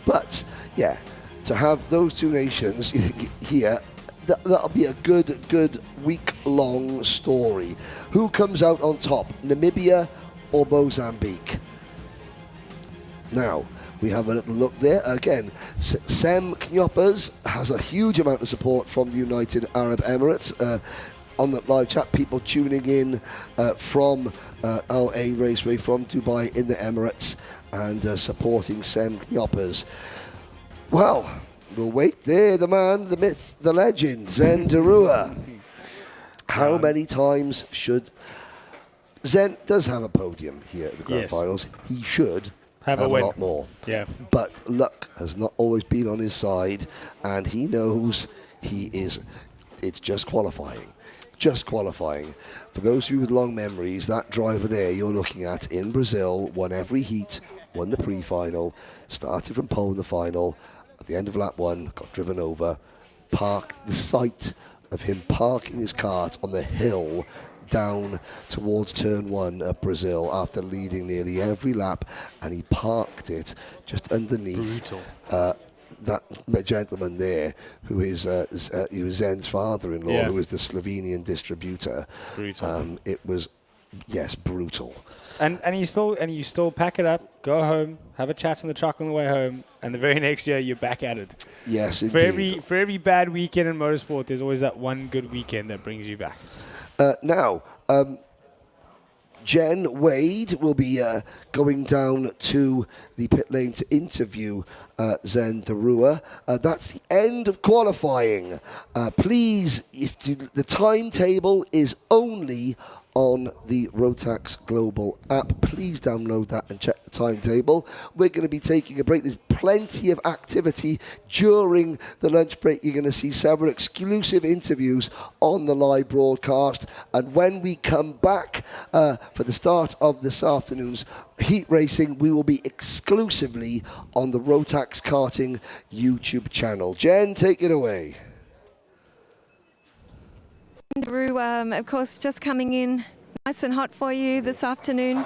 Speaker 1: But, yeah, to have those two nations here, that'll be a good week-long story. Who comes out on top, Namibia or Mozambique? Now, we have a little look there. Again, Sem Knoppers has a huge amount of support from the United Arab Emirates. On the live chat, people tuning in from LA Raceway, from Dubai in the Emirates, and supporting Sem Knoppers. Well, we'll wait there. The man, the myth, the legend, Zen de Rua. How many times should... Zen does have a podium here at the Grand Finals. He should have a lot more.
Speaker 4: Yeah.
Speaker 1: But luck has not always been on his side, and he knows it's just qualifying. Just qualifying. For those of you with long memories, that driver there you're looking at in Brazil won every heat, won the pre-final, started from pole in the final. At the end of lap 1, got driven over, parked. The sight of him parking his kart on the hill down towards turn 1 of Brazil after leading nearly every lap, and he parked it just underneath that gentleman there, who is he was Zen's father-in-law, who was the Slovenian distributor.
Speaker 4: Brutal.
Speaker 1: It was, yes, brutal.
Speaker 4: And you still pack it up, go home, have a chat in the truck on the way home, and the very next year you're back at it.
Speaker 1: Yes, indeed.
Speaker 4: For every bad weekend in motorsport, there's always that one good weekend that brings you back.
Speaker 1: Now, Jen Wade will be going down to the pit lane to interview Zen de Rua. That's the end of qualifying. Please, the timetable is only on the Rotax Global app. Please download that and check the timetable. We're going to be taking a break. There's plenty of activity during the lunch break. You're going to see several exclusive interviews on the live broadcast. And when we come back for the start of this afternoon's heat racing, we will be exclusively on the Rotax Karting YouTube channel. Jen, take it away.
Speaker 2: Drew, of course, just coming in nice and hot for you this afternoon.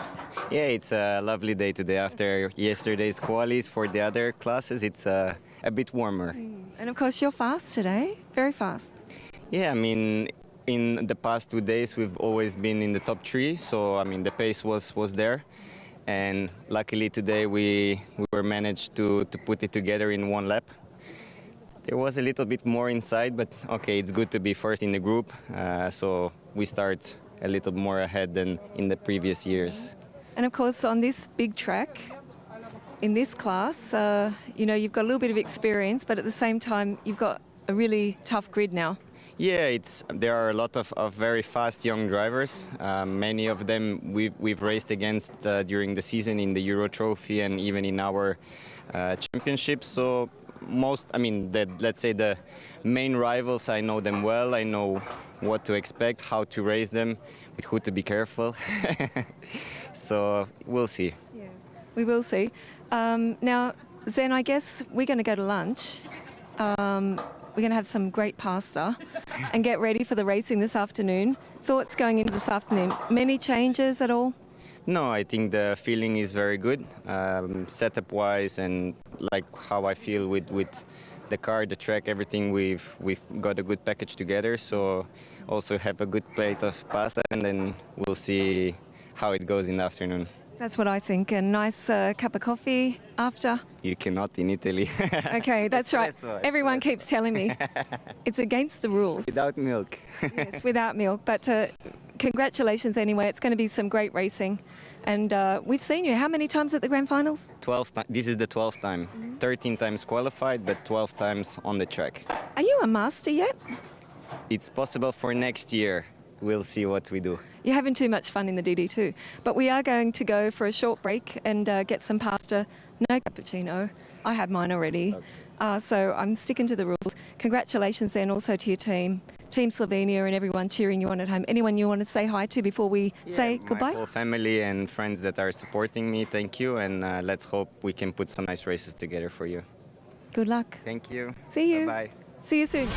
Speaker 22: Yeah, it's a lovely day today. After yesterday's qualies for the other classes, it's a bit warmer.
Speaker 2: And of course, you're fast today, very fast.
Speaker 22: Yeah, I mean, in the past 2 days, we've always been in the top 3, so I mean, the pace was there. And luckily today, we were managed to put it together in 1 lap. There was a little bit more inside, but okay, it's good to be first in the group, so we start a little more ahead than in the previous years.
Speaker 2: And of course, on this big track, in this class, you've got a little bit of experience, but at the same time, you've got a really tough grid now.
Speaker 22: Yeah, there are a lot of very fast young drivers. Many of them we've raced against during the season in the Euro Trophy and even in our championships. So let's say the main rivals, I know them well. I know what to expect, how to race them, with who to be careful. So we'll see.
Speaker 2: Yeah, we will see. Now, Zen, I guess we're going to go to lunch. We're going to have some great pasta and get ready for the racing this afternoon. Thoughts going into this afternoon? Many changes at all?
Speaker 22: No, I think the feeling is very good, setup-wise, and like how I feel with the car, the track, everything. We've got a good package together. So also have a good plate of pasta, and then we'll see how it goes in the afternoon.
Speaker 2: That's what I think. A nice cup of coffee after.
Speaker 22: You cannot in Italy.
Speaker 2: Okay, that's right.
Speaker 22: Espresso,
Speaker 2: Everyone keeps telling me it's against the rules.
Speaker 22: Without milk.
Speaker 2: Yeah, it's without milk. But congratulations anyway. It's going to be some great racing. And we've seen you how many times at the Grand Finals?
Speaker 22: 12 times. This is the 12th time. 13 times qualified, but 12 times on the track.
Speaker 2: Are you a master yet?
Speaker 22: It's possible for next year. We'll see what we do.
Speaker 2: You're having too much fun in the DD2. But we are going to go for a short break and get some pasta. No cappuccino. I had mine already. Okay. So I'm sticking to the rules. Congratulations then also to your team, Team Slovenia, and everyone cheering you on at home. Anyone you want to say hi to before we say goodbye?
Speaker 22: My whole family and friends that are supporting me, thank you. And let's hope we can put some nice races together for you.
Speaker 2: Good luck.
Speaker 22: Thank you.
Speaker 2: See you.
Speaker 22: Bye-bye.
Speaker 2: See you soon.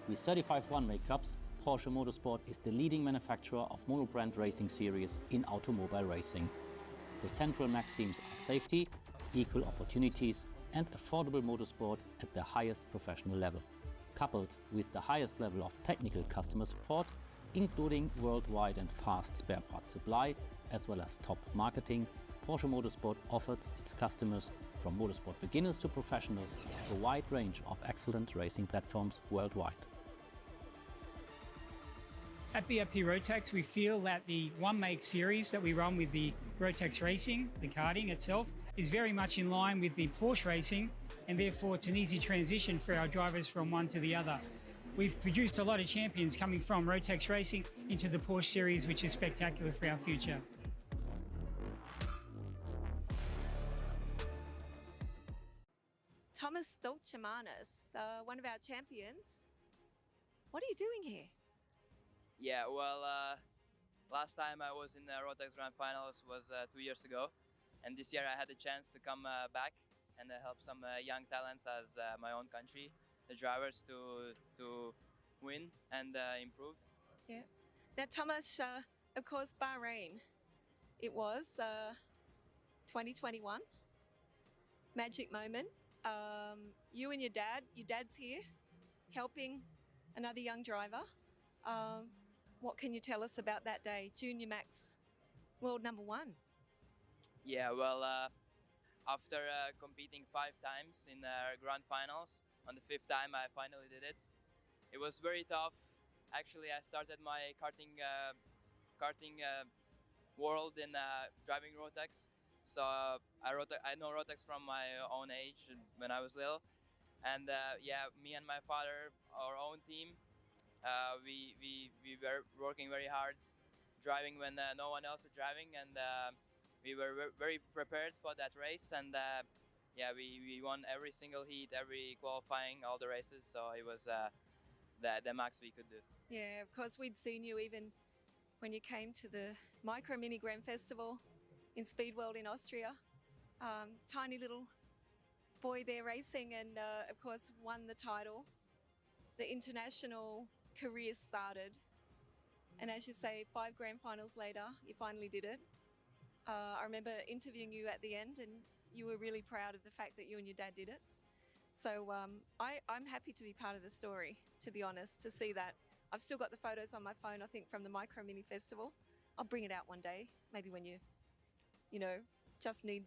Speaker 18: With 35 one-make cups, Porsche Motorsport is the leading manufacturer of monobrand racing series in automobile racing. The central maxims are safety, equal opportunities, and affordable motorsport at the highest professional level. Coupled with the highest level of technical customer support, including worldwide and fast spare parts supply, as well as top marketing, Porsche Motorsport offers its customers, from motorsport beginners to professionals, a wide range of excellent racing platforms worldwide.
Speaker 19: At BRP Rotax, we feel that the one-make series that we run with the Rotax racing, the karting itself, is very much in line with the Porsche racing, and therefore it's an easy transition for our drivers from one to the other. We've produced a lot of champions coming from Rotax racing into the Porsche series, which is spectacular for our future.
Speaker 2: Thomas Dolcemanis, one of our champions. What are you doing here?
Speaker 7: Yeah, well, last time I was in the Rotax Grand Finals was 2 years ago, and this year I had the chance to come back and help some young talents as my own country, the drivers, to win and improve.
Speaker 2: Yeah. Now, Thomas, of course, Bahrain. It was 2021. Magic moment. You and your dad's here, helping another young driver. What can you tell us about that day? Junior Max, world number one.
Speaker 7: Yeah, well, after competing 5 times in the Grand Finals, on the 5th time I finally did it. It was very tough. Actually, I started my karting world in driving Rotax. So I know Rotax from my own age when I was little. And yeah, me and my father, our own team, we were working very hard, driving when no one else is driving, and we were very prepared for that race, and yeah, we won every single heat, every qualifying, all the races. So it was the max we could do.
Speaker 2: Yeah, of course, we'd seen you even when you came to the Micro Mini Grand Festival in Speed World in Austria. Tiny little boy there racing, and of course won the title. The international career started, and as you say, 5 grand finals later, you finally did it. I remember interviewing you at the end, and you were really proud of the fact that you and your dad did it. So I'm happy to be part of the story, to be honest, to see that. I've still got the photos on my phone, I think, from the Micro Mini Festival. I'll bring it out one day, maybe when you know, just need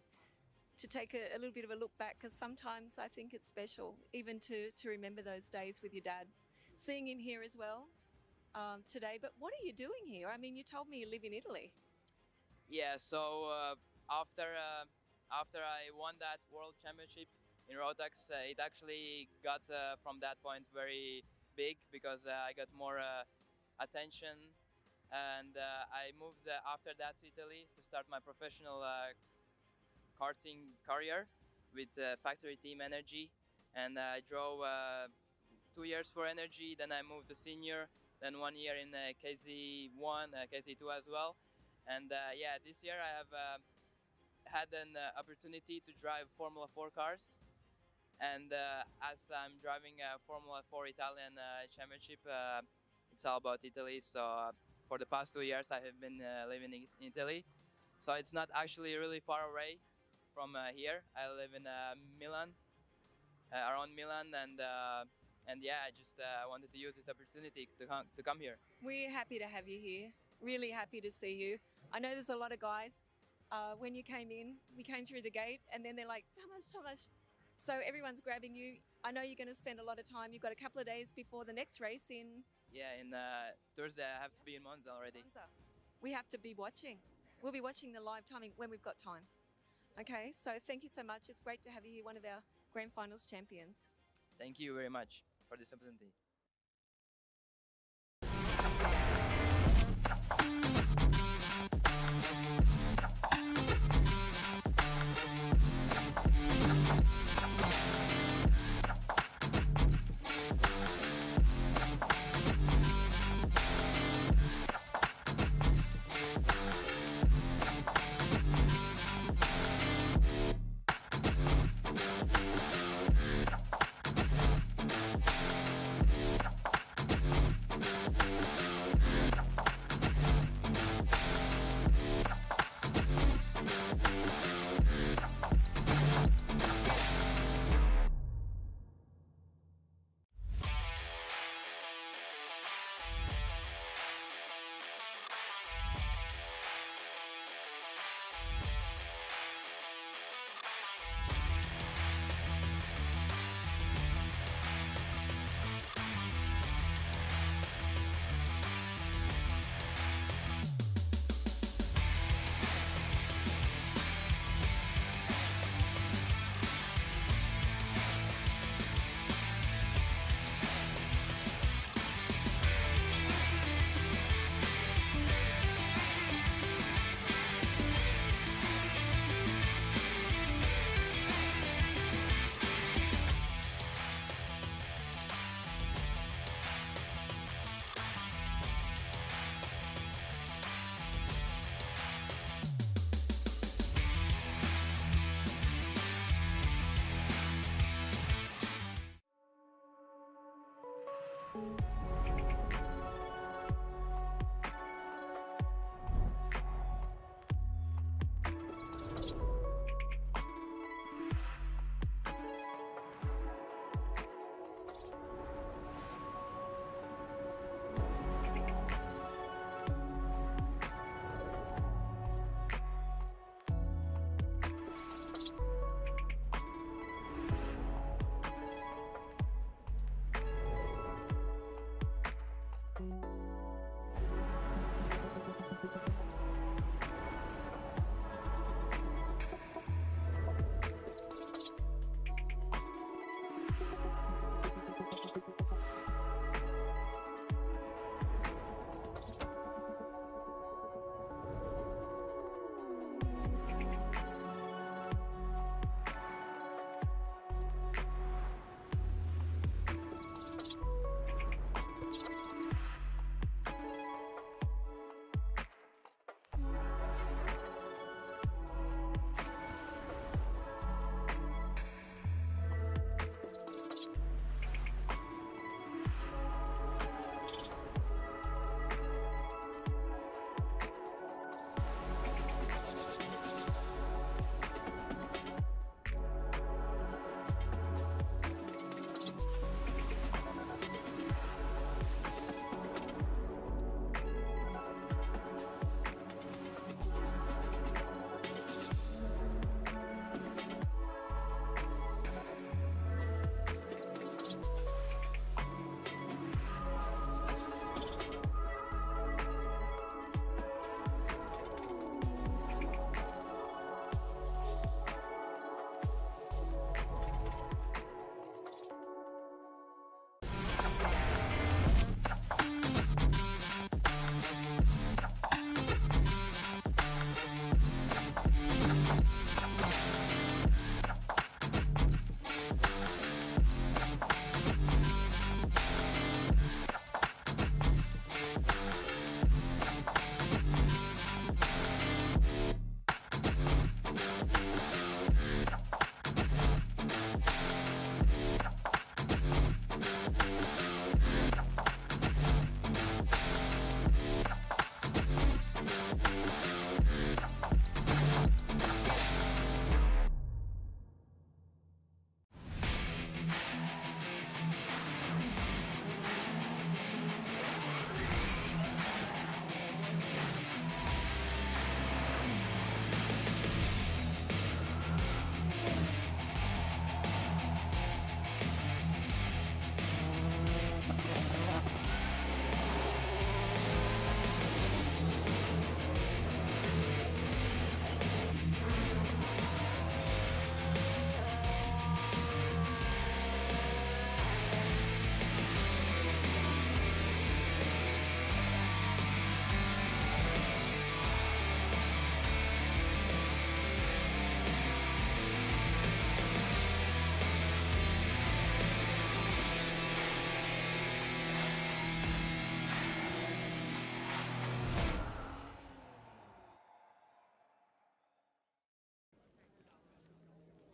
Speaker 2: to take a little bit of a look back, because sometimes I think it's special even to remember those days with your dad. Seeing him here as well today, but what are you doing here? I mean, you told me you live in Italy.
Speaker 7: Yeah, so after I won that World Championship in Rotax, it actually got from that point very big, because I got more attention, and I moved after that to Italy to start my professional karting career with factory team Energy, and I drove 2 years for Energy, then I moved to senior, then 1 year in KZ1, KZ2 as well, and yeah, this year I have had an opportunity to drive Formula 4 cars, and as I'm driving a Formula 4 Italian championship, it's all about Italy. So for the past 2 years I have been living in Italy, so it's not actually really far away from here. I live in Milan, around Milan, and yeah, I just wanted to use this opportunity to come here.
Speaker 2: We're happy to have you here, really happy to see you. I know there's a lot of guys. When you came in, we came through the gate, and then they're like, Thomas. So everyone's grabbing you. I know you're going to spend a lot of time. You've got a couple of days before the next race in...
Speaker 7: Yeah, in Thursday I have to be in Monza already.
Speaker 2: Monza. We have to be watching. We'll be watching the live timing when we've got time. Okay, so thank you so much. It's great to have you here, one of our Grand Finals champions.
Speaker 7: Thank you very much for this opportunity.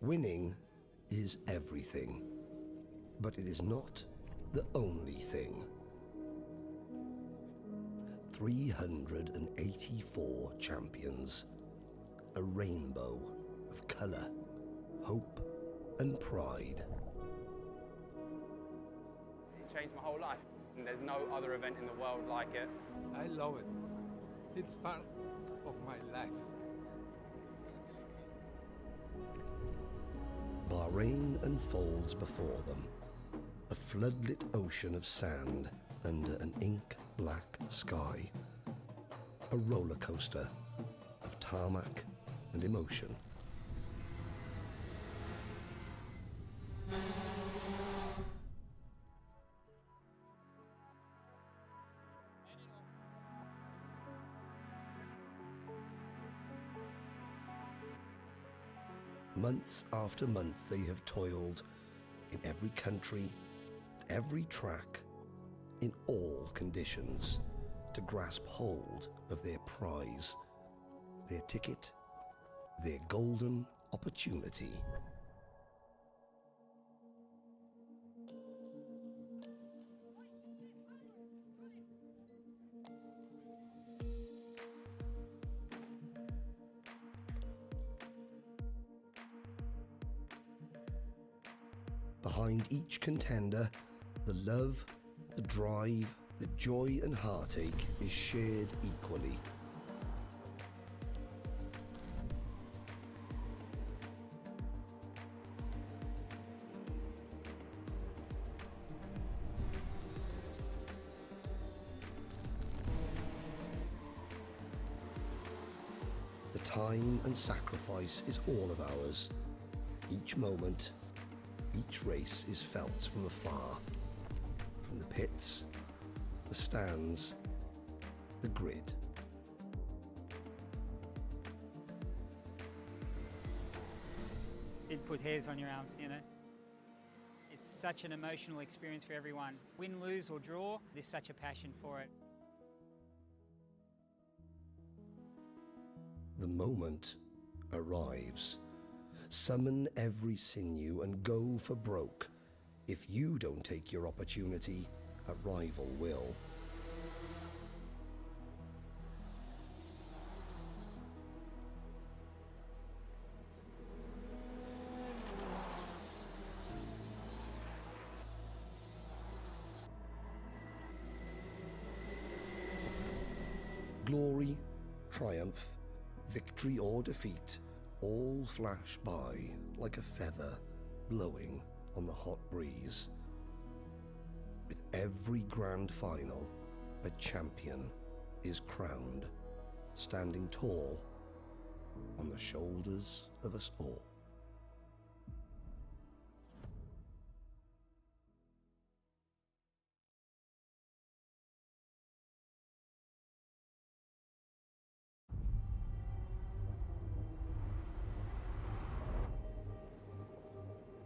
Speaker 1: Winning is everything, but it is not the only thing. 384 champions, a rainbow of colour, hope and pride.
Speaker 8: It changed my whole life, and there's no other event in the world like it.
Speaker 9: I love it. It's part of my life.
Speaker 1: Bahrain unfolds before them, a floodlit ocean of sand under an ink-black sky, a roller coaster of tarmac and emotion. Months after month they have toiled in every country, at every track, in all conditions, to grasp hold of their prize, their ticket, their golden opportunity. Behind each contender, the love, the drive, the joy and heartache is shared equally. The time and sacrifice is all of ours. Each moment, each race is felt from afar, from the pits, the stands, the grid.
Speaker 19: It put hairs on your arms, you know. It's such an emotional experience for everyone. Win, lose or draw, there's such a passion for it.
Speaker 1: The moment arrives. Summon every sinew and go for broke. If you don't take your opportunity, a rival will. Glory, triumph, victory or defeat, all flash by like a feather blowing on the hot breeze. With every grand final, a champion is crowned, standing tall on the shoulders of us all.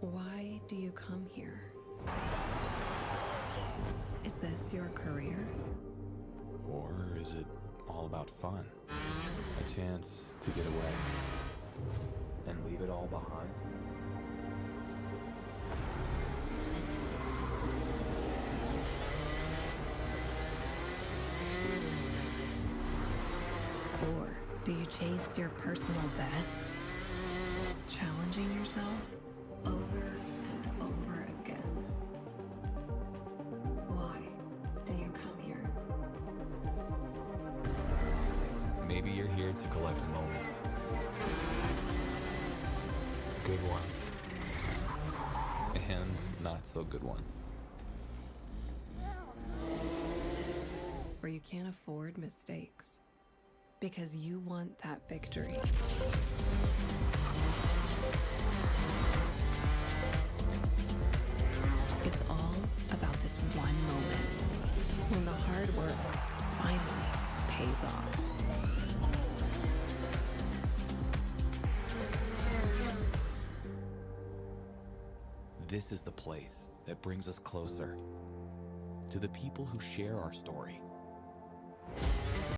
Speaker 13: Why do you come here? Is this your career?
Speaker 23: Or is it all about fun? A chance to get away and leave it all behind?
Speaker 13: Or do you chase your personal best? Challenging yourself over and over again. Why do you come here?
Speaker 23: Maybe you're here to collect moments. Good ones. And not so good ones.
Speaker 13: Or you can't afford mistakes because you want that victory. It's all about this one moment when the hard work finally pays off.
Speaker 23: This is the place that brings us closer to the people who share our story.